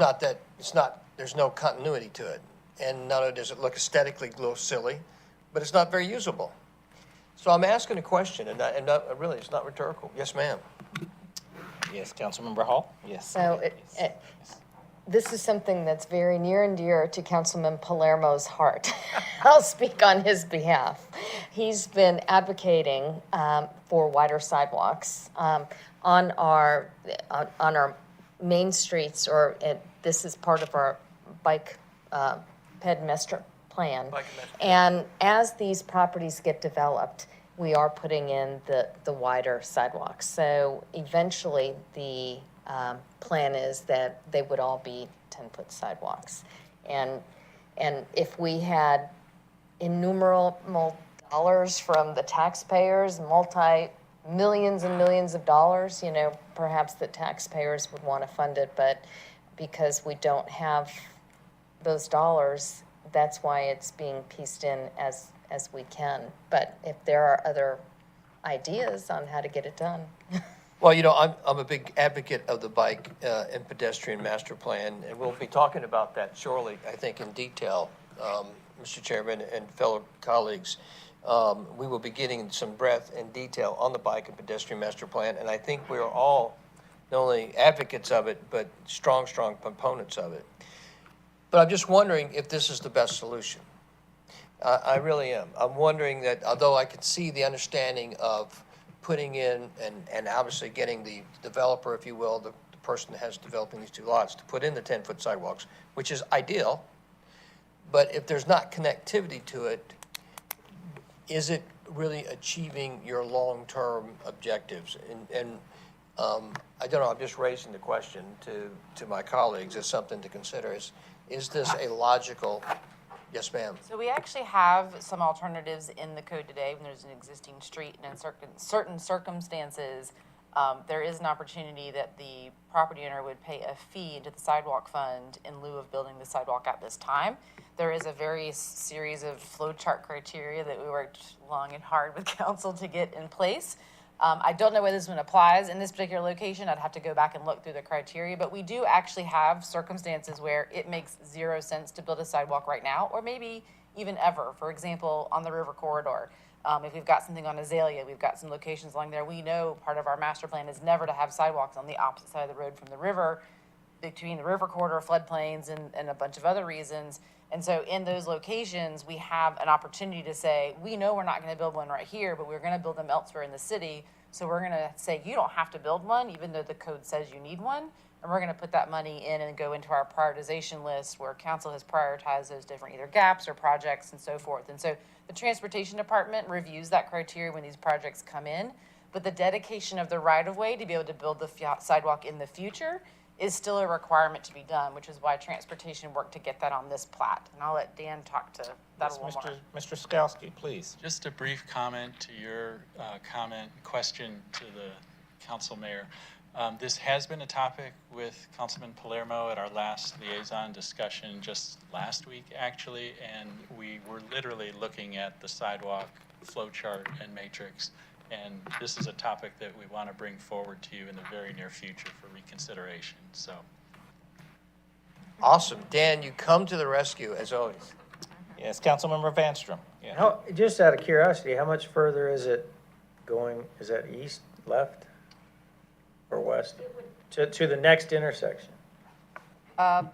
no continuity to it. And not only does it look aesthetically a little silly, but it's not very usable. So I'm asking a question, and really, it's not rhetorical. Yes, ma'am. Yes, Councilmember Hall? Yes. So this is something that's very near and dear to Councilman Palermo's heart. I'll speak on his behalf. He's been advocating for wider sidewalks on our main streets, this is part of our bike ped master plan. And as these properties get developed, we are putting in the wider sidewalks. So eventually, the plan is that they would all be 10-foot sidewalks. And if we had innumerable dollars from the taxpayers, millions and millions of dollars, you know, perhaps the taxpayers would want to fund it, but because we don't have those dollars, that's why it's being pieced in as we can. But if there are other ideas on how to get it done. Well, you know, I'm a big advocate of the bike and pedestrian master plan, and we'll be talking about that shortly, I think, in detail, Mr. Chairman and fellow colleagues. We will be getting some breadth and detail on the bike and pedestrian master plan, and I think we are all not only advocates of it, but strong proponents of it. But I'm just wondering if this is the best solution. I really am. I'm wondering that although I can see the understanding of putting in and obviously getting the developer, if you will, the person that has developing these two lots to put in the 10-foot sidewalks, which is ideal, but if there's not connectivity to it, is it really achieving your long-term objectives? And I don't know, I'm just raising the question to my colleagues as something to consider. Is this a logical? Yes, ma'am. So we actually have some alternatives in the code today when there's an existing street, and in certain circumstances, there is an opportunity that the property owner would pay a fee into the sidewalk fund in lieu of building the sidewalk at this time. There is a very series of flow chart criteria that we worked long and hard with council to get in place. I don't know whether this one applies in this particular location. I'd have to go back and look through the criteria, but we do actually have circumstances where it makes 0 sense to build a sidewalk right now, or maybe even ever. For example, on the river corridor, if we've got something on Azalea, we've got some locations along there. We know part of our master plan is never to have sidewalks on the opposite side of the road from the river, between the river corridor, floodplains, and a bunch of other reasons. And so in those locations, we have an opportunity to say, we know we're not going to build one right here, but we're going to build them elsewhere in the city. So we're going to say, you don't have to build one, even though the code says you need one. And we're gonna put that money in and go into our prioritization list where council has prioritized those different either gaps or projects and so forth. And so the transportation department reviews that criteria when these projects come in, but the dedication of the right-of-way to be able to build the sidewalk in the future is still a requirement to be done, which is why transportation worked to get that on this plat. And I'll let Dan talk to that a little more. Mr. Skowski, please. Just a brief comment to your question to the council mayor. This has been a topic with Councilman Palermo at our last liaison discussion just last week, actually, and we were literally looking at the sidewalk flow chart and matrix. And this is a topic that we want to bring forward to you in the very near future for reconsideration, so. Awesome. Dan, you come to the rescue, as always. Yes, Councilmember Vanstrom. Yeah. How, just out of curiosity, how much further is it going, is that east, left, or west? To the next intersection? I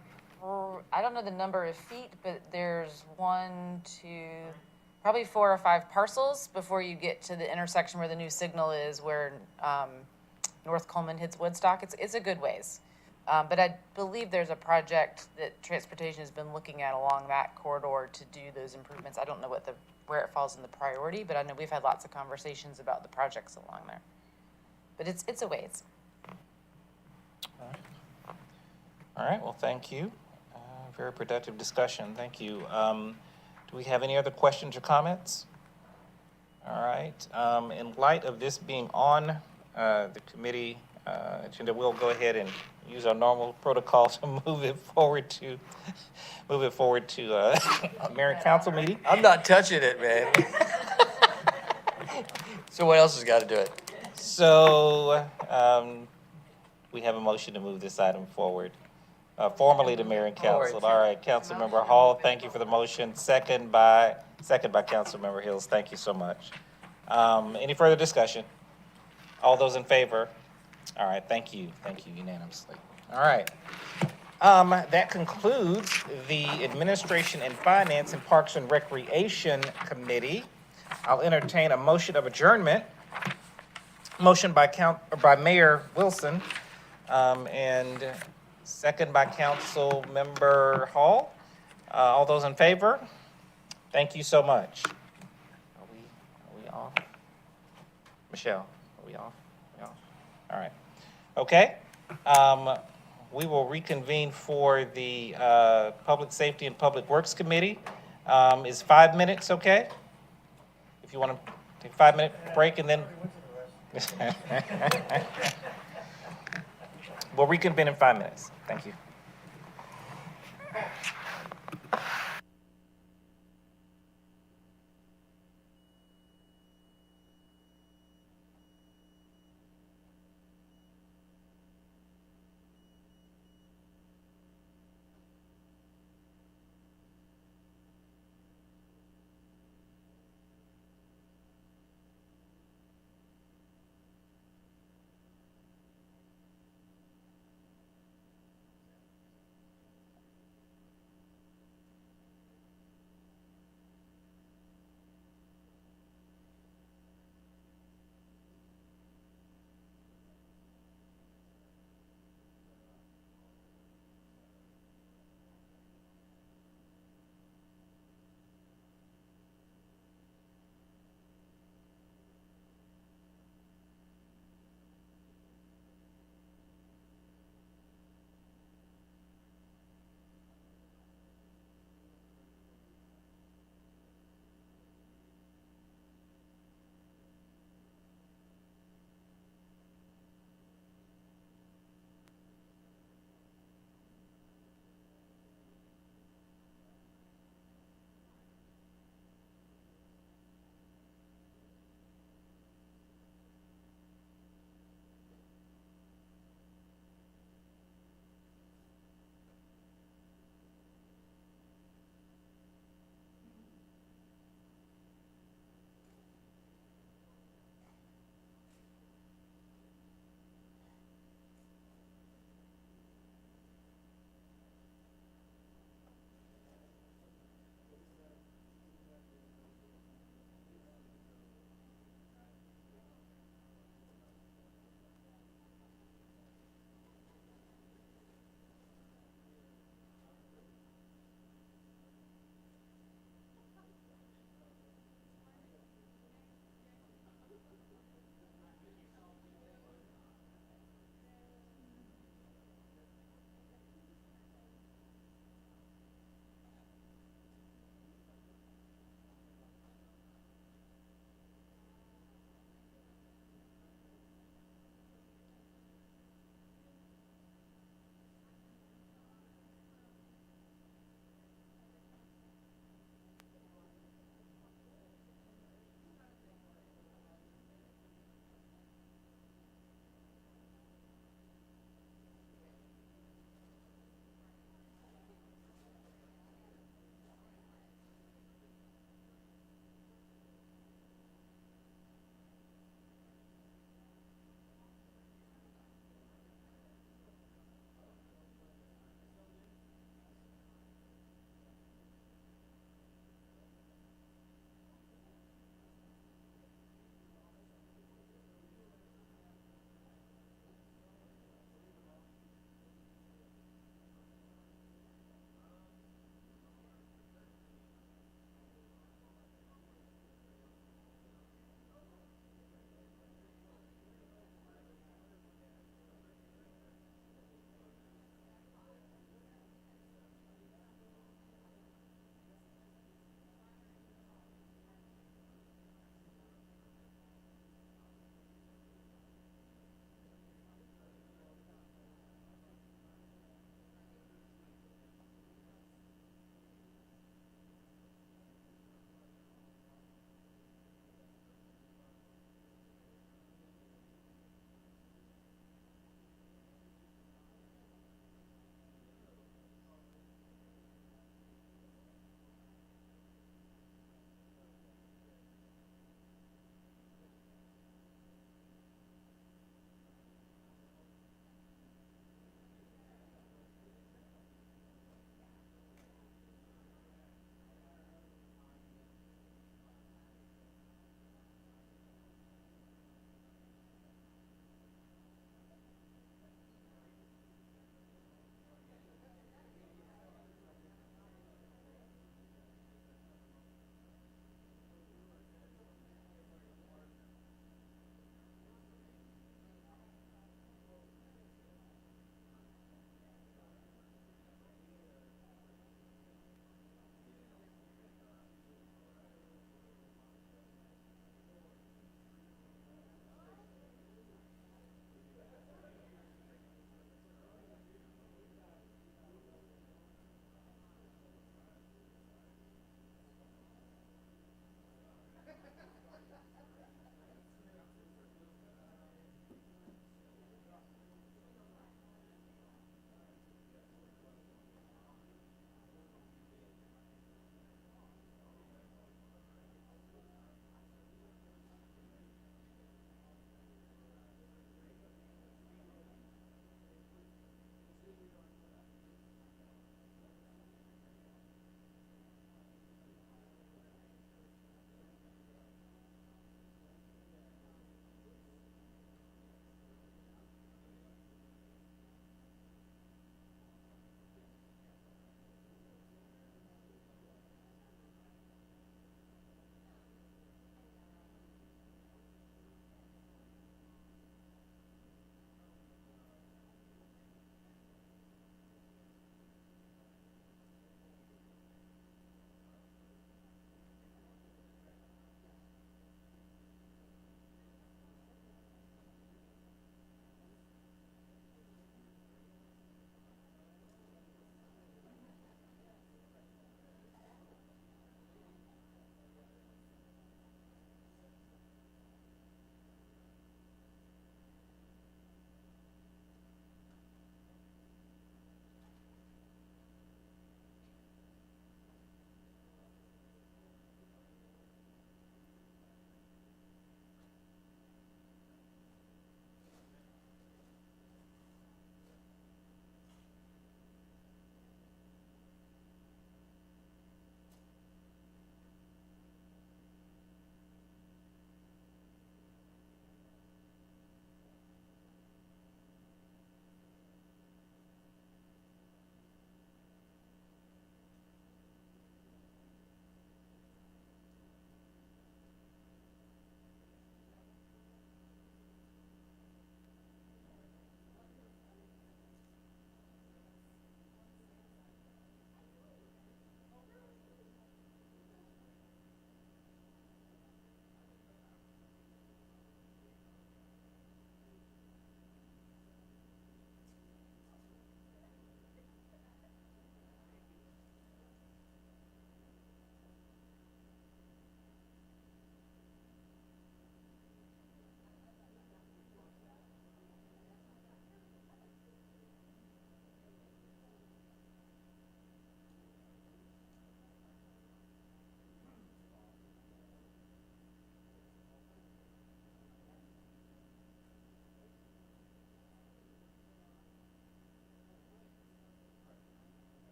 don't know the number of feet, but there's 4 or 5 parcels before you get to the intersection where the new signal is, where North Coleman hits Woodstock. It's a good ways. But I believe there's a project that transportation has been looking at along that corridor to do those improvements. I don't know where it falls in the priority, but I know we've had lots of conversations about the projects along there. But it's a ways. All right, well, thank you. Very productive discussion. Thank you. Do we have any other questions or comments? All right. In light of this being on the committee agenda, we'll go ahead and use our normal protocol to move it forward to a mayor and council meeting. I'm not touching it, man. Someone else has got to do it. So we have a motion to move this item forward. Formally to mayor and council. All right, Councilmember Hall, thank you for the motion. Second by Councilmember Hills. Thank you so much. Any further discussion? All those in favor? All right, thank you unanimously. All right. That concludes the Administration and Finance and Parks and Recreation Committee. I'll entertain a motion of adjournment. Motion by Mayor Wilson, and second by Council Member Hall. All those in favor? Thank you so much. Are we off? Michelle, are we off? We off? All right. Okay. We will reconvene for the Public Safety and Public Works Committee. Is 5 minutes okay? If you want to take a 5-minute break and then. We'll reconvene in 5 minutes. Thank you.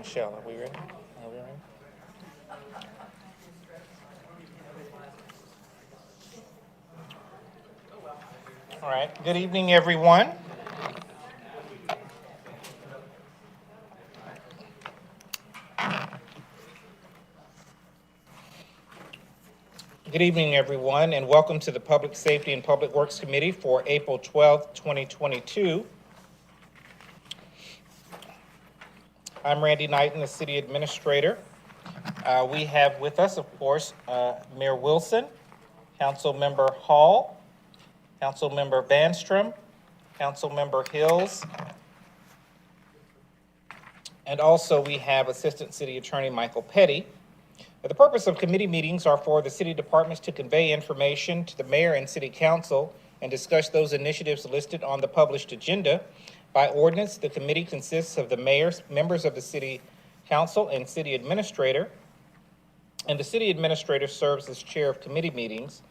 Michelle, are we ready? Are we ready? All right, good evening, everyone. Good evening, everyone, and welcome to the Public Safety and Public Works Committee for April 12th, 2022. I'm Randy Knighton, the City Administrator. We have with us, of course, Mayor Wilson, Councilmember Hall, Councilmember Vanstrom, Councilmember Hills, and also we have Assistant City Attorney Michael Petty. The purpose of committee meetings are for the city departments to convey information to the mayor and city council and discuss those initiatives listed on the published agenda. By ordinance, the committee consists of the mayor, members of the city council, and city administrator. And the city administrator serves as chair of committee meetings.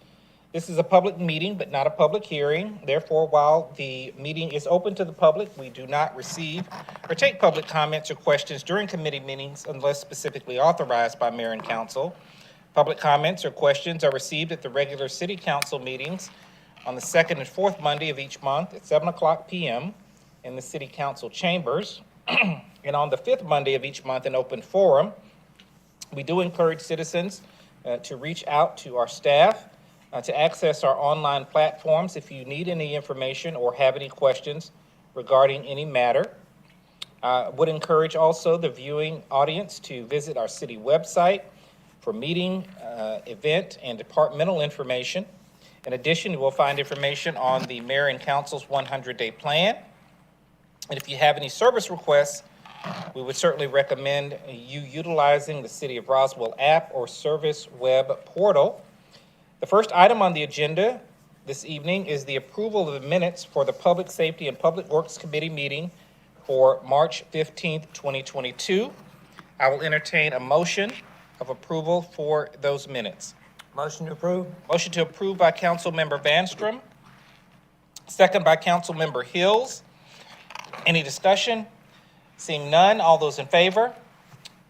This is a public meeting, but not a public hearing. Therefore, while the meeting is open to the public, we do not receive or take public comments or questions during committee meetings unless specifically authorized by mayor and council. Public comments or questions are received at the regular city council meetings on the second and fourth Monday of each month at 7:00 p.m. in the city council chambers, and on the fifth Monday of each month in open forum. We do encourage citizens to reach out to our staff to access our online platforms if you need any information or have any questions regarding any matter. Would encourage also the viewing audience to visit our city website for meeting, event, and departmental information. In addition, you will find information on the mayor and council's 100-day plan. And if you have any service requests, we would certainly recommend you utilizing the City of Roswell app or service web portal. The first item on the agenda this evening is the approval of the minutes for the Public Safety and Public Works Committee meeting for March 15th, 2022. I will entertain a motion of approval for those minutes. Motion to approve? Motion to approve by Councilmember Vanstrom, second by Councilmember Hills. Any discussion? Seeing none, all those in favor?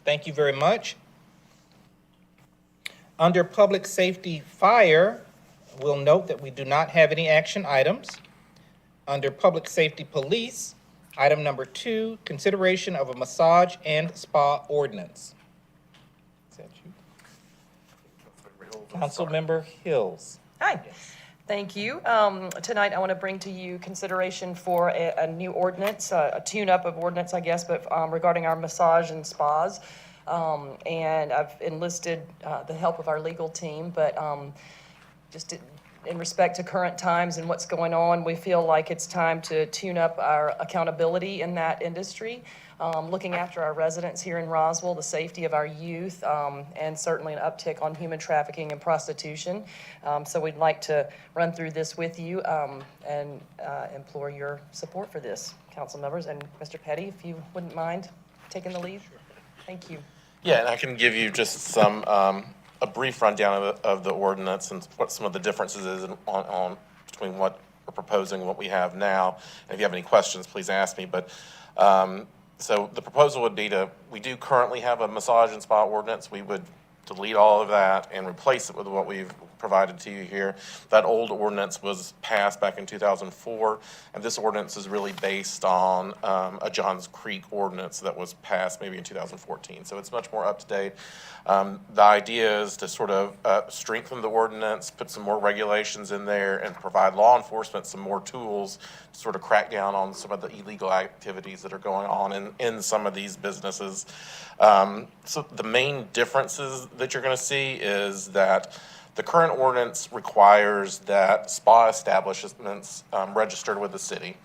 Thank you very much. Under Public Safety Fire, we'll note that we do not have any action items. Under Public Safety Police, item number 2, consideration of a massage and spa ordinance. Is that you? Councilmember Hills. Hi. Thank you. Tonight, I want to bring to you consideration for a new ordinance, a tune-up of ordinance, I guess, but regarding our massage and spas. And I've enlisted the help of our legal team, but just in respect to current times and what's going on, we feel like it's time to tune up our accountability in that industry, looking after our residents here in Roswell, the safety of our youth, and certainly an uptick on human trafficking and prostitution. So we'd like to run through this with you and implore your support for this, council members. And Mr. Petty, if you wouldn't mind taking the lead. Sure. Thank you. Yeah, and I can give you just some, a brief rundown of the ordinance and what some of the differences is between what we're proposing and what we have now. And if you have any questions, please ask me. But so the proposal would be we do currently have a massage and spa ordinance. We would delete all of that and replace it with what we've provided to you here. That old ordinance was passed back in 2004, and this ordinance is really based on a Johns Creek ordinance that was passed maybe in 2014. So it's much more up to date. The idea is to sort of strengthen the ordinance, put some more regulations in there, and provide law enforcement some more tools to sort of crack down on some of the illegal activities that are going on in some of these businesses. So the main differences that you're going to see is that the current ordinance requires that spa establishments registered with the city.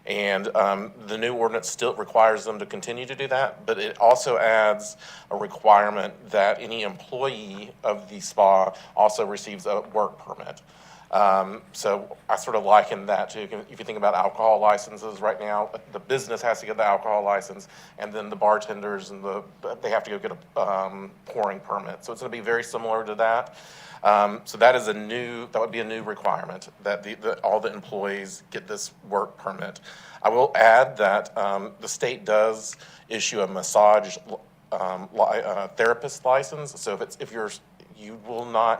And the new ordinance still requires them to continue to do that, but it also adds a requirement that any employee of the spa also receives a work permit. So I sort of liken that to, if you think about alcohol licenses right now, the business has to get the alcohol license, and then the bartenders and they have to go get a pouring permit. So it's going to be very similar to that. So that would be a new requirement that all the employees get this work permit. I will add that the state does issue a massage therapist license. So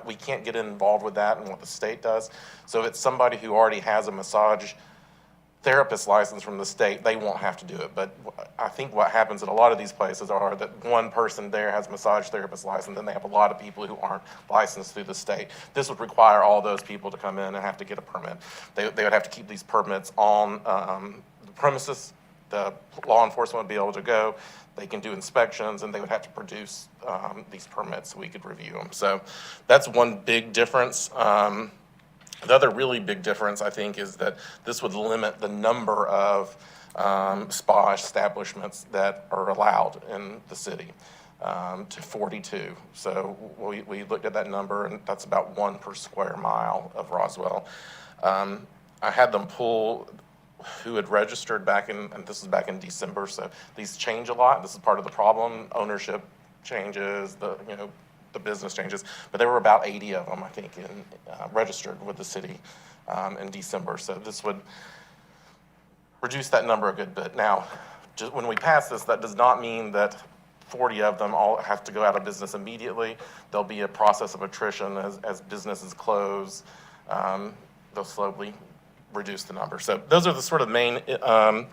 we can't get involved with that and what the state does. So if it's somebody who already has a massage therapist license from the state, they won't have to do it. But I think what happens at a lot of these places are that one person there has a massage therapist license, and they have a lot of people who aren't licensed through the state. This would require all those people to come in and have to get a permit. They would have to keep these permits on the premises. The law enforcement would be able to go. They can do inspections, and they would have to produce these permits so we could review them. So that's one big difference. The other really big difference, I think, is that this would limit the number of spa establishments that are allowed in the city to 42. So we looked at that number, and that's about 1 per square mile of Roswell. I had them pull who had registered back in, and this is back in December, so these change a lot. This is part of the problem. Ownership changes, the business changes, but there were about 80 of them, I think, registered with the city in December. So this would reduce that number a good bit. Now, just when we pass this, that does not mean that 40 of them all have to go out of business immediately. There'll be a process of attrition as businesses close. They'll slowly reduce the number. So those are the sort of main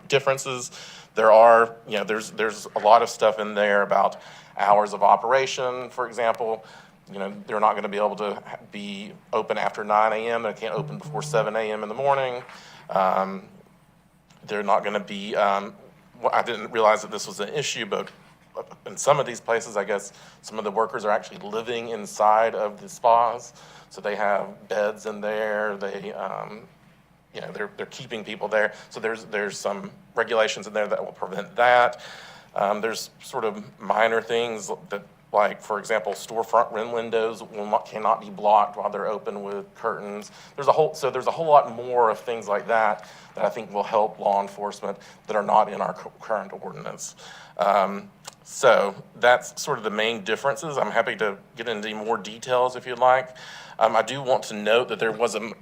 differences. There are, there's a lot of stuff in there about hours of operation, for example. They're not going to be able to be open after 9 a.m. They can't open before 7 a.m. in the morning. They're not going to be, I didn't realize that this was an issue, but in some of these places, I guess some of the workers are actually living inside of the spas. So they have beds in there. They're keeping people there. So there's some regulations in there that will prevent that. There's sort of minor things that, like, for example, storefront windows cannot be blocked while they're open with curtains. There's a whole lot more of things like that I think will help law enforcement that are not in our current ordinance. So that's sort of the main differences. I'm happy to get into more details if you'd like. I do want to note that there was an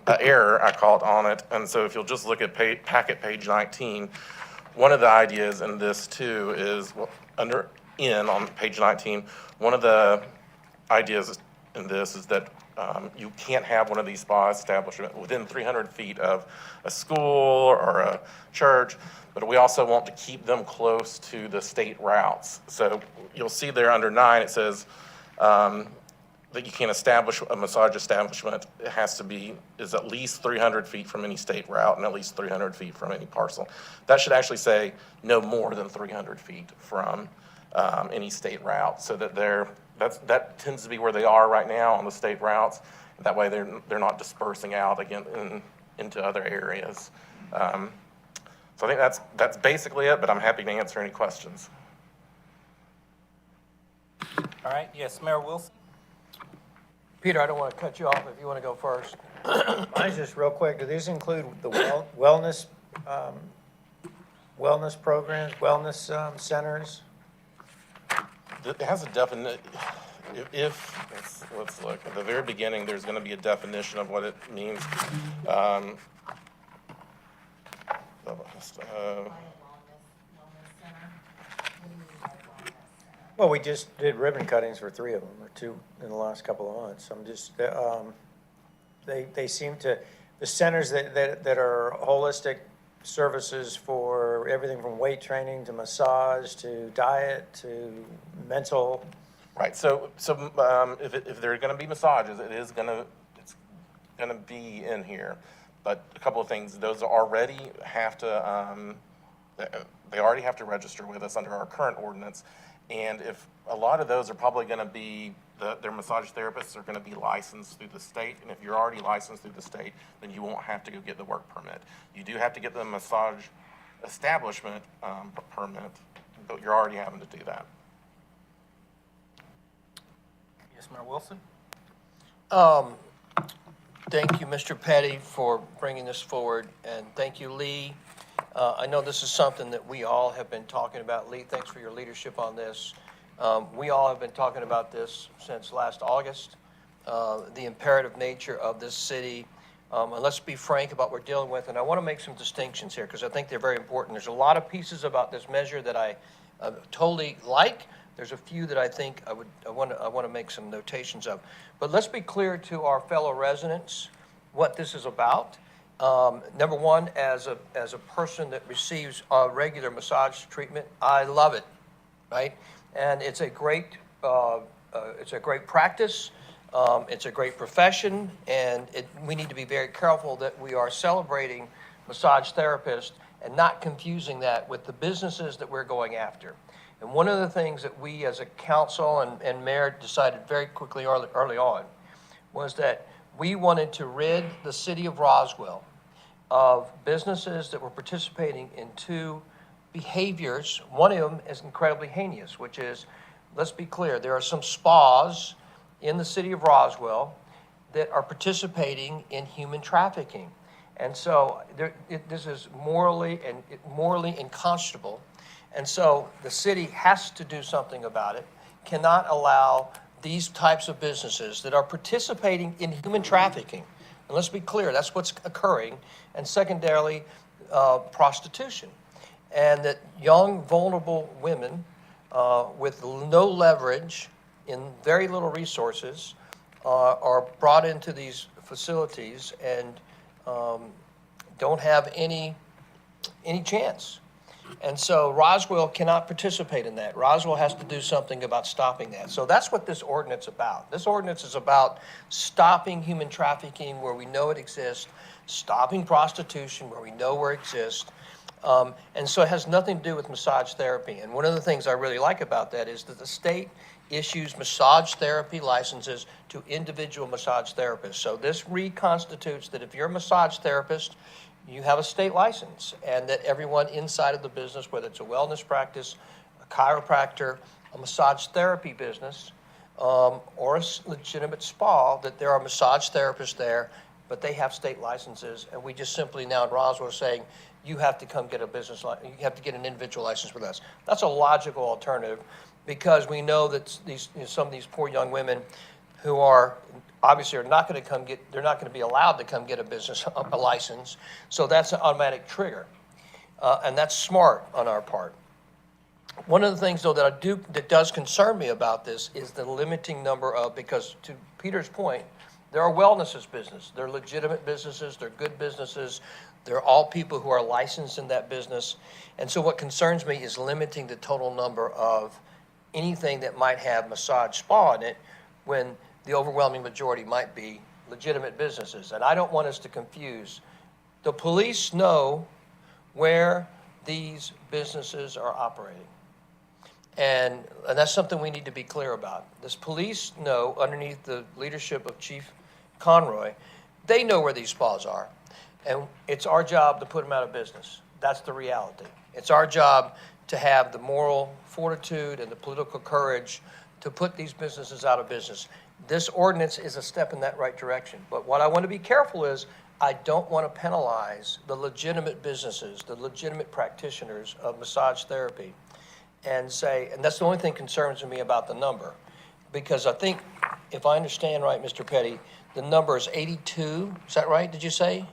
error, I called on it, and so if you'll just look at packet page 19, one of the ideas in this too is, on page 19, one of the ideas in this is that you can't have one of these spa establishments within 300 feet of a school or a church, but we also want to keep them close to the state routes. So you'll see there under 9, it says that you can't establish a massage establishment. It is at least 300 feet from any state route and at least 300 feet from any parcel. That should actually say no more than 300 feet from any state route, so that that tends to be where they are right now on the state routes. That way they're not dispersing out again into other areas. So I think that's basically it, but I'm happy to answer any questions. All right, yes, Mayor Wilson? Peter, I don't want to cut you off if you want to go first. Mine's just real quick. Do these include the wellness programs, wellness centers? It has a definition. Let's look. At the very beginning, there's going to be a definition of what it means. Well, we just did ribbon cuttings for 3 of them, or 2 in the last couple of months. I'm just, they seem to, the centers that are holistic services for everything from weight training to massage to diet to mental. Right. So if there are going to be massages, it's going to be in here. But a couple of things, those already have to, they already have to register with us under our current ordinance. And if a lot of those are probably going to be, their massage therapists are going to be licensed through the state. And if you're already licensed through the state, then you won't have to go get the work permit. You do have to get the massage establishment permit, but you're already having to do that. Yes, Mayor Wilson? Thank you, Mr. Petty, for bringing this forward, and thank you, Lee. I know this is something that we all have been talking about. Lee, thanks for your leadership on this. We all have been talking about this since last August, the imperative nature of this city. And let's be frank about what we're dealing with, and I want to make some distinctions here because I think they're very important. There's a lot of pieces about this measure that I totally like, There's a few that I think I want to make some notations of. But let's be clear to our fellow residents what this is about. Number one, as a person that receives regular massage treatment, I love it, right? And it's a great practice. It's a great profession, and we need to be very careful that we are celebrating massage therapists and not confusing that with the businesses that we're going after. And one of the things that we as a council and mayor decided very quickly early on was that we wanted to rid the city of Roswell of businesses that were participating in two behaviors. One of them is incredibly heinous, which is, let's be clear, there are some spas in the city of Roswell that are participating in human trafficking. And so this is morally unconscionable. And so the city has to do something about it, cannot allow these types of businesses that are participating in human trafficking. And let's be clear, that's what's occurring. And secondarily, prostitution. And that young, vulnerable women with no leverage in very little resources are brought into these facilities and don't have any chance. And so Roswell cannot participate in that. Roswell has to do something about stopping that. So that's what this ordinance is about. This ordinance is about stopping human trafficking where we know it exists, stopping prostitution where we know where it exists. And so it has nothing to do with massage therapy. And one of the things I really like about that is that the state issues massage therapy licenses to individual massage therapists. So this reconstitutes that if you're a massage therapist, you have a state license, and that everyone inside of the business, whether it's a wellness practice, a chiropractor, a massage therapy business, or a legitimate spa, that there are massage therapists there, but they have state licenses, and we just simply now in Roswell are saying, you have to come get a business license, you have to get an individual license with us. That's a logical alternative, because we know that some of these poor young women who are obviously are not going to come get, they're not going to be allowed to come get a license. So that's an automatic trigger. And that's smart on our part. One of the things though that does concern me about this is the limiting number of, because to Peter's point, there are wellnesses business. They're legitimate businesses. They're good businesses. They're all people who are licensed in that business. And so what concerns me is limiting the total number of anything that might have massage spa in it when the overwhelming majority might be legitimate businesses. And I don't want us to confuse. The police know where these businesses are operating. And that's something we need to be clear about. This police know, underneath the leadership of Chief Conroy, they know where these spas are. And it's our job to put them out of business. That's the reality. It's our job to have the moral fortitude and the political courage to put these businesses out of business. This ordinance is a step in that right direction. But what I want to be careful is I don't want to penalize the legitimate businesses, the legitimate practitioners of massage therapy, and say, and that's the only thing concerns me about the number. Because I think, if I understand right, Mr. Petty, the number is 82. Is that right, did you say?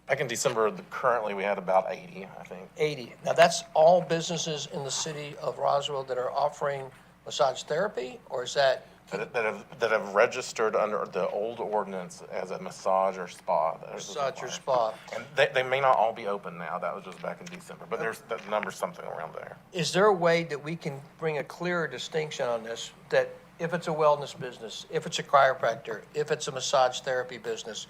Back in December, currently we had about 80, I think. 80. Now that's all businesses in the city of Roswell that are offering massage therapy, or is that? That have registered under the old ordinance as a massage or spa. Massage or spa. And they may not all be open now. That was just back in December, but there's that number's something around there. Is there a way that we can bring a clearer distinction on this, that if it's a wellness business, if it's a chiropractor, if it's a massage therapy business,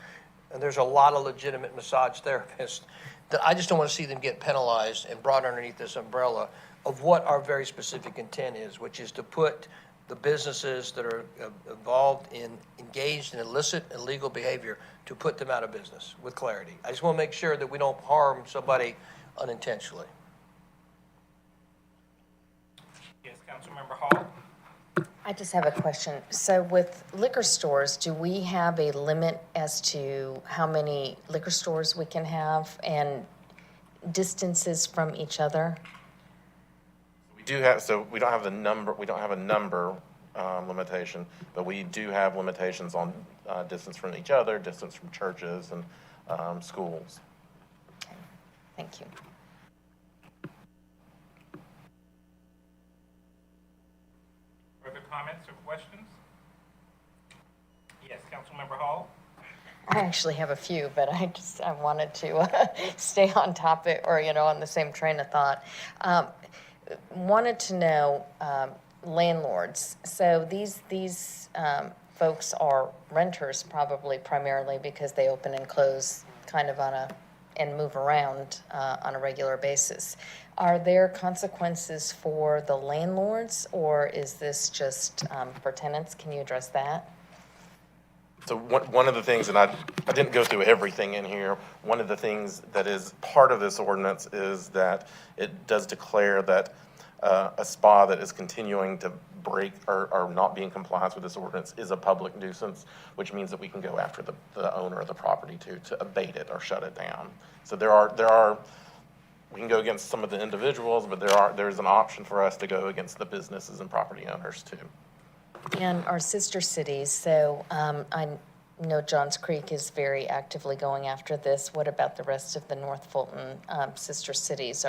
and there's a lot of legitimate massage therapists, that I just don't want to see them get penalized and brought underneath this umbrella of what our very specific intent is, which is to put the businesses that are engaged in illicit and illegal behavior, to put them out of business with clarity. I just want to make sure that we don't harm somebody unintentionally. Yes, Councilmember Hall? I just have a question. So with liquor stores, do we have a limit as to how many liquor stores we can have and distances from each other? We do have, so we don't have the number, we don't have a number limitation, but we do have limitations on distance from each other, distance from churches and schools. Okay. Thank you. Councilmember Hall? I actually have a few, but I wanted to stay on topic or, on the same train of thought. Wanted to know, landlords. So these folks are renters probably primarily because they open and close kind of and move around on a regular basis. Are there consequences for the landlords, or is this just for tenants? Can you address that? So one of the things, and I didn't go through everything in here, one of the things that is part of this ordinance is that it does declare that a spa that is continuing to break or not be in compliance with this ordinance is a public nuisance, which means that we can go after the owner of the property to abate it or shut it down. So there are we can go against some of the individuals, but there's an option for us to go against the businesses and property owners too. And our sister cities, so I know Johns Creek is very actively going after this. What about the rest of the North Fulton sister cities?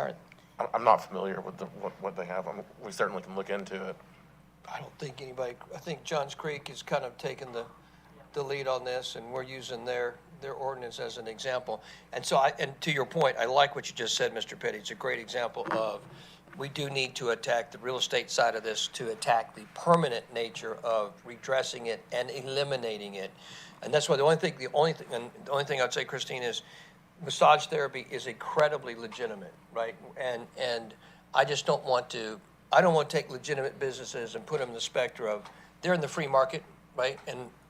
I'm not familiar with what they have. We certainly can look into it. I don't think anybody, I think Johns Creek is kind of taking the lead on this, and we're using their ordinance as an example. And so and to your point, I like what you just said, Mr. Petty. It's a great example of we do need to attack the real estate side of this to attack the permanent nature of redressing it and eliminating it. And that's why the only thing I'd say, Christine, is massage therapy is incredibly legitimate, right? And I just don't want to take legitimate businesses and put them in the specter of, they're in the free market, right?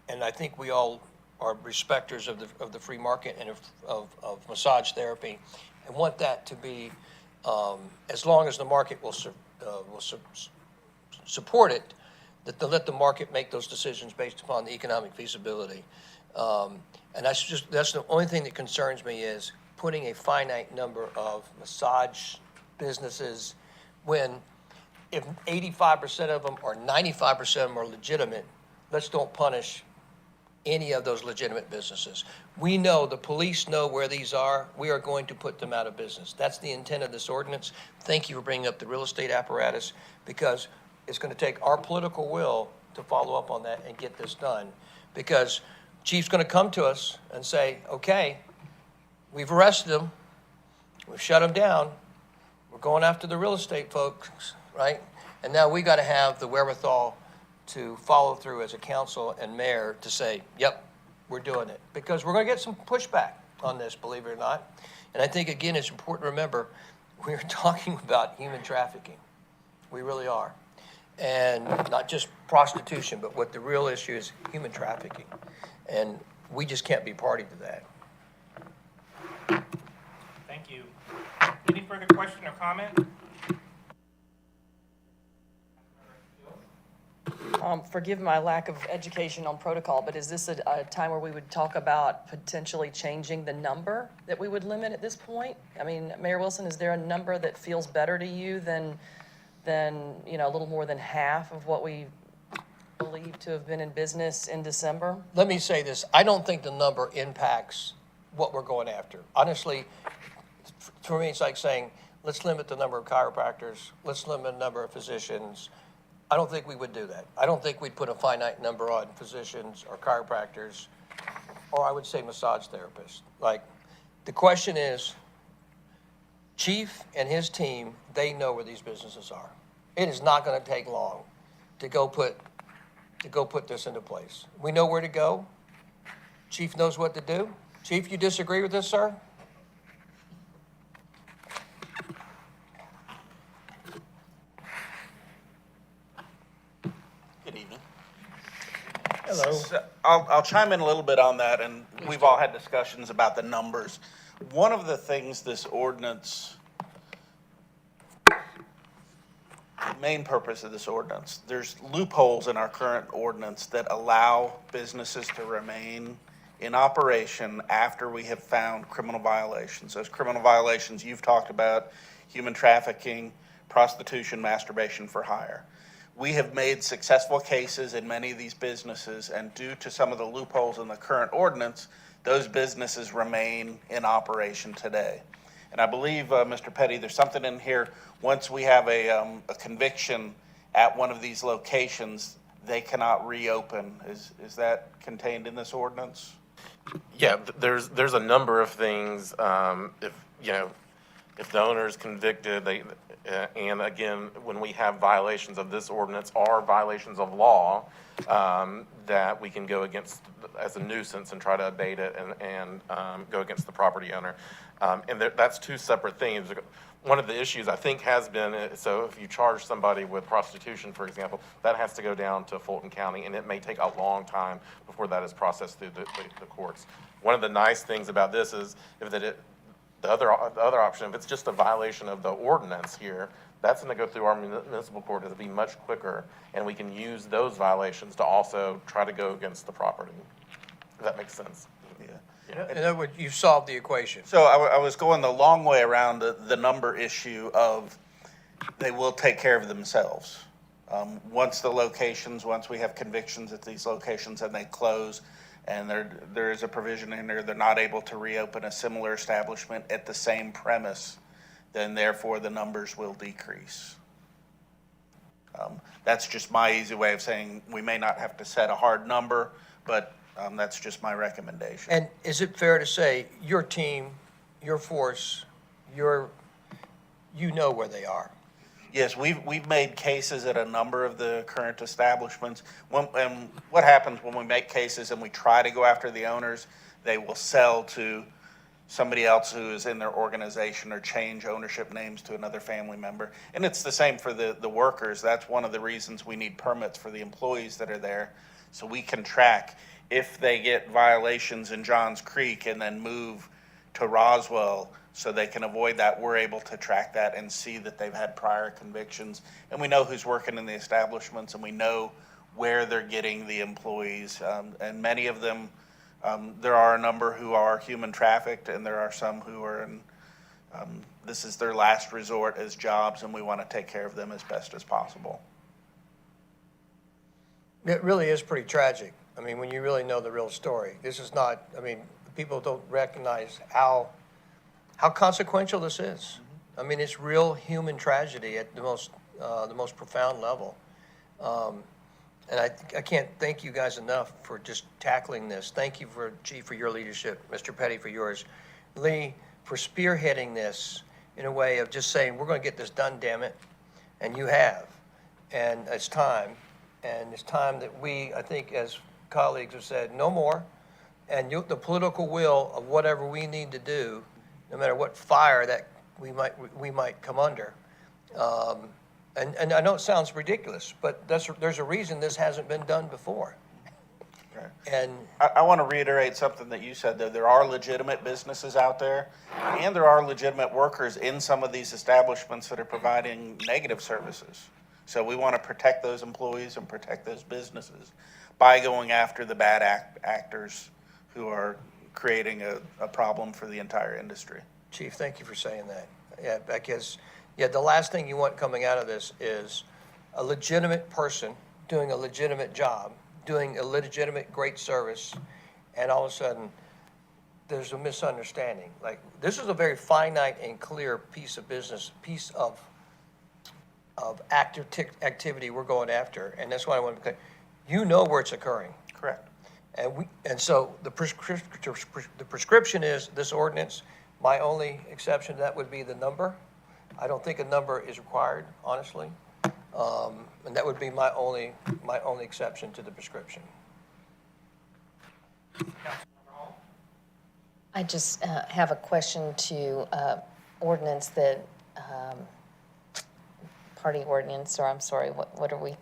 And I think we all are respecters of the free market and of massage therapy, and want that to be, as long as the market will support it, that to let the market make those decisions based upon the economic feasibility. And that's the only thing that concerns me is putting a finite number of massage businesses when if 85% of them or 95% of them are legitimate, let's don't punish any of those legitimate businesses. We know, the police know where these are. We are going to put them out of business. That's the intent of this ordinance. Thank you for bringing up the real estate apparatus, because it's going to take our political will to follow up on that and get this done. Because Chief's going to come to us and say, okay, we've arrested them, we've shut them down, we're going after the real estate folks, right? And now we got to have the wherewithal to follow through as a council and mayor to say, yep, we're doing it. Because we're going to get some pushback on this, believe it or not. And I think, again, it's important to remember, we're talking about human trafficking. We really are. And not just prostitution, but what the real issue is, human trafficking. And we just can't be party to that. Thank you. Any further question or comment? Forgive my lack of education on protocol, but is this a time where we would talk about potentially changing the number that we would limit at this point? I mean, Mayor Wilson, is there a number that feels better to you than a little more than half of what we believe to have been in business in December? Let me say this. I don't think the number impacts what we're going after. Honestly, for me, it's like saying, let's limit the number of chiropractors, let's limit the number of physicians. I don't think we would do that. I don't think we'd put a finite number on physicians or chiropractors, or I would say massage therapists. Like, the question is, Chief and his team, they know where these businesses are. It is not going to take long to go put this into place. We know where to go. Chief knows what to do. Chief, you disagree with this, sir? Good evening. Hello. So I'll chime in a little bit on that, and we've all had discussions about the numbers. One of the things this ordinance, the main purpose of this ordinance, there's loopholes in our current ordinance that allow businesses to remain in operation after we have found criminal violations. Those criminal violations you've talked about, human trafficking, prostitution, masturbation for hire. We have made successful cases in many of these businesses, and due to some of the loopholes in the current ordinance, those businesses remain in operation today. And I believe, Mr. Petty, there's something in here, once we have a conviction at one of these locations, they cannot reopen. Is that contained in this ordinance? Yeah, there's a number of things, if, you know, if the owner is convicted, and again, when we have violations of this ordinance or violations of law, that we can go against as a nuisance and try to abate it and go against the property owner. And that's two separate things. One of the issues I think has been, so if you charge somebody with prostitution, for example, that has to go down to Fulton County, and it may take a long time before that is processed through the courts. One of the nice things about this is the other option, if it's just a violation of the ordinance here, that's going to go through our municipal court. It'll be much quicker, and we can use those violations to also try to go against the property. If that makes sense. In other words, you've solved the equation. So I was going the long way around the number issue of they will take care of themselves. Once we have convictions at these locations and they close, and there is a provision in there, they're not able to reopen a similar establishment at the same premise, then therefore the numbers will decrease. That's just my easy way of saying we may not have to set a hard number, but that's just my recommendation. And is it fair to say your team, your force, you know where they are? Yes, we've made cases at a number of the current establishments. And what happens when we make cases and we try to go after the owners, they will sell to somebody else who is in their organization or change ownership names to another family member. And it's the same for the workers. That's one of the reasons we need permits for the employees that are there, so we can track if they get violations in Johns Creek and then move to Roswell, so they can avoid that. We're able to track that and see that they've had prior convictions. And we know who's working in the establishments, and we know where they're getting the employees. And many of them, there are a number who are human trafficked, and there are some who are in, this is their last resort as jobs, and we want to take care of them as best as possible. It really is pretty tragic. I mean, when you really know the real story, this is not, I mean, people don't recognize how consequential this is. I mean, it's real human tragedy at the most profound level. And I can't thank you guys enough for just tackling this. Thank you, Chief, for your leadership, Mr. Petty, for yours, Lee, for spearheading this in a way of just saying, we're going to get this done, damn it. And you have. And it's time. And it's time that we, I think, as colleagues have said, no more. And the political will of whatever we need to do, no matter what fire that we might come under. And I know it sounds ridiculous, but there's a reason this hasn't been done before. Okay. And I want to reiterate something that you said, though. There are legitimate businesses out there, and there are legitimate workers in some of these establishments that are providing negative services. So we want to protect those employees and protect those businesses by going after the bad actors who are creating a problem for the entire industry. Chief, thank you for saying that. Yeah, because the last thing you want coming out of this is a legitimate person doing a legitimate job, doing a legitimate great service, and all of a sudden there's a misunderstanding. Like, this is a very finite and clear piece of business, piece of activity we're going after, and that's why I want to be clear. You know where it's occurring. Correct. And so the prescription is this ordinance. My only exception to that would be the number. I don't think a number is required, honestly, and that would be my only exception to the prescription. I just have a question to ordinance that, party ordinance, or I'm sorry, what are we?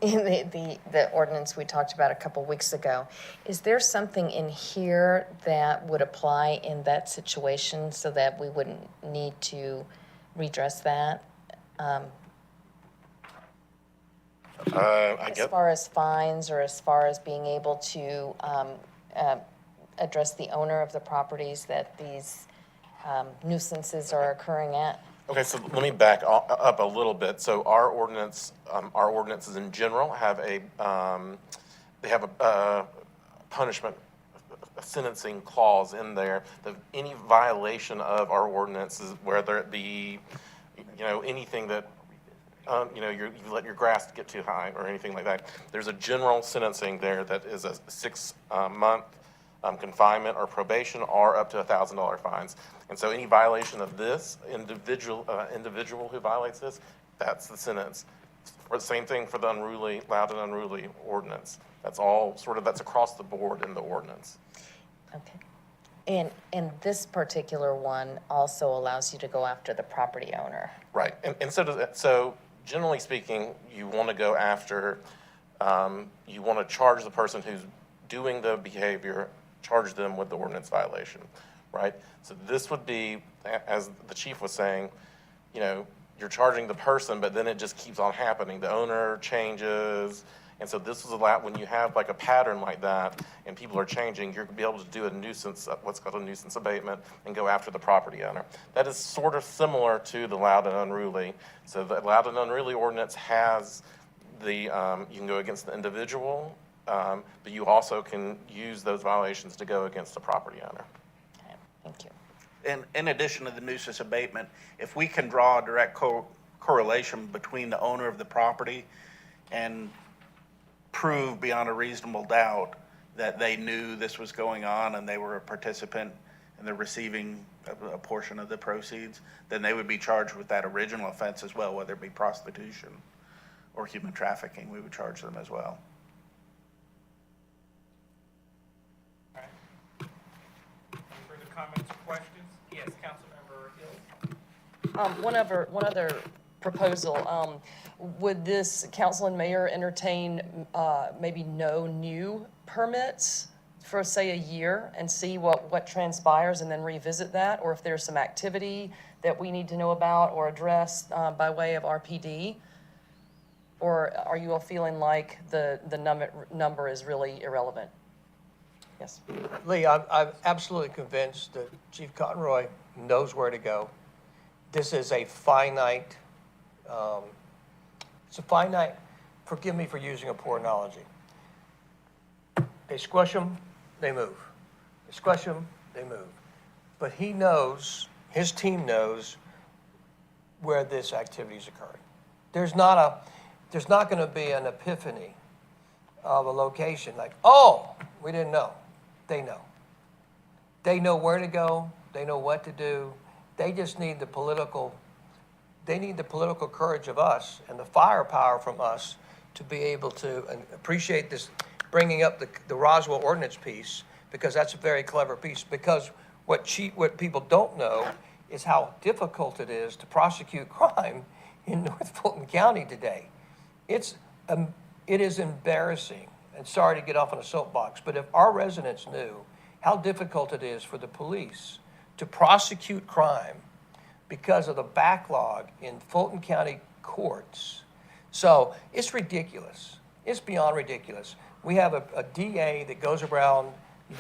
The ordinance we talked about a couple weeks ago. Is there something in here that would apply in that situation so that we wouldn't need to redress that? As far as fines, or as far as being able to address the owner of the properties that these nuisances are occurring at? Okay, so let me back up a little bit. So our ordinances in general have a punishment, a sentencing clause in there. That any violation of our ordinances, whether it be, anything that you let your grass get too high or anything like that. There's a general sentencing there that is a 6-month confinement or probation or up to $1,000 fines. And so any violation of this individual who violates this, that's the sentence. Or the same thing for the loud and unruly ordinance. That's all that's across the board in the ordinance. Okay. And this particular one also allows you to go after the property owner. Right, and so generally speaking, you want to go after, you want to charge the person who's doing the behavior, charge them with the ordinance violation, right? So this would be, as the chief was saying, you're charging the person, but then it just keeps on happening. The owner changes. And so this is when you have like a pattern like that and people are changing, you're going to be able to do a nuisance, what's called a nuisance abatement, and go after the property owner. That is sort of similar to the loud and unruly. So the loud and unruly ordinance has you can go against the individual, but you also can use those violations to go against the property owner. Okay, thank you. In addition to the nuisance abatement, if we can draw a direct correlation between the owner of the property and prove beyond a reasonable doubt that they knew this was going on and they were a participant and they're receiving a portion of the proceeds, then they would be charged with that original offense as well, whether it be prostitution or human trafficking, we would charge them as well. All right. Any further comments or questions? Yes, Councilmember Hill. One other proposal. Would this council and mayor entertain maybe no new permits for, say, a year and see what transpires and then revisit that? Or if there's some activity that we need to know about or address by way of RPD? Or are you all feeling like the number is really irrelevant? Yes. Lee, I'm absolutely convinced that Chief Conroy knows where to go. This is a finite, forgive me for using a poor analogy. They squish them, they move. They squish them, they move. But he knows, his team knows where this activity is occurring. There's not going to be an epiphany of a location like, oh, we didn't know. They know. They know where to go. They know what to do. They just need the political courage of us and the firepower from us to be able to appreciate this, bringing up the Roswell ordinance piece, because that's a very clever piece. Because what people don't know is how difficult it is to prosecute crime in North Fulton County today. It is embarrassing, and sorry to get off on a soapbox, but if our residents knew how difficult it is for the police to prosecute crime because of the backlog in Fulton County courts. So it's ridiculous. It's beyond ridiculous. We have a DA that goes around,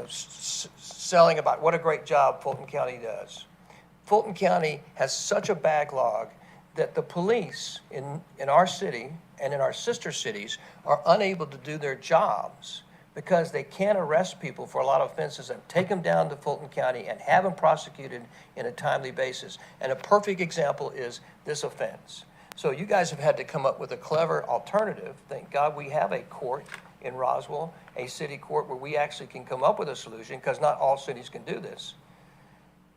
selling about what a great job Fulton County does. Fulton County has such a backlog that the police in our city and in our sister cities are unable to do their jobs because they can't arrest people for a lot of offenses and take them down to Fulton County and have them prosecuted in a timely basis. And a perfect example is this offense. So you guys have had to come up with a clever alternative. Thank God we have a court in Roswell, a city court where we actually can come up with a solution, because not all cities can do this.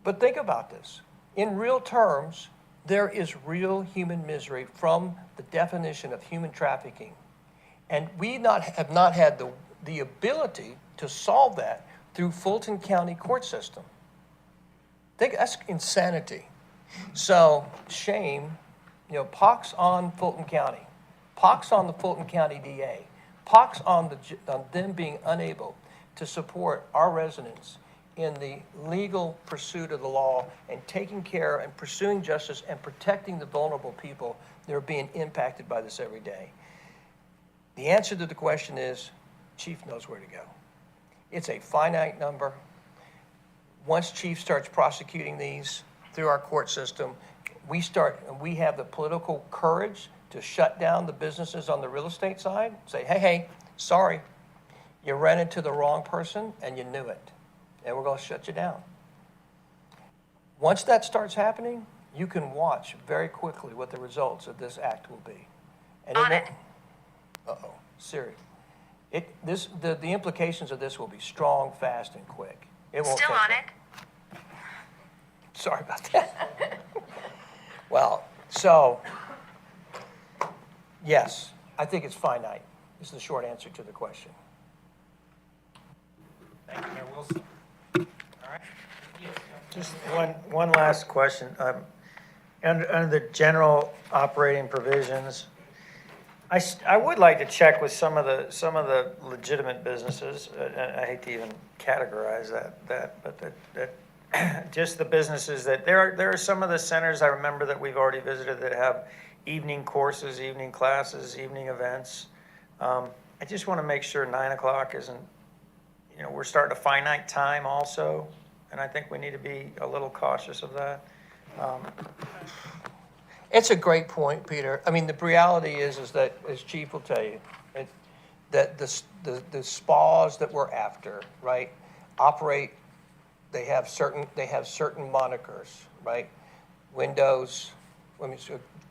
But think about this. In real terms, there is real human misery from the definition of human trafficking. And we have not had the ability to solve that through Fulton County court system. That's insanity. So shame, pox on Fulton County, pox on the Fulton County DA, pox on them being unable to support our residents in the legal pursuit of the law and taking care and pursuing justice and protecting the vulnerable people that are being impacted by this every day. The answer to the question is, Chief knows where to go. It's a finite number. Once Chief starts prosecuting these through our court system, we have the political courage to shut down the businesses on the real estate side, say, hey, sorry, you ran into the wrong person and you knew it, and we're going to shut you down. Once that starts happening, you can watch very quickly what the results of this act will be. And Audit. Uh-oh, Siri. The implications of this will be strong, fast, and quick. It won't Still take on long. it. Sorry about that. Well, so, yes, I think it's finite, is the short answer to the question. Thank you, Mayor Wilson. All right. Just one last question. Under the general operating provisions, I would like to check with some of the legitimate businesses. I hate to even categorize that, just the businesses that, there are some of the centers I remember that we've already visited that have evening courses, evening classes, evening events. I just want to make sure 9 o'clock isn't, we're starting a finite time also, and I think we need to be a little cautious of that. It's a great point, Peter. I mean, the reality is that, as Chief will tell you, that the spas that we're after, right, operate. They have certain monikers, right? Windows,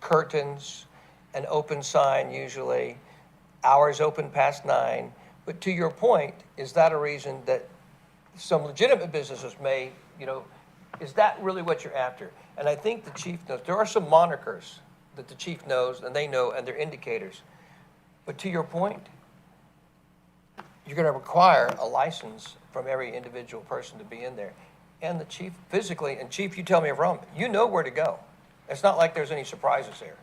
curtains, an open sign usually, hours open past 9. But to your point, is that a reason that some legitimate businesses may, is that really what you're after? And I think the chief knows, there are some monikers that the chief knows, and they know, and they're indicators. But to your point, you're going to require a license from every individual person to be in there. And the chief physically, and Chief, you tell me if I'm wrong, you know where to go. It's not like there's any surprises there.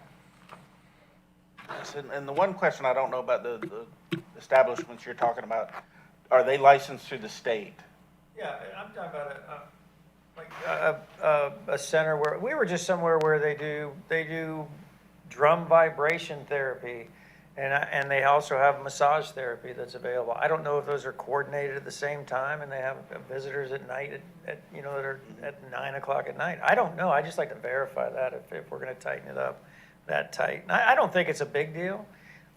Yes, and the one question I don't know about the establishments you're talking about, are they licensed through the state? Yeah, I'm talking about a center where, we were just somewhere where they do drum vibration therapy, and they also have massage therapy that's available. I don't know if those are coordinated at the same time, and they have visitors at night that are at 9 o'clock at night. I don't know. I just like to verify that if we're going to tighten it up that tight. And I don't think it's a big deal,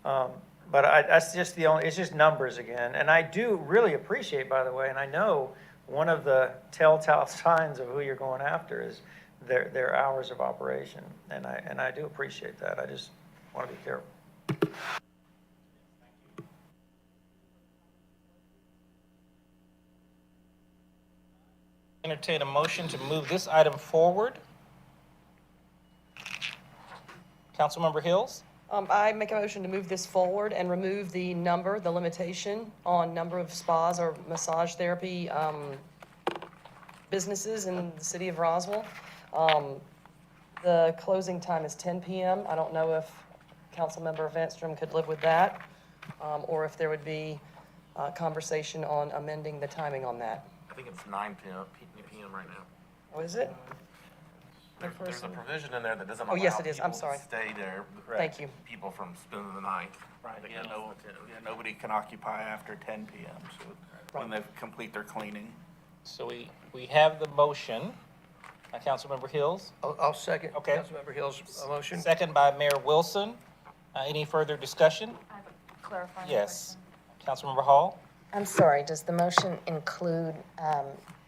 but that's just it's just numbers again. And I do really appreciate, by the way, and I know one of the telltale signs of who you're going after is their hours of operation, and I do appreciate that. I just want to be careful. Entertain a motion to move this item forward. Councilmember Hills? I make a motion to move this forward and remove the limitation on number of spas or massage therapy businesses in the city of Roswell. The closing time is 10 p.m. I don't know if Councilmember Vanstrom could live with that, or if there would be conversation on amending the timing on that. I think it's 9 p.m. right now. Oh, is it? There's a provision in there that doesn't Oh, allow yes, it is. people I'm sorry. to stay there. Thank you. People from spending the night. Right, nobody can occupy after 10 p.m., so when they complete their cleaning. So we have the motion by Councilmember Hills. I'll second Okay. Councilmember Hill's motion. Second by Mayor Wilson. Any further discussion? I have a clarifying Yes. Councilmember Hall? I'm sorry, does the motion include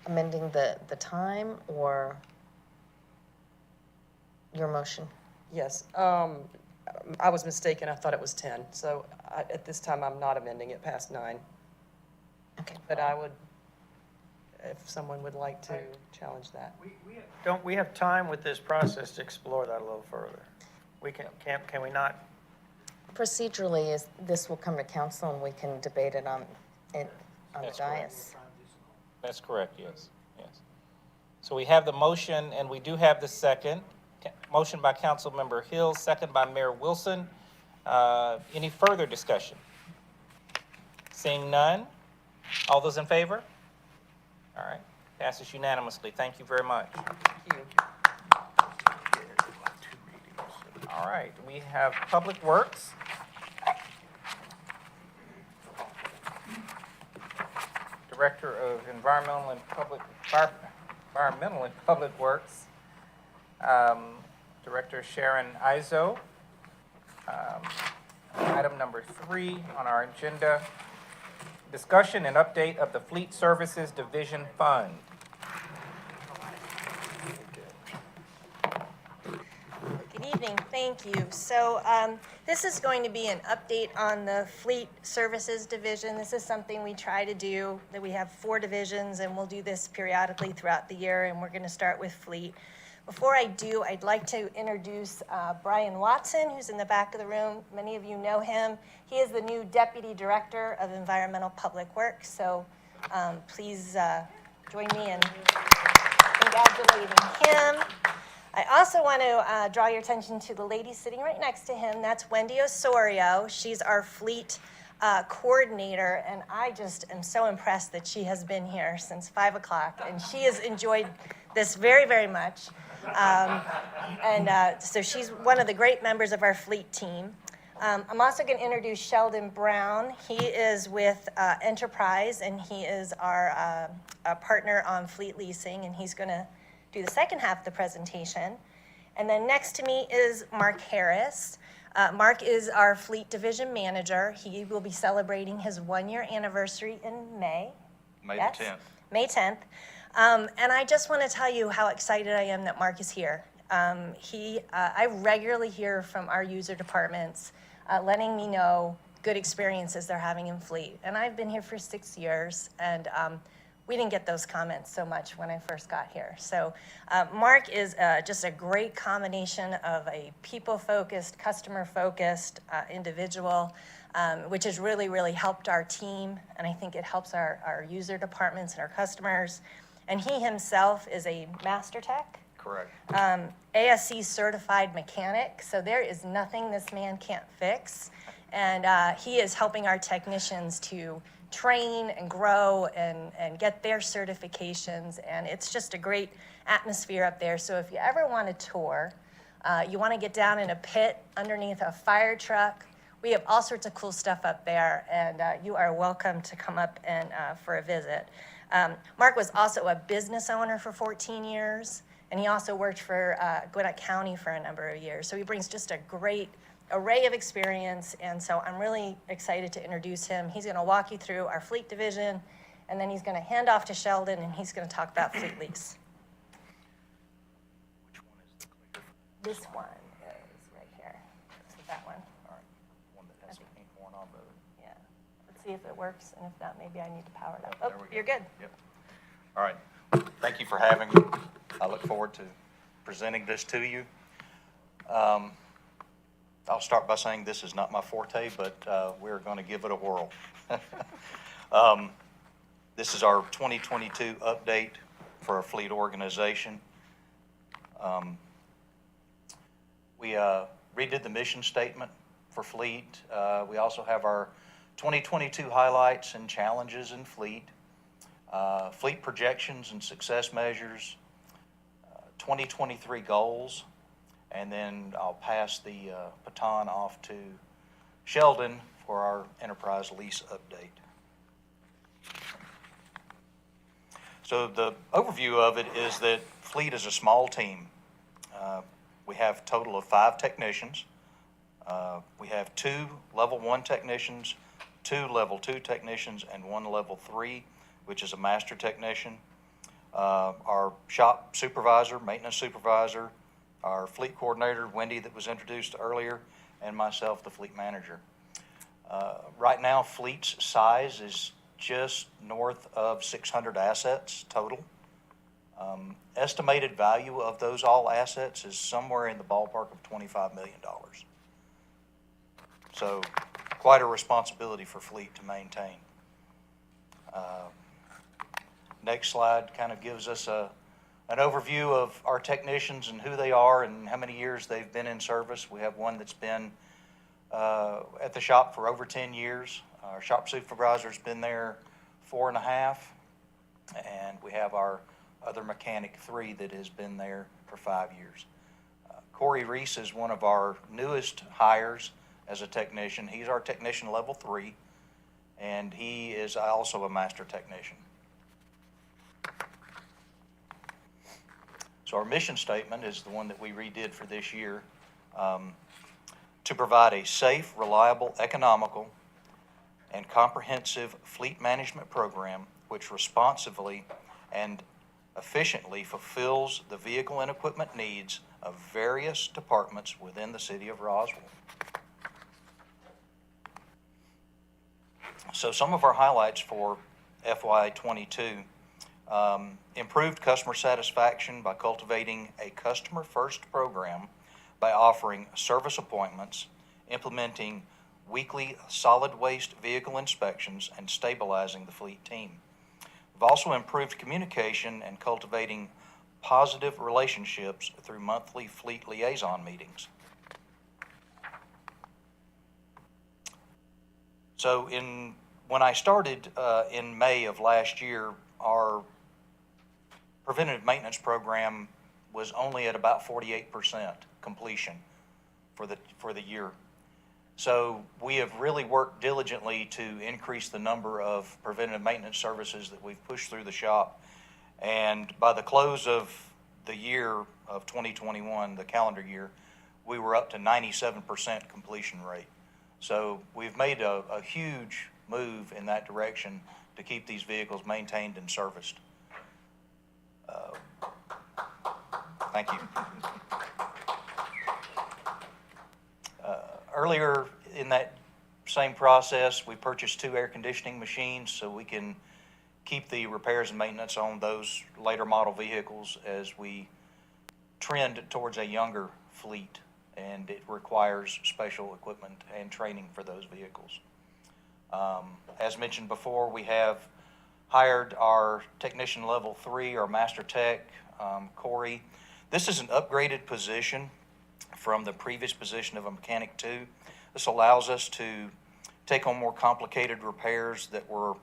amending the time or your motion? Yes. I was mistaken. I thought it was 10. So at this time, I'm not amending it past 9. Okay. But I would, if someone would like to challenge that. Don't we have time with this process to explore that a little further? Can we not? Procedurally, this will come to council and we can debate it on the That's correct. dais. That's correct, yes. So we have the motion, and we do have the second. Motion by Councilmember Hill, second by Mayor Wilson. Any further discussion? Seeing none, all those in favor? All right, passes unanimously. Thank you very much. Thank you. All right, we have Public Works. Director of Environmental and Public Works, Director Sharon Izo. Item number 3 on our agenda, discussion and update of the Fleet Services Division Fund. Good evening, thank you. So this is going to be an update on the Fleet Services Division. This is something we try to do, that we have 4 divisions, and we'll do this periodically throughout the year, and we're going to start with Fleet. Before I do, I'd like to introduce Brian Watson, who's in the back of the room. Many of you know him. He is the new Deputy Director of Environmental Public Works, so please join me in congratulating him. I also want to draw your attention to the lady sitting right next to him. That's Wendy Osorio. She's our fleet coordinator, and I just am so impressed that she has been here since 5 o'clock, and she has enjoyed this very, very much. So she's one of the great members of our fleet team. I'm also going to introduce Sheldon Brown. He is with Enterprise, and he is our partner on fleet leasing, and he's going to do the second half of the presentation. And then next to me is Mark Harris. Mark is our fleet division manager. He will be celebrating his 1-year anniversary in May. May Yes? the 10th. May 10th. And I just want to tell you how excited I am that Mark is here. I regularly hear from our user departments letting me know good experiences they're having in fleet. And I've been here for 6 years, and we didn't get those comments so much when I first got here. So Mark is just a great combination of a people-focused, customer-focused individual, which has really, really helped our team, and I think it helps our user departments and our customers. And he himself is a master tech. Correct. ASC certified mechanic, so there is nothing this man can't fix. And he is helping our technicians to train and grow and get their certifications, and it's just a great atmosphere up there. So if you ever want a tour, you want to get down in a pit underneath a fire truck, we have all sorts of cool stuff up there, and you are welcome to come up and for a visit. Mark was also a business owner for 14 years, and he also worked for Gwinnett County for a number of years. So he brings just a great array of experience, and so I'm really excited to introduce him. He's going to walk you through our fleet division, and then he's going to hand off to Sheldon, and he's going to talk about fleet lease. Which one is the clear? This one is right here. So that one. All right, one that has some pink horn on it. Yeah. Let's see if it works, and if not, maybe I need to power it up. There Oh, we go. you're good. Yep. All right, thank you for having me. I look forward to presenting this to you. I'll start by saying this is not my forte, but we're going to give it a whirl. This is our 2022 update for our fleet organization. We redid the mission statement for fleet. We also have our 2022 highlights and challenges in fleet, fleet projections and success measures, 2023 goals, and then I'll pass the baton off to Sheldon for our enterprise lease update. So the overview of it is that fleet is a small team. We have a total of 5 technicians. We have 2 level 1 technicians, 2 level 2 technicians, and 1 level 3, which is a master technician. Our shop supervisor, maintenance supervisor, our fleet coordinator, Wendy, that was introduced earlier, and myself, the fleet manager. Right now, fleet's size is just north of 600 assets total. Estimated value of those all assets is somewhere in the ballpark of $25 million. So quite a responsibility for fleet to maintain. Next slide kind of gives us an overview of our technicians and who they are and how many years they've been in service. We have one that's been at the shop for over 10 years. Our shop supervisor's been there 4.5, and we have our other mechanic 3 that has been there for 5 years. Corey Reese is one of our newest hires as a technician. He's our technician level 3, and he is also a master technician. So our mission statement is the one that we redid for this year, to provide a safe, reliable, economical, and comprehensive fleet management program which responsively and efficiently fulfills the vehicle and equipment needs of various departments within the city of Roswell. So some of our highlights for FY22, improved customer satisfaction by cultivating a customer-first program by offering service appointments, implementing weekly solid waste vehicle inspections, and stabilizing the fleet team. We've also improved communication and cultivating positive relationships through monthly fleet liaison meetings. So when I started in May of last year, our preventative maintenance program was only at about 48% completion for the year. So we have really worked diligently to increase the number of preventative maintenance services that we've pushed through the shop. And by the close of the year of 2021, the calendar year, we were up to 97% completion rate. So we've made a huge move in that direction to keep these vehicles maintained and serviced. Thank you. Earlier in that same process, we purchased 2 air conditioning machines so we can keep the repairs and maintenance on those later model vehicles as we trend towards a younger fleet, and it requires special equipment and training for those vehicles. As mentioned before, we have hired our technician level 3, our master tech, Corey. This is an upgraded position from the previous position of a mechanic 2. This allows us to take on more complicated repairs that were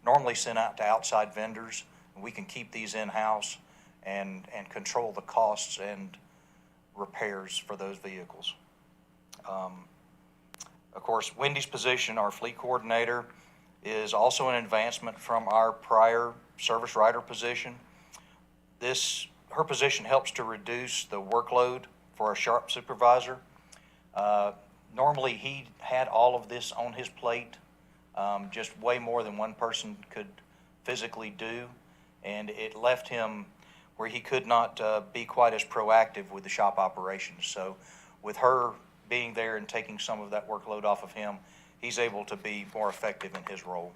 normally sent out to outside vendors. We can keep these in-house and control the costs and repairs for those vehicles. Of course, Wendy's position, our fleet coordinator, is also an advancement from our prior service writer position. Her position helps to reduce the workload for our sharp supervisor. Normally, he had all of this on his plate, just way more than one person could physically do, and it left him where he could not be quite as proactive with the shop operations. So with her being there and taking some of that workload off of him, he's able to be more effective in his role.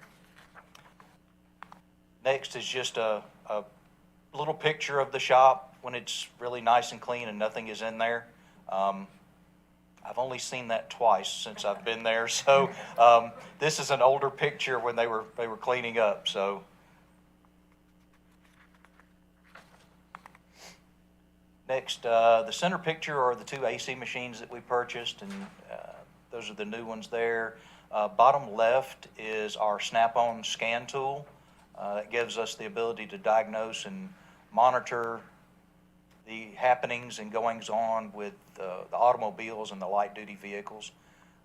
Next is just a little picture of the shop when it's really nice and clean and nothing is in there. I've only seen that twice since I've been there, so this is an older picture when they were cleaning up. So next, the center picture are the 2 AC machines that we purchased, and those are the new ones there. Bottom left is our snap-on scan tool. That gives us the ability to diagnose and monitor the happenings and goings-on with the automobiles and the light-duty vehicles.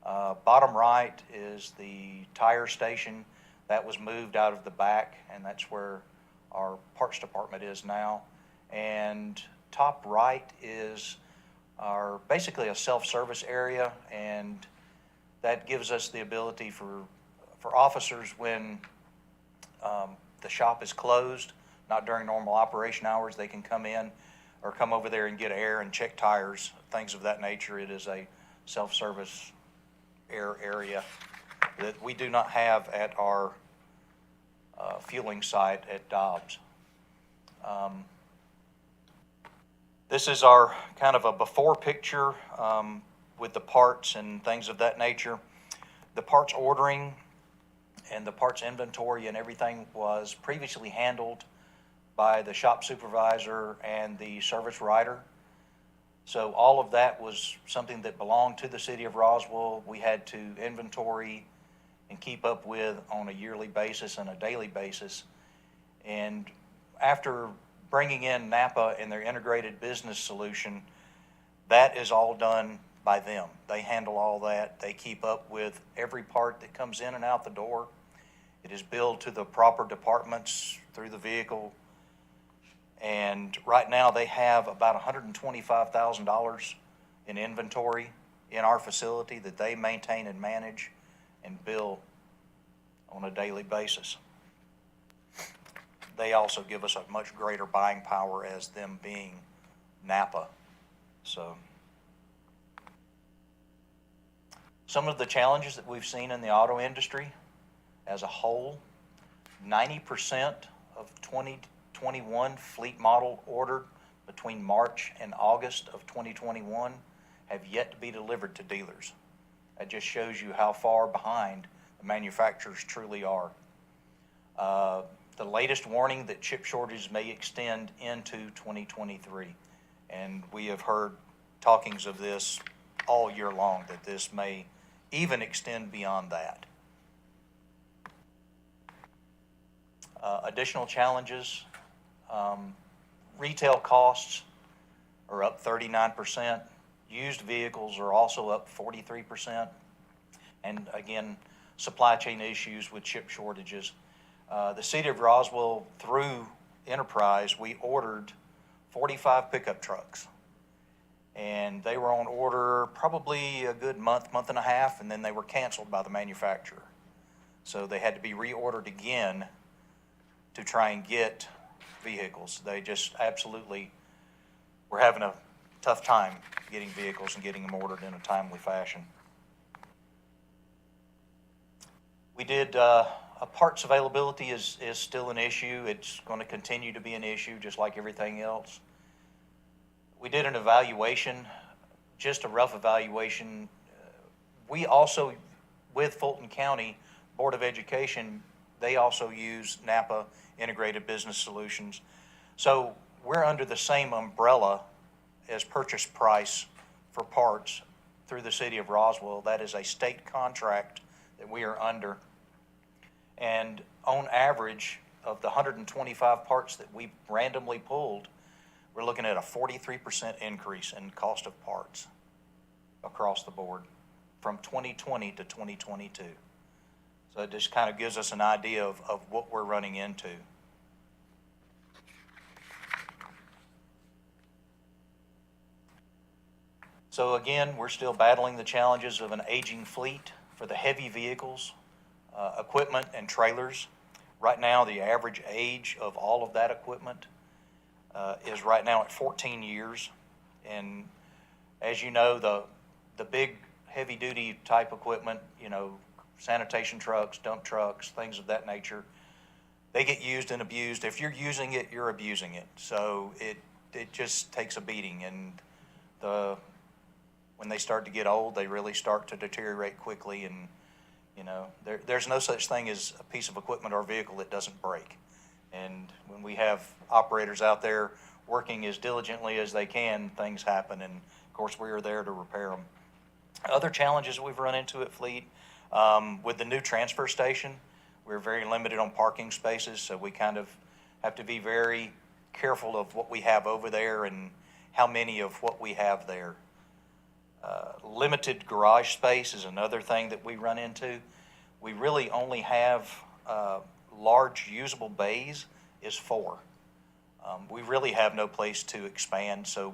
Bottom right is the tire station. That was moved out of the back, and that's where our parts department is now. And top right is basically a self-service area, and that gives us the ability for officers when the shop is closed, not during normal operation hours, they can come in or come over there and get air and check tires, things of that nature. It is a self-service air area that we do not have at our fueling site at Dobbs. This is our kind of a before picture with the parts and things of that nature. The parts ordering and the parts inventory and everything was previously handled by the shop supervisor and the service writer. So all of that was something that belonged to the city of Roswell. We had to inventory and keep up with on a yearly basis and a daily basis. And after bringing in Napa and their integrated business solution, that is all done by them. They handle all that. They keep up with every part that comes in and out the door. It is billed to the proper departments through the vehicle. And right now they have about $125,000 in inventory in our facility that they maintain and manage and bill on a daily basis. they also give us a much greater buying power as them being Napa. So some of the challenges that we've seen in the auto industry as a whole, 90% of 2021 fleet model ordered between March and August of 2021 have yet to be delivered to dealers. That just shows you how far behind the manufacturers truly are. The latest warning that chip shortages may extend into 2023, and we have heard talkings of this all year long, that this may even extend beyond that. Additional challenges, retail costs are up 39%. Used vehicles are also up 43%. And again, supply chain issues with chip shortages. The city of Roswell, through Enterprise, we ordered 45 pickup trucks. And they were on order probably a good month and a half, and then they were canceled by the manufacturer. So they had to be reordered again to try and get vehicles. They just absolutely were having a tough time getting vehicles and getting them ordered in a timely fashion. We did, parts availability is still an issue. It's going to continue to be an issue just like everything else. We did an evaluation, just a rough evaluation. We also, with Fulton County Board of Education, they also use Napa Integrated Business Solutions. So we're under the same umbrella as purchase price for parts through the city of Roswell. That is a state contract that we are under. And on average, of the 125 parts that we randomly pulled, we're looking at a 43% increase in cost of parts across the board from 2020 to 2022. So it just kind of gives us an idea of what we're running into. So again, we're still battling the challenges of an aging fleet for the heavy vehicles, equipment and trailers. Right now, the average age of all of that equipment is right now at 14 years. And as you know, the big heavy duty type equipment, you know, sanitation trucks, dump trucks, things of that nature, they get used and abused. If you're using it, you're abusing it. So it just takes a beating. And when they start to get old, they really start to deteriorate quickly. And, you know, there's no such thing as a piece of equipment or vehicle that doesn't break. And when we have operators out there working as diligently as they can, things happen. And of course, we are there to repair them. Other challenges we've run into at Fleet, with the new transfer station, we're very limited on parking spaces. So we kind of have to be very careful of what we have over there and how many of what we have there. Limited garage space is another thing that we run into. We really only have large usable bays is 4. We really have no place to expand, so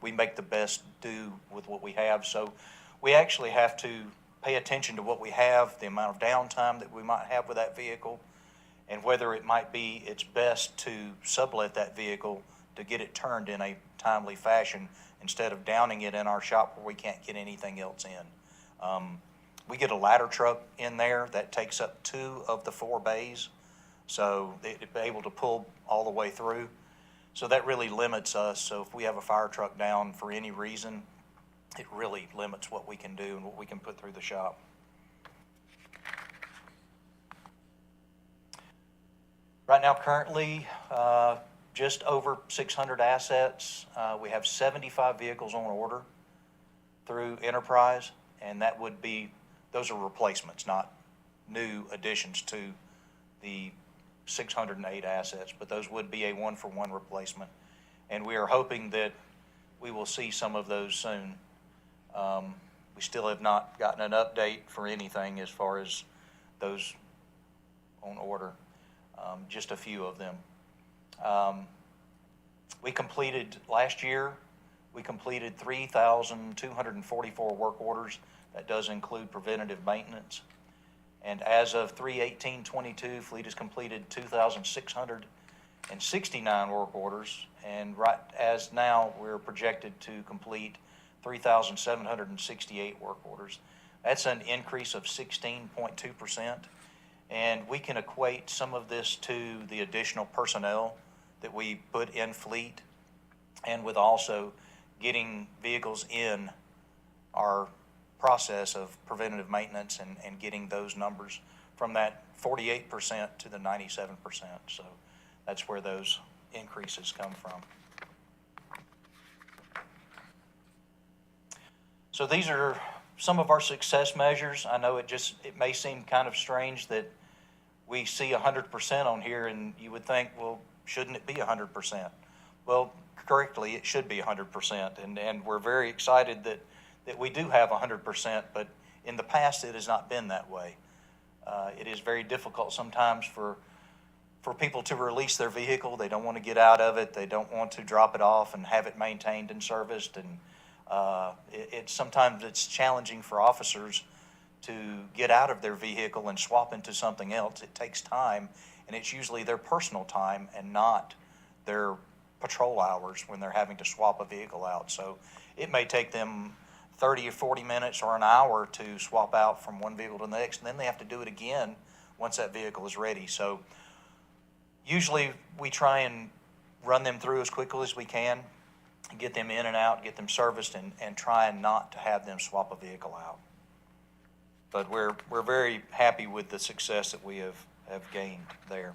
we make the best do with what we have. So we actually have to pay attention to what we have, the amount of downtime that we might have with that vehicle, and whether it might be it's best to sublet that vehicle to get it turned in a timely fashion instead of downing it in our shop where we can't get anything else in. We get a ladder truck in there that takes up 2 of the 4 bays, so it'd be able to pull all the way through. So that really limits us. So if we have a fire truck down for any reason, it really limits what we can do and what we can put through the shop. Right now, currently, just over 600 assets. We have 75 vehicles on order through Enterprise, and that would be, those are replacements, not new additions to the 608 assets, but those would be a 1-for-1 replacement. And we are hoping that we will see some of those soon. We still have not gotten an update for anything as far as those on order, just a few of them. We completed, last year, we completed 3,244 work orders. That does include preventative maintenance. And as of 3/18/22, Fleet has completed 2,600 and 69 work orders. And right as now, we're projected to complete 3,768 work orders. That's an increase of 16.2%. And we can equate some of this to the additional personnel that we put in fleet, and with also getting vehicles in our process of preventative maintenance and getting those numbers from that 48% to the 97%. So that's where those increases come from. So these are some of our success measures. I know it may seem kind of strange that we see 100% on here, and you would think, well, shouldn't it be 100%? Well, correctly, it should be 100%, and we're very excited that we do have 100%, but in the past, it has not been that way. It is very difficult sometimes for people to release their vehicle. They don't want to get out of it. They don't want to drop it off and have it maintained and serviced, and sometimes it's challenging for officers to get out of their vehicle and swap into something else. It takes time, and it's usually their personal time and not their patrol hours when they're having to swap a vehicle out. So it may take them 30 or 40 minutes or an hour to swap out from one vehicle to the next, and then they have to do it again once that vehicle is ready. So usually we try and run them through as quickly as we can, get them in and out, get them serviced, and try and not to have them swap a vehicle out. But we're very happy with the success that we have gained there.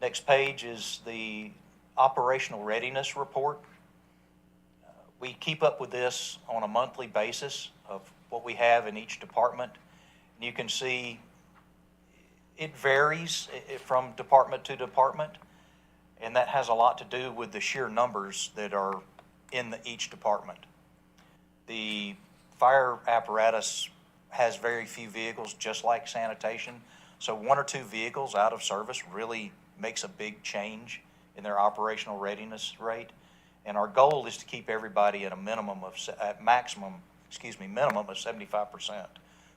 Next page is the operational readiness report. We keep up with this on a monthly basis of what we have in each department. And you can see it varies from department to department, and that has a lot to do with the sheer numbers that are in each department. The fire apparatus has very few vehicles, just like sanitation. So 1 or 2 vehicles out of service really makes a big change in their operational readiness rate. And our goal is to keep everybody at a minimum of 75%.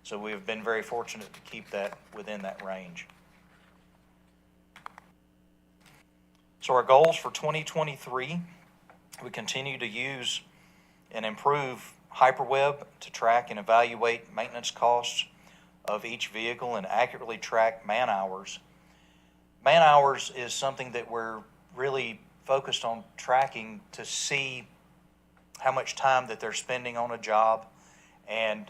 So we have been very fortunate to keep that within that range. So our goals for 2023, we continue to use and improve Hyperweb to track and evaluate maintenance costs of each vehicle and accurately track man hours. Man hours is something that we're really focused on tracking to see how much time that they're spending on a job. And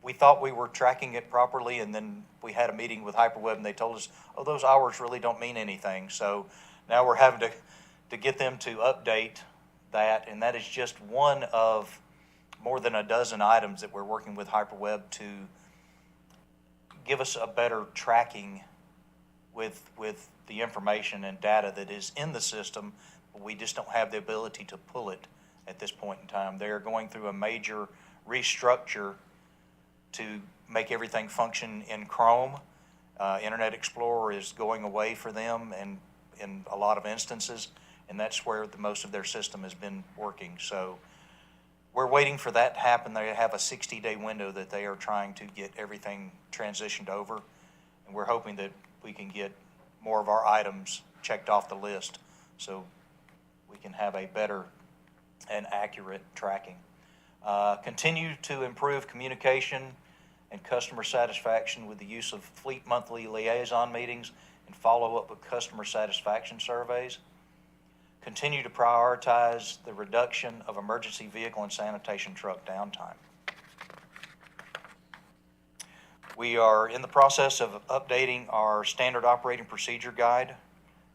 we thought we were tracking it properly, and then we had a meeting with Hyperweb and they told us, oh, those hours really don't mean anything. So now we're having to get them to update that, and that is just one of more than a dozen items that we're working with Hyperweb to give us a better tracking with the information and data that is in the system. We just don't have the ability to pull it at this point in time. They are going through a major restructure to make everything function in Chrome. Internet Explorer is going away for them and in a lot of instances, and that's where most of their system has been working. So we're waiting for that to happen. They have a 60-day window that they are trying to get everything transitioned over, and we're hoping that we can get more of our items checked off the list so we can have a better and accurate tracking. Continue to improve communication and customer satisfaction with the use of fleet monthly liaison meetings and follow up with customer satisfaction surveys. Continue to prioritize the reduction of emergency vehicle and sanitation truck downtime. We are in the process of updating our standard operating procedure guide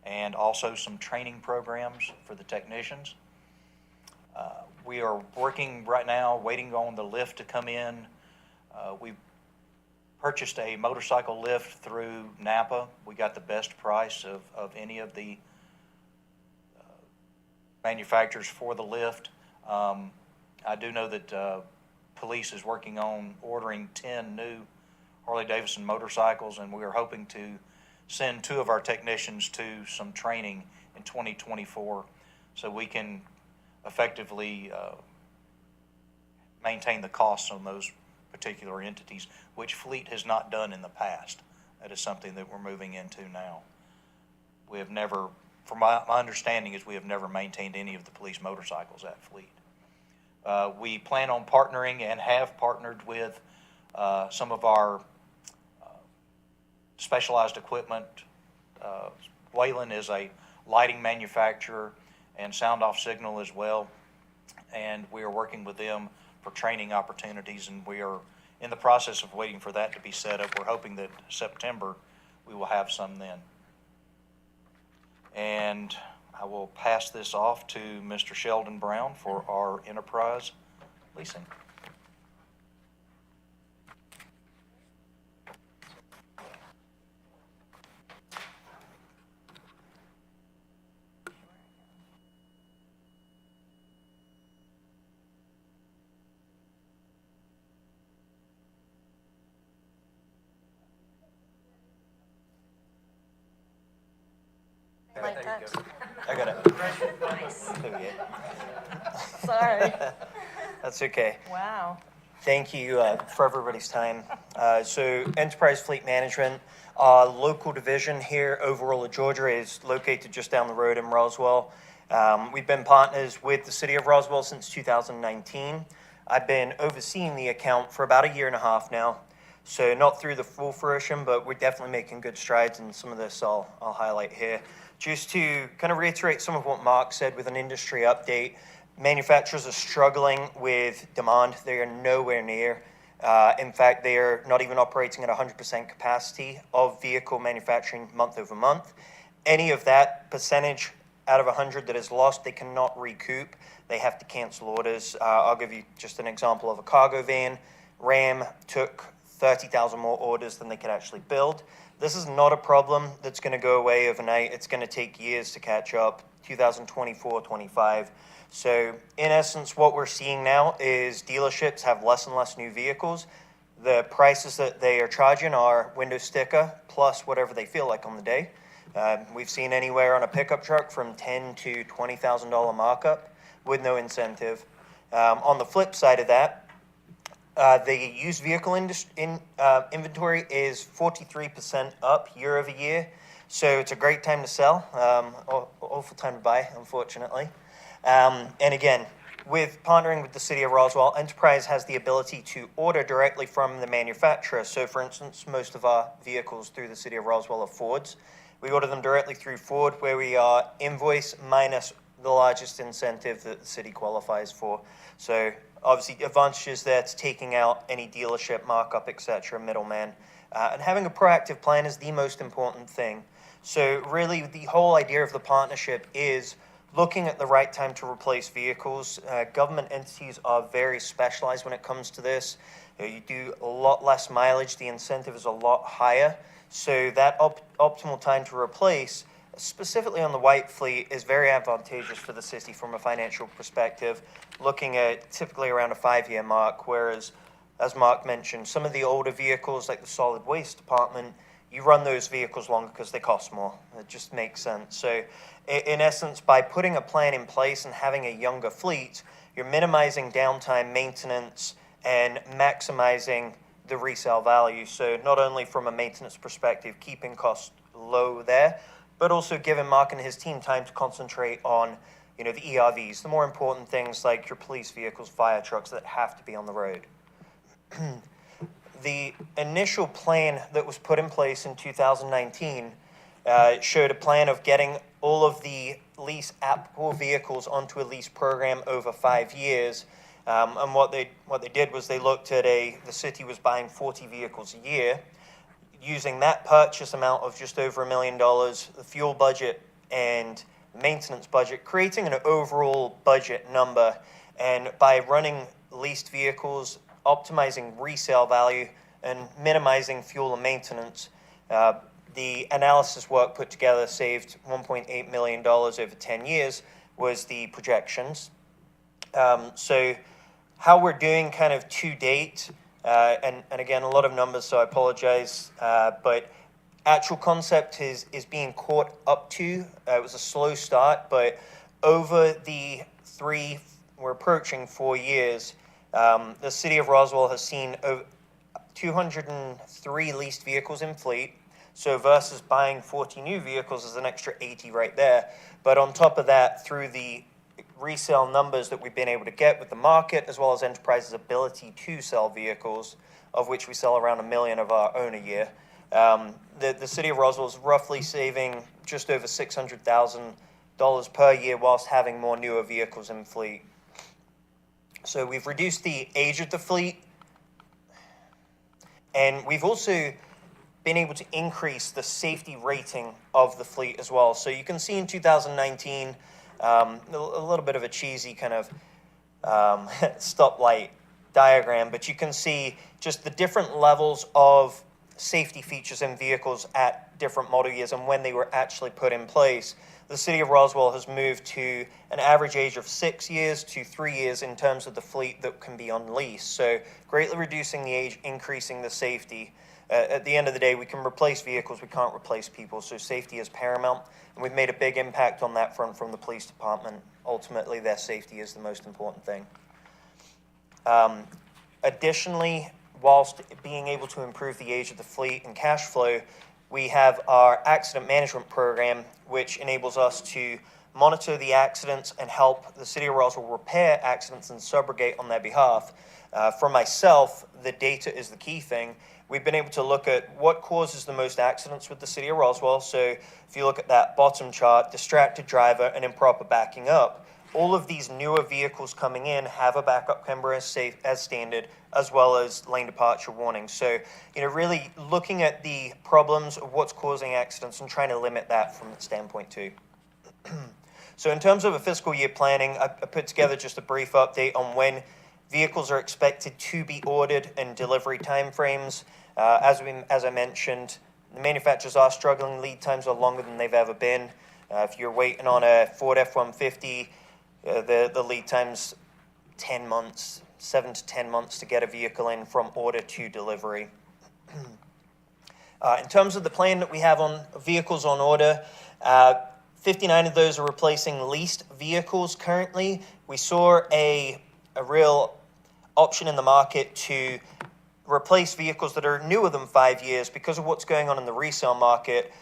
and also some training programs for the technicians. We are working right now, waiting on the lift to come in. We purchased a motorcycle lift through Napa. We got the best price of any of the manufacturers for the lift. I do know that police is working on ordering 10 new Harley-Davidson motorcycles, and we are hoping to send 2 of our technicians to some training in 2024 so we can effectively maintain the costs on those particular entities, which Fleet has not done in the past. That is something that we're moving into now. We have never, from my understanding is we have never maintained any of the police motorcycles at Fleet. We plan on partnering and have partnered with some of our specialized equipment. Wayland is a lighting manufacturer and sound off signal as well. And we are working with them for training opportunities, and we are in the process of waiting for that to be set up. We're hoping that September we will have some then. And I will pass this off to Mr. Sheldon Brown for our enterprise leasing. Light touch. I got it. There we go. Sorry. That's okay. Wow. Thank you for everybody's time. So Enterprise Fleet Management, our local division here overall of Georgia is located just down the road in Roswell. We've been partners with the city of Roswell since 2019. I've been overseeing the account for about 1.5 years now. So not through the full fruition, but we're definitely making good strides, and some of this I'll highlight here. Just to kind of reiterate some of what Mark said with an industry update, manufacturers are struggling with demand. They are nowhere near. In fact, they are not even operating at 100% capacity of vehicle manufacturing month over month. Any of that percentage out of 100 that is lost, they cannot recoup. They have to cancel orders. I'll give you just an example of a cargo van. Ram took 30,000 more orders than they could actually build. This is not a problem that's going to go away overnight. It's going to take years to catch up, 2024, 25. So in essence, what we're seeing now is dealerships have less and less new vehicles. The prices that they are charging are window sticker plus whatever they feel like on the day. We've seen anywhere on a pickup truck from $10,000 to $20,000 markup with no incentive. On the flip side of that, the used vehicle inventory is 43% up year over year. So it's a great time to sell, awful time to buy, unfortunately. And again, with partnering with the city of Roswell, Enterprise has the ability to order directly from the manufacturer. So for instance, most of our vehicles through the city of Roswell are Fords. We order them directly through Ford, where we are invoice minus the largest incentive that the city qualifies for. So obviously advantages there to taking out any dealership markup, etc., middleman. And having a proactive plan is the most important thing. So really the whole idea of the partnership is looking at the right time to replace vehicles. Government entities are very specialized when it comes to this. You do a lot less mileage, the incentive is a lot higher. So that optimal time to replace, specifically on the white fleet, is very advantageous for the city from a financial perspective, looking at typically around a 5-year mark, whereas, as Mark mentioned, some of the older vehicles like the solid waste department, you run those vehicles longer because they cost more. It just makes sense. So in essence, by putting a plan in place and having a younger fleet, you're minimizing downtime, maintenance, and maximizing the resale value. So not only from a maintenance perspective, keeping costs low there, but also giving Mark and his team time to concentrate on, the ERVs, the more important things like your police vehicles, fire trucks that have to be on the road. The initial plan that was put in place in 2019 showed a plan of getting all of the lease applicable vehicles onto a lease program over 5 years. And what they did was they looked at the city was buying 40 vehicles a year. Using that purchase amount of just over $1 million, the fuel budget and maintenance budget, creating an overall budget number. And by running leased vehicles, optimizing resale value, and minimizing fuel and maintenance, the analysis work put together saved $1.8 million over 10 years was the projections. So how we're doing kind of to date, and again, a lot of numbers, so I apologize, but actual concept is being caught up to. It was a slow start, but over the we're approaching 4 years, the city of Roswell has seen over 203 leased vehicles in fleet. So versus buying 40 new vehicles, there's an extra 80 right there. But on top of that, through the resale numbers that we've been able to get with the market, as well as Enterprise's ability to sell vehicles, of which we sell around 1 million of our own a year, the city of Roswell is roughly saving just over $600,000 per year whilst having more newer vehicles in fleet. So we've reduced the age of the fleet, and we've also been able to increase the safety rating of the fleet as well. So you can see in 2019, a little bit of a cheesy kind of stoplight diagram, but you can see just the different levels of safety features in vehicles at different model years and when they were actually put in place. The city of Roswell has moved to an average age of 6 years to 3 years in terms of the fleet that can be on lease. So greatly reducing the age, increasing the safety. At the end of the day, we can replace vehicles, we can't replace people, so safety is paramount. And we've made a big impact on that front from the police department. Ultimately, their safety is the most important thing. Additionally, whilst being able to improve the age of the fleet and cash flow, we have our accident management program, which enables us to monitor the accidents and help the city of Roswell repair accidents and subrogate on their behalf. For myself, the data is the key thing. We've been able to look at what causes the most accidents with the city of Roswell. So if you look at that bottom chart, distracted driver and improper backing up, all of these newer vehicles coming in have a backup camera as standard, as well as lane departure warnings. So, really looking at the problems of what's causing accidents and trying to limit that from that standpoint too. So in terms of a fiscal year planning, I put together just a brief update on when vehicles are expected to be ordered and delivery timeframes. As I mentioned, the manufacturers are struggling. Lead times are longer than they've ever been. If you're waiting on a Ford F-150, the lead time's 10 months, 7 to 10 months to get a vehicle in from order to delivery. In terms of the plan that we have on vehicles on order, 59 of those are replacing leased vehicles currently. We saw a real option in the market to replace vehicles that are newer than 5 years because of what's going on in the resale market.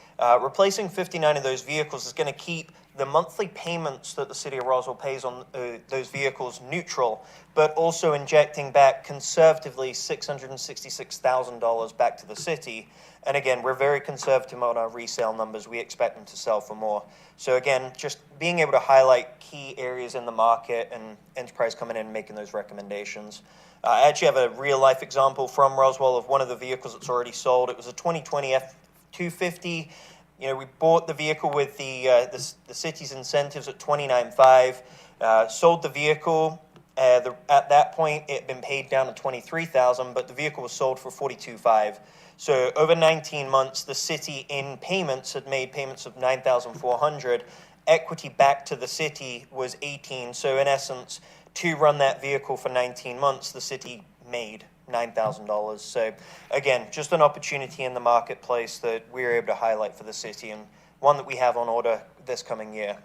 Replacing 59 of those vehicles is going to keep the monthly payments that the city of Roswell pays on those vehicles neutral, but also injecting back conservatively $666,000 back to the city. And again, we're very conservative on our resale numbers. We expect them to sell for more. So again, just being able to highlight key areas in the market and Enterprise coming in and making those recommendations. I actually have a real life example from Roswell of one of the vehicles that's already sold. It was a 2020 F-250. We bought the vehicle with the city's incentives at $29,500. Sold the vehicle. At that point, it had been paid down to $23,000, but the vehicle was sold for $42,500. So over 19 months, the city in payments had made payments of $9,400. Equity back to the city was $18,000. So in essence, to run that vehicle for 19 months, the city made $9,000. So again, just an opportunity in the marketplace that we're able to highlight for the city, and one that we have on order this coming year.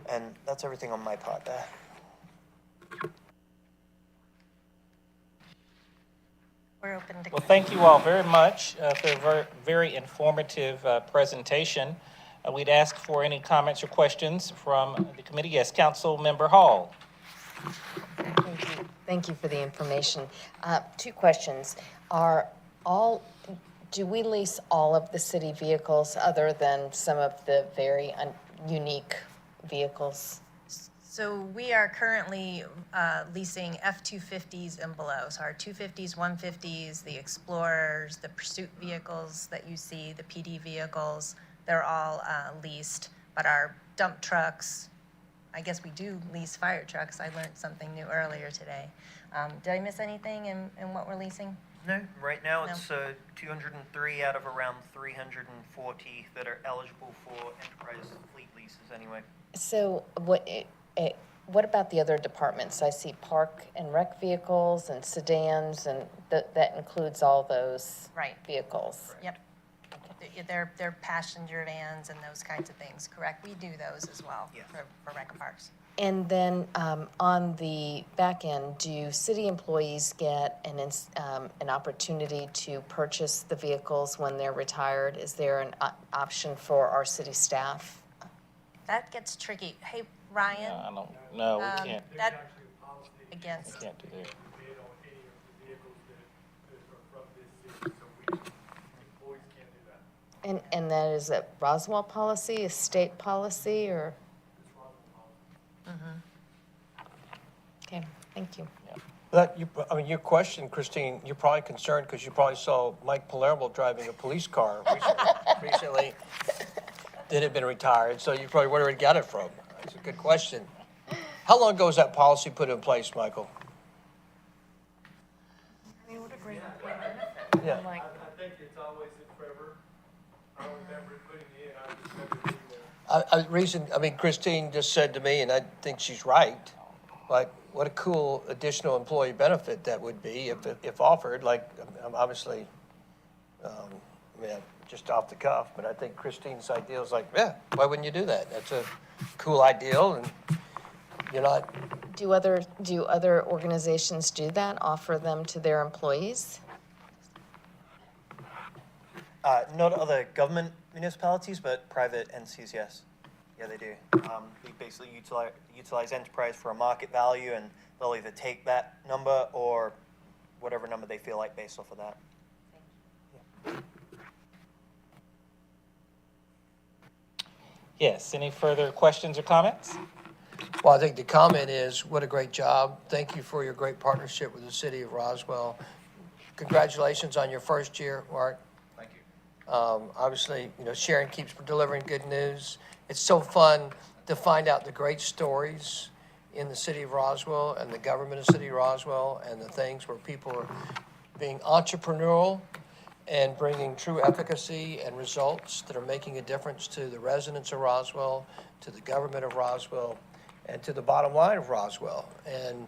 And that's everything on my part there. We're open to. Well, thank you all very much for a very, very informative presentation. We'd ask for any comments or questions from the committee. Yes, Council Member Hall. Thank you. Thank you for the information. 2 questions. Do we lease all of the city vehicles other than some of the very unique vehicles? So we are currently leasing F-250s and below. So our 250s, 150s, the Explorers, the Pursuit vehicles that you see, the PD vehicles, they're all leased. But our dump trucks, I guess we do lease fire trucks. I learned something new earlier today. Did I miss anything in what we're leasing? No, right now it's 203 out of around 340 that are eligible for Enterprise fleet leases anyway. So what about the other departments? I see park and rec vehicles and sedans, and that includes all those vehicles. Yep. They're passenger vans and those kinds of things, correct? We do those as well for Rec and Parks. And then on the back end, do city employees get an opportunity to purchase the vehicles when they're retired? Is there an option for our city staff? That gets tricky. Hey, Ryan? No, I don't, no, we can't, That, against. we can't do that. And that is a Roswell policy, a state policy, or? Okay, thank you. Your question, Christine, you're probably concerned because you probably saw Mike Palermo driving a police car recently that had been retired, so you probably wonder where he got it from. That's a good question. How long ago was that policy put in place, Michael? Yeah. I think it's always in Trevor. I don't remember it putting it in, I just remember it in there. Christine just said to me, and I think she's right, like, what a cool additional employee benefit that would be if offered, like, obviously, just off the cuff, but I think Christine's idea is like, yeah, why wouldn't you do that? That's a cool ideal, and you're not. Do other organizations do that, offer them to their employees? Not other government municipalities, but private entities, yes. Yeah, they do. We basically utilize enterprise for a market value, and they'll either take that number or whatever number they feel like based off of that. Yes, any further questions or comments? Well, I think the comment is, what a great job. Thank you for your great partnership with the city of Roswell. Congratulations on your first year, Mark. Thank you. Obviously, Sharon keeps delivering good news. It's so fun to find out the great stories in the city of Roswell and the government of the city of Roswell and the things where people are being entrepreneurial and bringing true efficacy and results that are making a difference to the residents of Roswell, to the government of Roswell, and to the bottom line of Roswell. And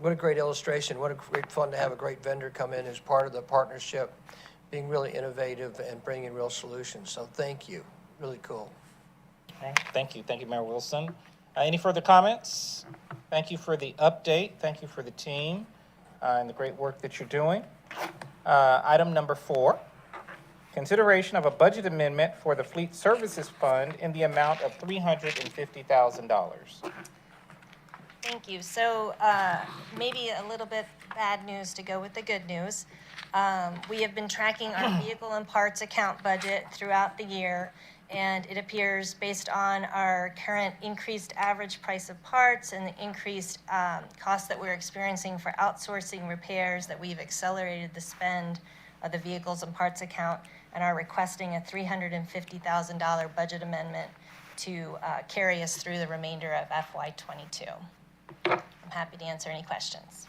what a great illustration. What a great fun to have a great vendor come in as part of the partnership, being really innovative and bringing real solutions. So thank you. Really cool. Okay, thank you. Thank you, Mayor Wilson. Any further comments? Thank you for the update. Thank you for the team and the great work that you're doing. Item number 4, consideration of a budget amendment for the Fleet Services Fund in the amount of $350,000. Thank you. So maybe a little bit bad news to go with the good news. We have been tracking our vehicle and parts account budget throughout the year, and it appears based on our current increased average price of parts and the increased costs that we're experiencing for outsourcing repairs that we've accelerated the spend of the vehicles and parts account and are requesting a $350,000 budget amendment to carry us through the remainder of FY22. I'm happy to answer any questions.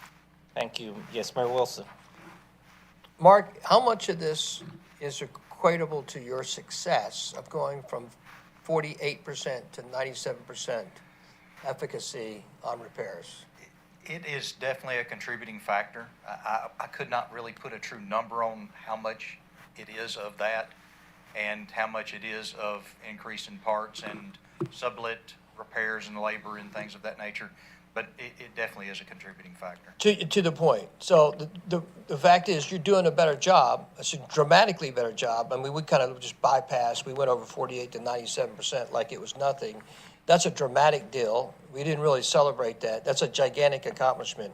Thank you. Yes, Mayor Wilson. Mark, how much of this is equatable to your success of going from 48% to 97% efficacy on repairs? It is definitely a contributing factor. I could not really put a true number on how much it is of that and how much it is of increase in parts and sublet repairs and labor and things of that nature. But it definitely is a contributing factor. To the point. So the fact is, you're doing a better job, a dramatically better job. I mean, we kind of just bypassed. We went over 48 to 97% like it was nothing. That's a dramatic deal. We didn't really celebrate that. That's a gigantic accomplishment.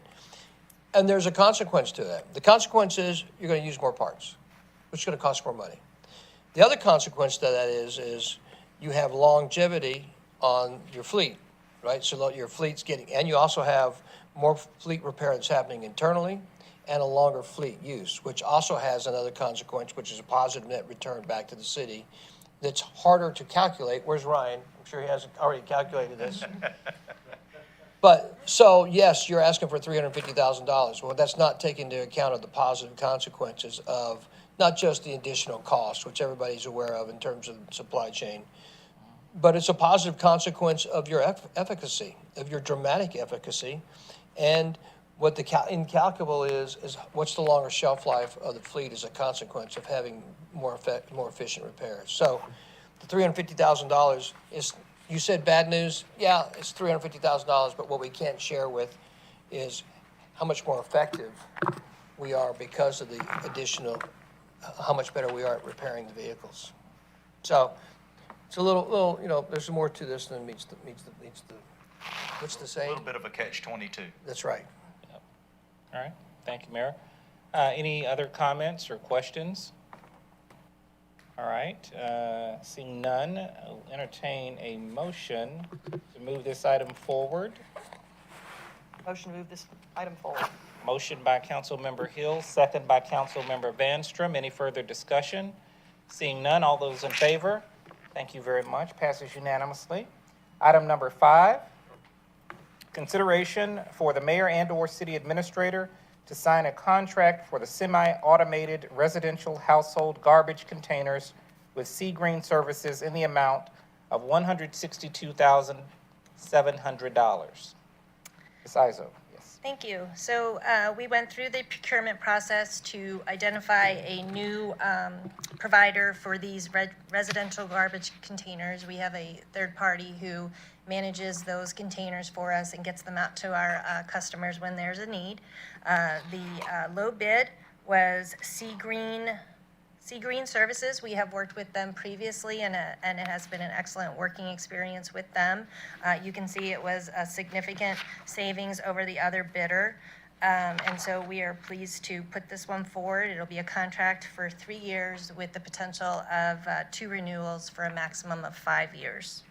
And there's a consequence to that. The consequence is you're going to use more parts, which is going to cost more money. The other consequence to that is you have longevity on your fleet. Right, so your fleet's getting, and you also have more fleet repair that's happening internally and a longer fleet use, which also has another consequence, which is a positive net return back to the city that's harder to calculate. Where's Ryan? I'm sure he hasn't already calculated this. But, so yes, you're asking for $350,000. Well, that's not taking into account of the positive consequences of not just the additional cost, which everybody's aware of in terms of supply chain, but it's a positive consequence of your efficacy, of your dramatic efficacy. And What the incalculable is what's the longer shelf life of the fleet as a consequence of having more efficient repairs. So the $350,000 is, you said bad news? Yeah, it's $350,000, but what we can't share with is how much more effective we are because of the additional, how much better we are at repairing the vehicles. So it's a little, you know, there's more to this than meets the, what's the A saying? little bit of a catch-22. That's right. All right, thank you, Mayor. Any other comments or questions? All right, seeing none, I'll entertain a motion to move this item forward. Motion to move this item forward. Motion by Councilmember Hill, second by Councilmember Vanstrom. Any further discussion? Seeing none, all those in favor? Thank you very much. Passes unanimously. Item number 5, consideration for the mayor and/or city administrator to sign a contract for the semi-automated residential household garbage containers with Sea Green Services in the amount of $162,700. Ms. Izo, yes. Thank you. So we went through the procurement process to identify a new provider for these residential garbage containers. We have a third party who manages those containers for us and gets them out to our customers when there's a need. The low bid was Sea Green Services. We have worked with them previously, and it has been an excellent working experience with them. You can see it was a significant savings over the other bidder. And so we are pleased to put this one forward. It'll be a contract for 3 years with the potential of 2 renewals for a maximum of 5 years.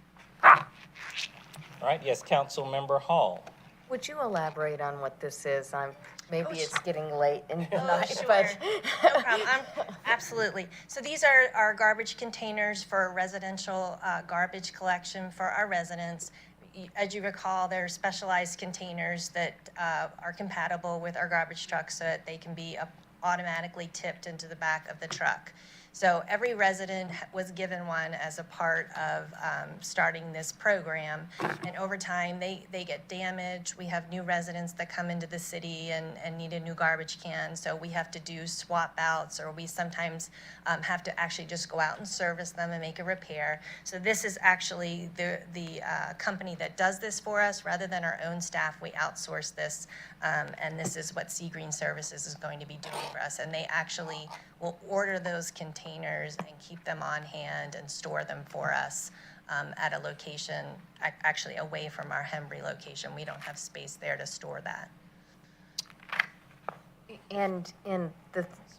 All right, yes, Councilmember Hall. Would you elaborate on what this is? Maybe it's getting late in the Oh, night, sure. but. No problem. Absolutely. So these are our garbage containers for residential garbage collection for our residents. As you recall, they're specialized containers that are compatible with our garbage trucks so that they can be automatically tipped into the back of the truck. So every resident was given one as a part of starting this program. And over time, they get damaged. We have new residents that come into the city and need a new garbage can. So we have to do swap outs, or we sometimes have to actually just go out and service them and make a repair. So this is actually the company that does this for us. Rather than our own staff, we outsource this. And this is what Sea Green Services is going to be doing for us. And they actually will order those containers and keep them on hand and store them for us at a location, actually away from our Hembry location. We don't have space there to store that. And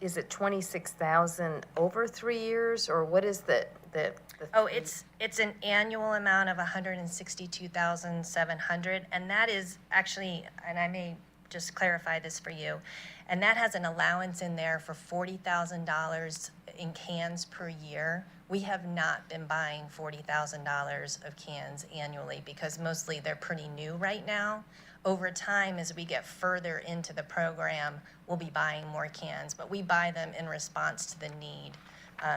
is it 26,000 over 3 years, or what is the? Oh, it's an annual amount of $162,700, and that is actually, and I may just clarify this for you, and that has an allowance in there for $40,000 in cans per year. We have not been buying $40,000 of cans annually because mostly they're pretty new right now. Over time, as we get further into the program, we'll be buying more cans, but we buy them in response to the need.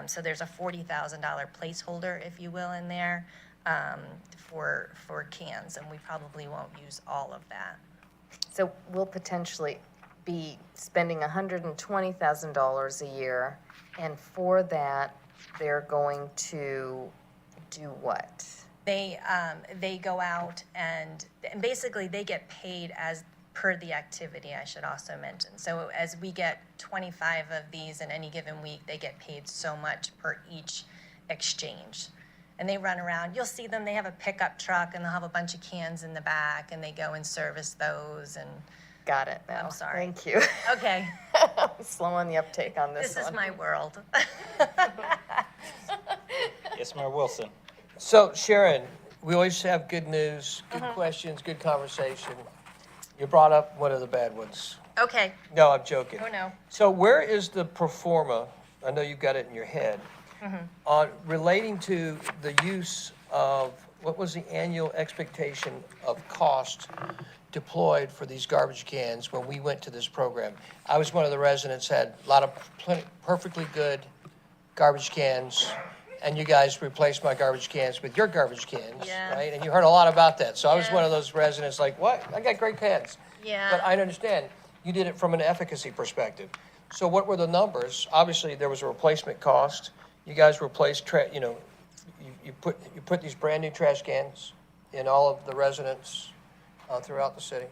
So there's a $40,000 placeholder, if you will, in there for cans, and we probably won't use all of that. So we'll potentially be spending $120,000 a year, and for that, they're going to do what? They go out and basically they get paid as per the activity, I should also mention. So as we get 25 of these in any given week, they get paid so much per each exchange. And they run around, you'll see them, they have a pickup truck and they'll have a bunch of cans in the back and they go and service those and. Got it now. I'm sorry. Thank you. Okay. I'm slow on the uptake on this one. This is my world. Yes, Mayor Wilson. So Sharon, we always have good news, good questions, good conversation. You brought up one of the bad ones. Okay. No, I'm joking. Oh, no. So where is the pro forma, I know you've got it in your head, on relating to the use of, what was the annual expectation of cost deployed for these garbage cans when we went to this program? I was one of the residents, had a lot of perfectly good garbage cans, and you guys replaced my garbage cans with your garbage cans, Yeah. right? And you heard a lot about that. So I was one of those residents like, what? I got great cans. Yeah. But I understand, you did it from an efficacy perspective. So what were the numbers? Obviously, there was a replacement cost. You guys replaced, you put these brand-new trash cans in all of the residents throughout the city.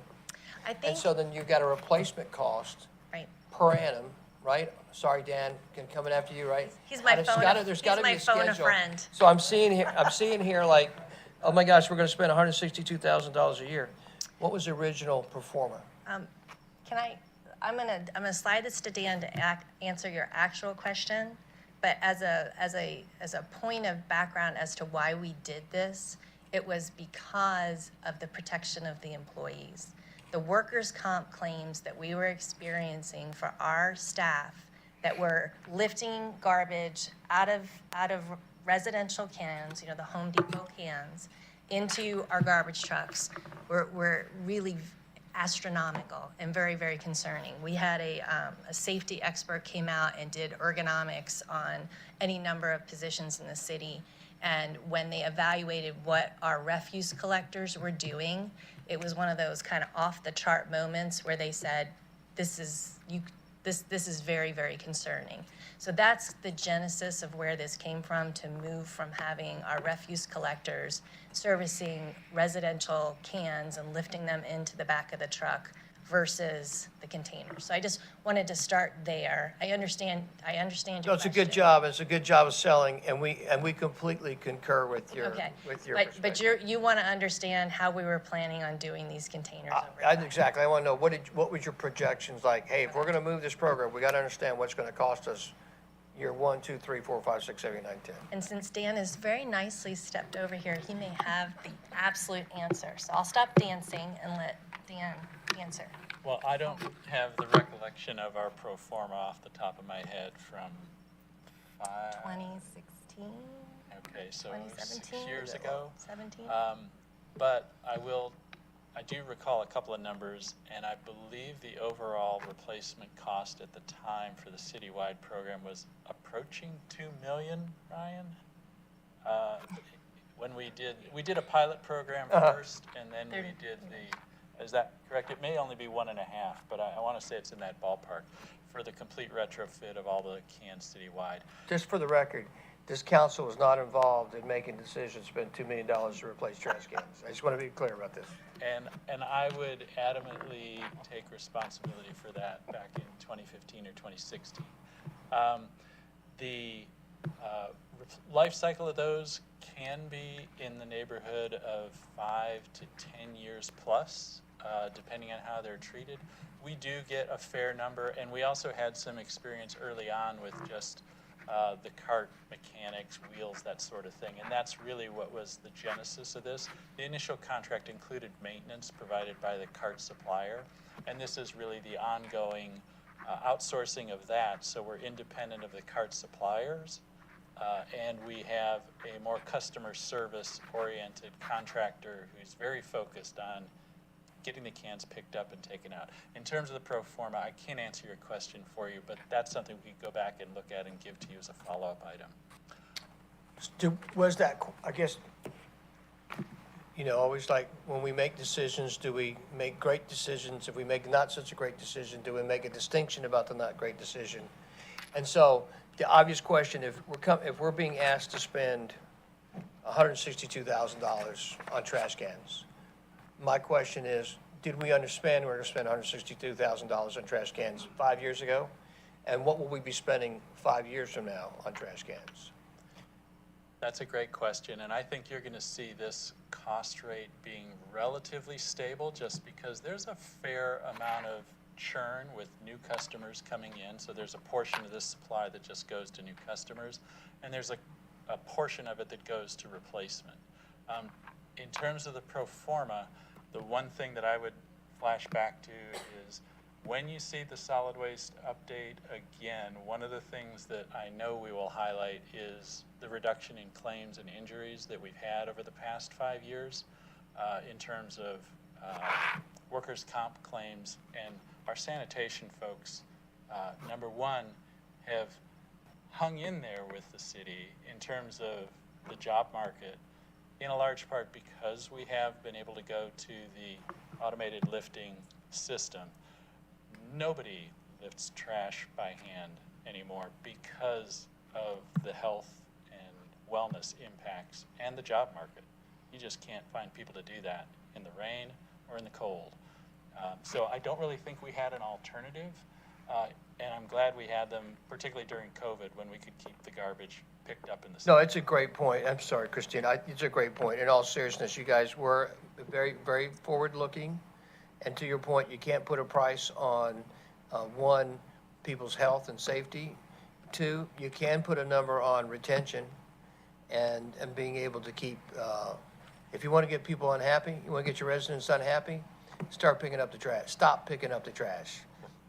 I think. And so then you've got a replacement cost Right. per annum, right? Sorry, Dan, coming after you, right? He's my There's phone. gotta- there's He's gotta be my a phone a schedule. friend. So I'm seeing here like, oh my gosh, we're gonna spend $162,000 a year. What was the original pro forma? I'm gonna slide this to Dan to answer your actual question, but as a point of background as to why we did this, it was because of the protection of the employees. The workers' comp claims that we were experiencing for our staff that were lifting garbage out of residential cans, the Home Depot cans, into our garbage trucks were really astronomical and very, very concerning. We had a safety expert came out and did ergonomics on any number of positions in the city. And when they evaluated what our refuse collectors were doing, it was one of those kind of off the chart moments where they said, this is very, very concerning. So that's the genesis of where this came from, to move from having our refuse collectors servicing residential cans and lifting them into the back of the truck versus the containers. So I just wanted to start there. I understand your No, question. it's a good job. It's a good job of selling, and we completely concur with your Okay. perspective. But you want to understand how we were planning on doing these containers over time. Exactly. I want to know, what was your projections like? Hey, if we're going to move this program, we got to understand what's going to cost us year 1, 2, 3, 4, 5, 6, 7, 8, 9, 10. And since Dan has very nicely stepped over here, he may have the absolute answer. So I'll stop dancing and let Dan answer. Well, I don't have the recollection of our pro forma off the top of my head from 2016? Okay, so 6 2017? years ago. 17? But I do recall a couple of numbers, and I believe the overall replacement cost at the time for the citywide program was approaching $2 million, Ryan? When we did a pilot program first, and then we did is that correct? It may only be 1.5, but I want to say it's in that ballpark for the complete retrofit of all the cans citywide. Just for the record, this council was not involved in making decisions to spend $2 million to replace trash cans. I just want to be clear about this. And I would adamantly take responsibility for that back in 2015 or 2016. The life cycle of those can be in the neighborhood of 5 to 10 years plus, depending on how they're treated. We do get a fair number, and we also had some experience early on with just the cart mechanics, wheels, that sort of thing. And that's really what was the genesis of this. The initial contract included maintenance provided by the cart supplier, and this is really the ongoing outsourcing of that. So we're independent of the cart suppliers, and we have a more customer service oriented contractor who's very focused on getting the cans picked up and taken out. In terms of the pro forma, I can't answer your question for you, but that's something we can go back and look at and give to you as a follow-up item. Was that, I guess, always like when we make decisions, do we make great decisions? If we make not such a great decision, do we make a distinction about the not great decision? And so the obvious question, if we're being asked to spend $162,000 on trash cans, my question is, did we understand we were going to spend $162,000 on trash cans 5 years ago? And what will we be spending 5 years from now on trash cans? That's a great question, and I think you're going to see this cost rate being relatively stable just because there's a fair amount of churn with new customers coming in. So there's a portion of this supply that just goes to new customers, and there's a portion of it that goes to replacement. In terms of the pro forma, the one thing that I would flash back to is when you see the solid waste update again, one of the things that I know we will highlight is the reduction in claims and injuries that we've had over the past 5 years in terms of workers' comp claims. And our sanitation folks, number one, have hung in there with the city in terms of the job market, in a large part because we have been able to go to the automated lifting system. Nobody lifts trash by hand anymore because of the health and wellness impacts and the job market. You just can't find people to do that in the rain or in the cold. So I don't really think we had an alternative, and I'm glad we had them, particularly during COVID, when we could keep the garbage picked up in the city. No, it's a great point. I'm sorry, Christine. It's a great point. In all seriousness, you guys were very, very forward-looking. And to your point, you can't put a price on, one, people's health and safety. Two, you can put a number on retention and being able to keep, if you want to get people unhappy, you want to get your residents unhappy, start picking up the trash. Stop picking up the trash.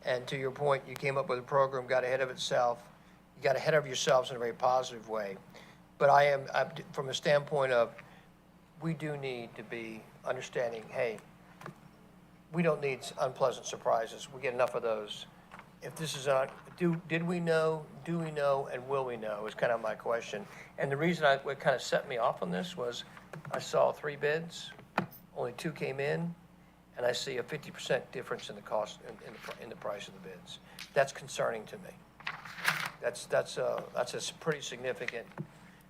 And to your point, you came up with a program, got ahead of itself. You got ahead of yourselves in a very positive way. But I'm from a standpoint of, we do need to be understanding, hey, we don't need unpleasant surprises. We get enough of those. If this is did we know, do we know, and will we know is kind of my question. And the reason what kind of set me off on this was I saw 3 bids, only 2 came in, and I see a 50% difference in the cost, in the price of the bids. That's concerning to me. That's a pretty significant,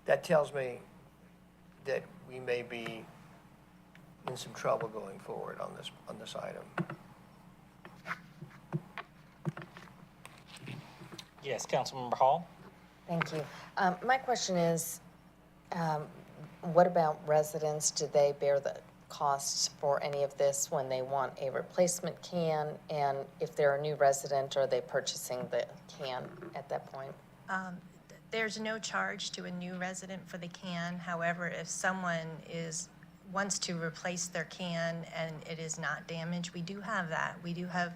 that tells me that we may be in some trouble going forward on this item. Yes, Councilmember Hall? Thank you. My question is, what about residents? Do they bear the costs for any of this when they want a replacement can? And if they're a new resident, are they purchasing the can at that point? There's no charge to a new resident for the can. However, if someone wants to replace their can and it is not damaged, we do have that. We do have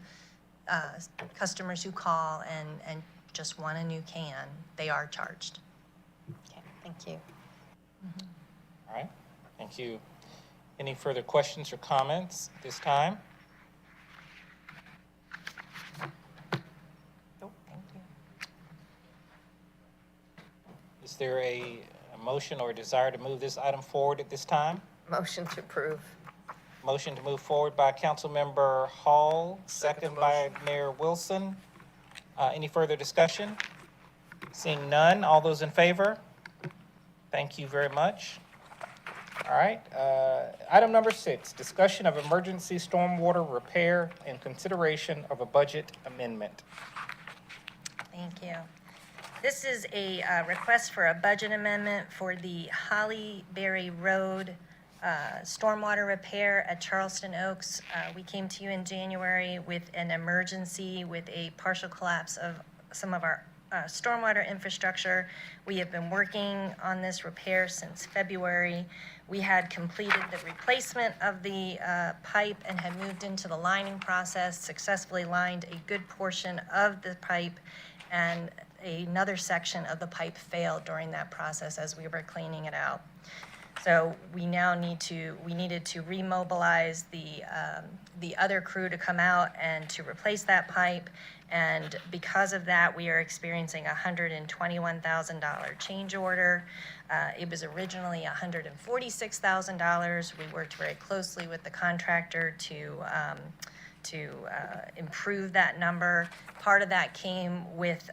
customers who call and just want a new can. They are charged. Okay, thank you. All right, thank you. Any further questions or comments at this time? Oh, thank you. Is there a motion or desire to move this item forward at this time? Motion to approve. Motion to move forward by Councilmember Hall, second by Mayor Wilson. Any further discussion? Seeing none, all those in favor? Thank you very much. All right, item number 6, discussion of emergency stormwater repair and consideration of a budget amendment. Thank you. This is a request for a budget amendment for the Holly Berry Road stormwater repair at Charleston Oaks. We came to you in January with an emergency with a partial collapse of some of our stormwater infrastructure. We have been working on this repair since February. We had completed the replacement of the pipe and had moved into the lining process, successfully lined a good portion of the pipe, and another section of the pipe failed during that process as we were cleaning it out. So we needed to remobilize the other crew to come out and to replace that pipe. And because of that, we are experiencing a $121,000 change order. It was originally $146,000. We worked very closely with the contractor to improve that number. Part of that came with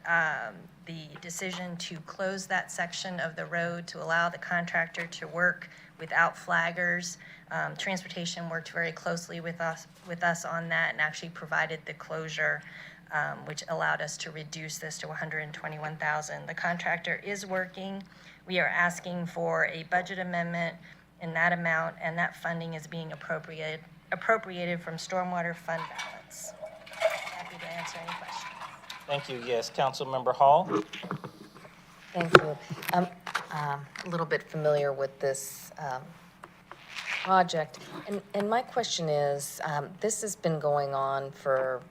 the decision to close that section of the road to allow the contractor to work without flaggers. Transportation worked very closely with us on that and actually provided the closure, which allowed us to reduce this to $121,000. The contractor is working. We are asking for a budget amendment in that amount, and that funding is being appropriated from stormwater fund balance. Happy to answer any questions. Thank you. Yes, Councilmember Hall? Thank you. I'm a little bit familiar with this project, and my question is, this has been going on for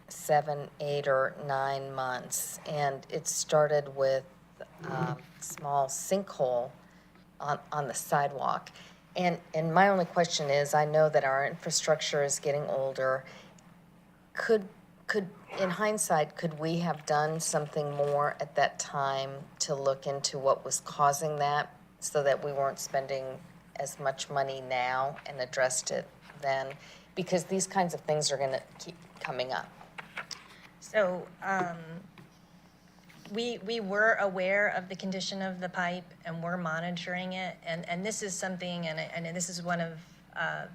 7, 8, or 9 months, and it started with a small sinkhole on the sidewalk. And my only question is, I know that our infrastructure is getting older. Could in hindsight, could we have done something more at that time to look into what was causing that so that we weren't spending as much money now and addressed it then? Because these kinds of things are going to keep coming up. So, we were aware of the condition of the pipe and we're monitoring it. And this is something, and this is one of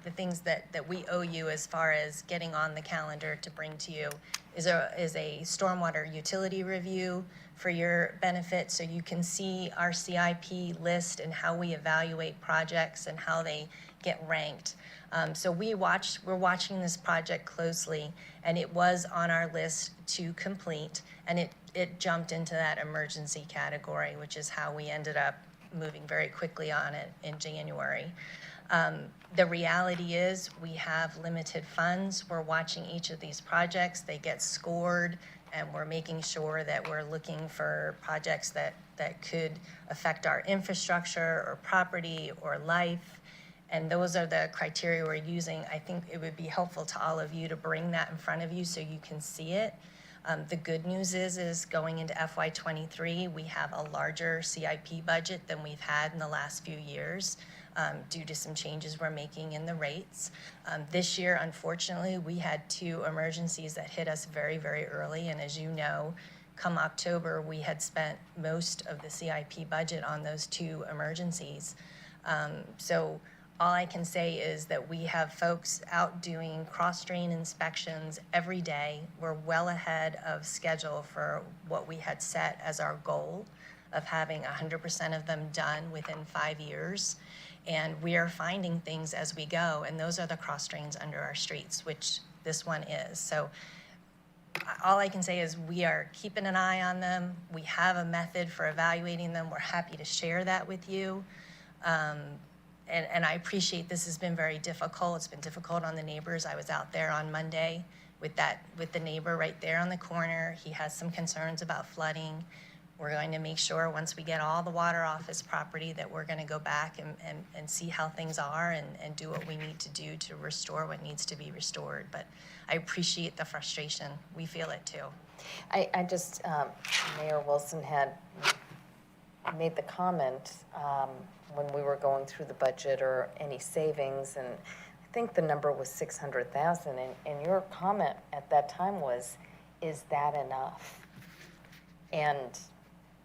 the things that we owe you as far as getting on the calendar to bring to you is a stormwater utility review for your benefit, so you can see our CIP list and how we evaluate projects and how they get ranked. So we're watching this project closely, and it was on our list to complete, and it jumped into that emergency category, which is how we ended up moving very quickly on it in January. The reality is we have limited funds. We're watching each of these projects. They get scored, and we're making sure that we're looking for projects that could affect our infrastructure or property or life. And those are the criteria we're using. I think it would be helpful to all of you to bring that in front of you so you can see it. The good news is going into FY23, we have a larger CIP budget than we've had in the last few years due to some changes we're making in the rates. This year, unfortunately, we had 2 emergencies that hit us very, very early. And as you know, come October, we had spent most of the CIP budget on those 2 emergencies. So all I can say is that we have folks out doing cross-drain inspections every day. We're well ahead of schedule for what we had set as our goal of having 100% of them done within 5 years. And we are finding things as we go, and those are the cross drains under our streets, which this one is. So all I can say is we are keeping an eye on them. We have a method for evaluating them. We're happy to share that with you. And I appreciate this has been very difficult. It's been difficult on the neighbors. I was out there on Monday with the neighbor right there on the corner. He has some concerns about flooding. We're going to make sure once we get all the water off his property that we're going to go back and see how things are and do what we need to do to restore what needs to be restored. But I appreciate the frustration. We feel it too. I just, Mayor Wilson had made the comment when we were going through the budget or any savings, and I think the number was 600,000, and your comment at that time was, is that enough? And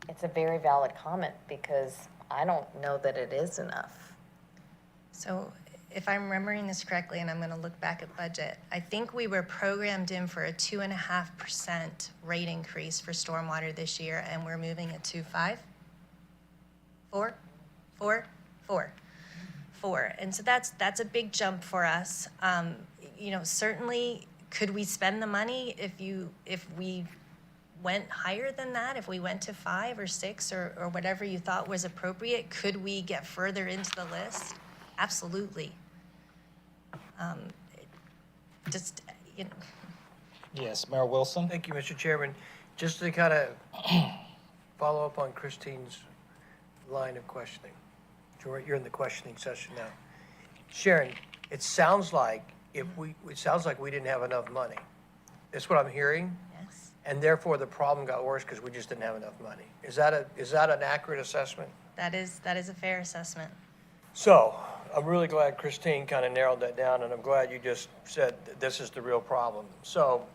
it's a very valid comment because I don't know that it is enough. So if I'm remembering this correctly, and I'm going to look back at budget, I think we were programmed in for a 2.5% rate increase for stormwater this year, and we're moving at 2.5? 4. And so that's a big jump for us. Certainly, could we spend the money if we went higher than that? If we went to 5 or 6 or whatever you thought was appropriate, could we get further into the list? Absolutely. Yes, Mayor Wilson? Thank you, Mr. Chairman. Just to kind of follow up on Christine's line of questioning. You're in the questioning session now. Sharon, it sounds like we didn't have enough money. That's what I'm hearing? Yes. And therefore the problem got worse because we just didn't have enough money. Is that an accurate assessment? That is a fair assessment. So I'm really glad Christine kind of narrowed that down, and I'm glad you just said that this is the real problem. So,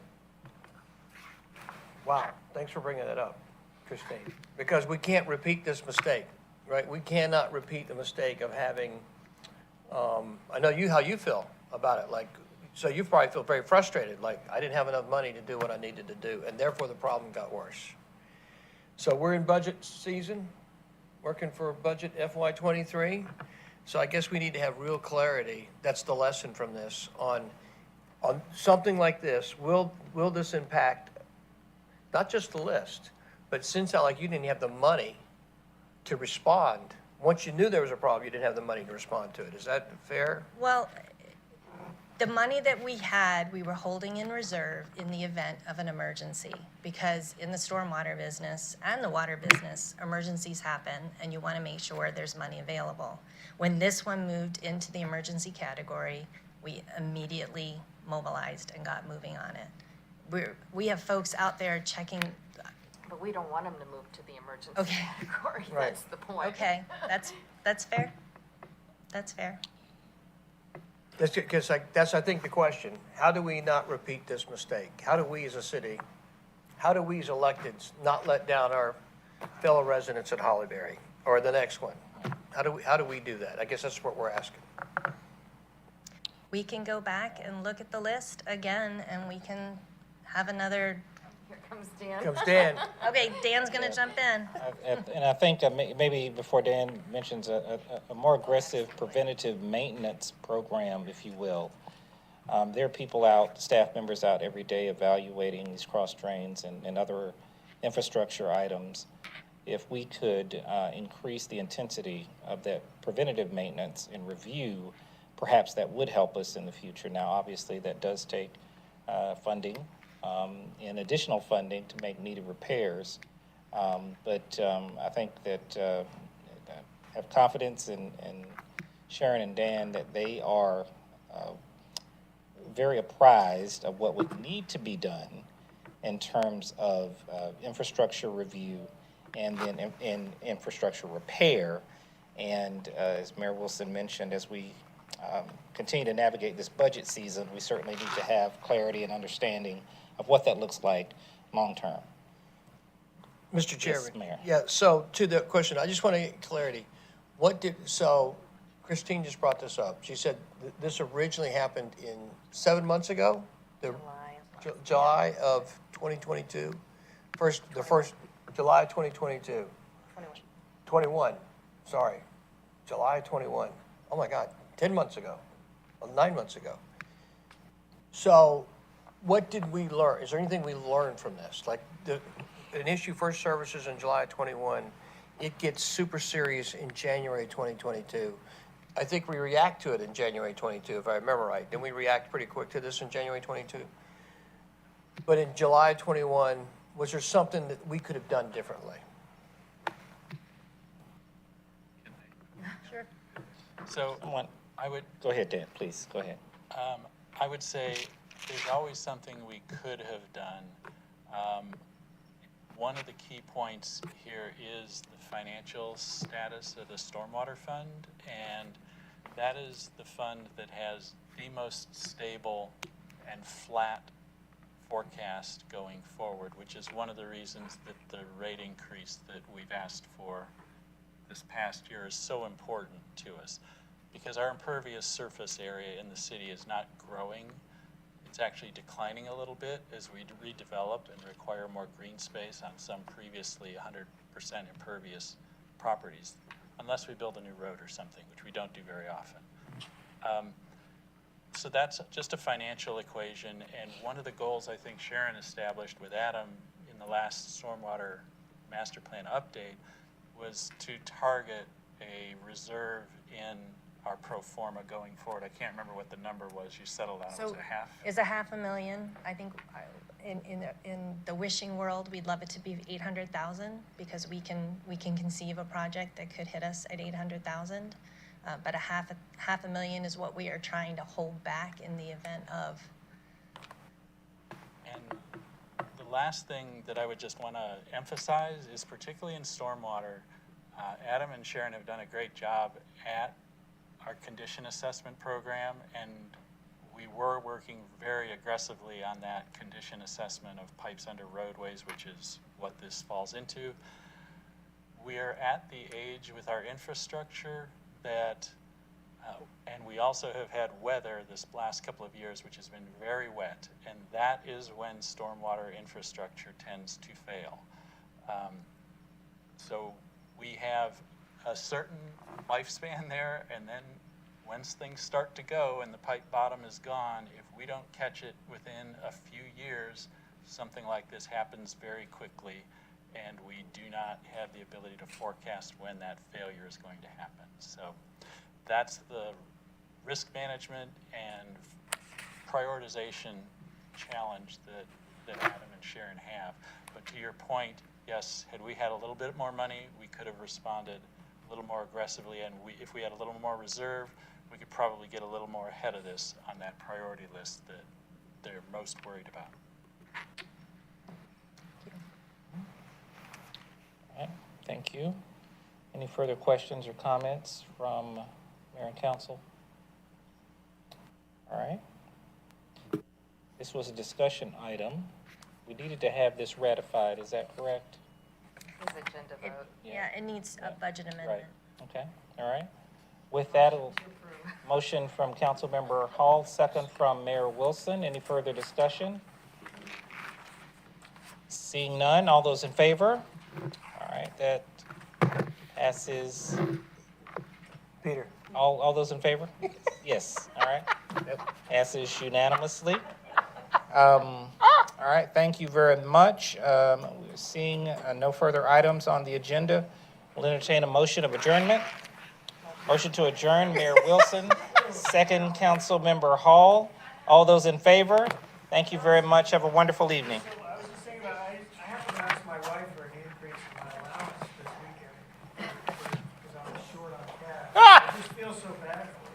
wow, thanks for bringing that up, Christine, because we can't repeat this mistake, right? We cannot repeat the mistake of having, I know how you feel about it, like, so you probably feel very frustrated, like I didn't have enough money to do what I needed to do, and therefore the problem got worse. So we're in budget season, working for budget FY23. So I guess we need to have real clarity. That's the lesson from this on something like this. Will this impact not just the list, but since like you didn't have the money to respond, once you knew there was a problem, you didn't have the money to respond to it. Is that fair? Well, the money that we had, we were holding in reserve in the event of an emergency, because in the stormwater business and the water business, emergencies happen and you want to make sure there's money available. When this one moved into the emergency category, we immediately mobilized and got moving on it. We have folks out there checking. But we don't want them to move to the emergency category. Right. That's the point. Okay, that's fair. That's fair. Because that's, I think, the question. How do we not repeat this mistake? How do we as a city, how do we as electeds not let down our fellow residents at Hollyberry or the next one? How do we do that? I guess that's what we're asking. We can go back and look at the list again, and we can have another. Here comes Dan. Comes Dan. Okay, Dan's gonna jump in. And I think maybe before Dan mentions a more aggressive preventative maintenance program, if you will. There are people out, staff members out every day evaluating these cross drains and other infrastructure items. If we could increase the intensity of that preventative maintenance and review, perhaps that would help us in the future. Now, obviously, that does take funding and additional funding to make needed repairs. But I think that have confidence in Sharon and Dan that they are very apprised of what would need to be done in terms of infrastructure review and then in infrastructure repair. And as Mayor Wilson mentioned, as we continue to navigate this budget season, we certainly need to have clarity and understanding of what that looks like long-term. Mr. Chairman. Yes, Mayor. Yeah, so to the question, I just want to get clarity. So Christine just brought this up. She said this originally happened 7 months ago? July of 2022? The first, July 2022. 21, sorry. July 21. Oh my God, 10 months ago, 9 months ago. So what did we learn? Is there anything we learned from this? Like an issue first services in July 21, it gets super serious in January 2022. I think we react to it in January 22, if I remember right. Didn't we react pretty quick to this in January 22? But in July 21, was there something that we could have done differently? Sure. So I would. Go ahead, Dan, please, go ahead. I would say there's always something we could have done. One of the key points here is the financial status of the stormwater fund, and that is the fund that has the most stable and flat forecast going forward, which is one of the reasons that the rate increase that we've asked for this past year is so important to us, because our impervious surface area in the city is not growing. It's actually declining a little bit as we redevelop and require more green space on some previously 100% impervious properties, unless we build a new road or something, which we don't do very often. So that's just a financial equation, and one of the goals I think Sharon established with Adam in the last stormwater master plan update was to target a reserve in our pro forma going forward. I can't remember what the number was. You settled on it. Was it half? Is $500,000, I think, in the wishing world, we'd love it to be 800,000, because we can conceive a project that could hit us at 800,000. But $500,000 is what we are trying to hold back in the event of. And the last thing that I would just want to emphasize is, particularly in stormwater, Adam and Sharon have done a great job at our condition assessment program, and we were working very aggressively on that condition assessment of pipes under roadways, which is what this falls into. We are at the age with our infrastructure that, and we also have had weather this last couple of years, which has been very wet, and that is when stormwater infrastructure tends to fail. So we have a certain lifespan there, and then once things start to go and the pipe bottom is gone, if we don't catch it within a few years, something like this happens very quickly, and we do not have the ability to forecast when that failure is going to happen. So that's the risk management and prioritization challenge that Adam and Sharon have. But to your point, yes, had we had a little bit more money, we could have responded a little more aggressively, and if we had a little more reserve, we could probably get a little more ahead of this on that priority list that they're most worried about. All right, thank you. Any further questions or comments from Mayor and Council? This was a discussion item. We needed to have this ratified, is that correct? His agenda vote. Yeah, it needs a budget amendment. Okay, all right. With that, motion from Councilmember Hall, second from Mayor Wilson. Any further discussion? Seeing none, all those in favor? All right, that passes. Peter. All those in favor? Yes, all right. That passes unanimously. All right, thank you very much. We're seeing no further items on the agenda. We'll entertain a motion of adjournment. Motion to adjourn, Mayor Wilson, second Councilmember Hall. All those in favor? Thank you very much. Have a wonderful evening. I was just thinking about, I have to ask my wife for an increase in my allowance this weekend, because I was short on cash. I just feel so bad for her.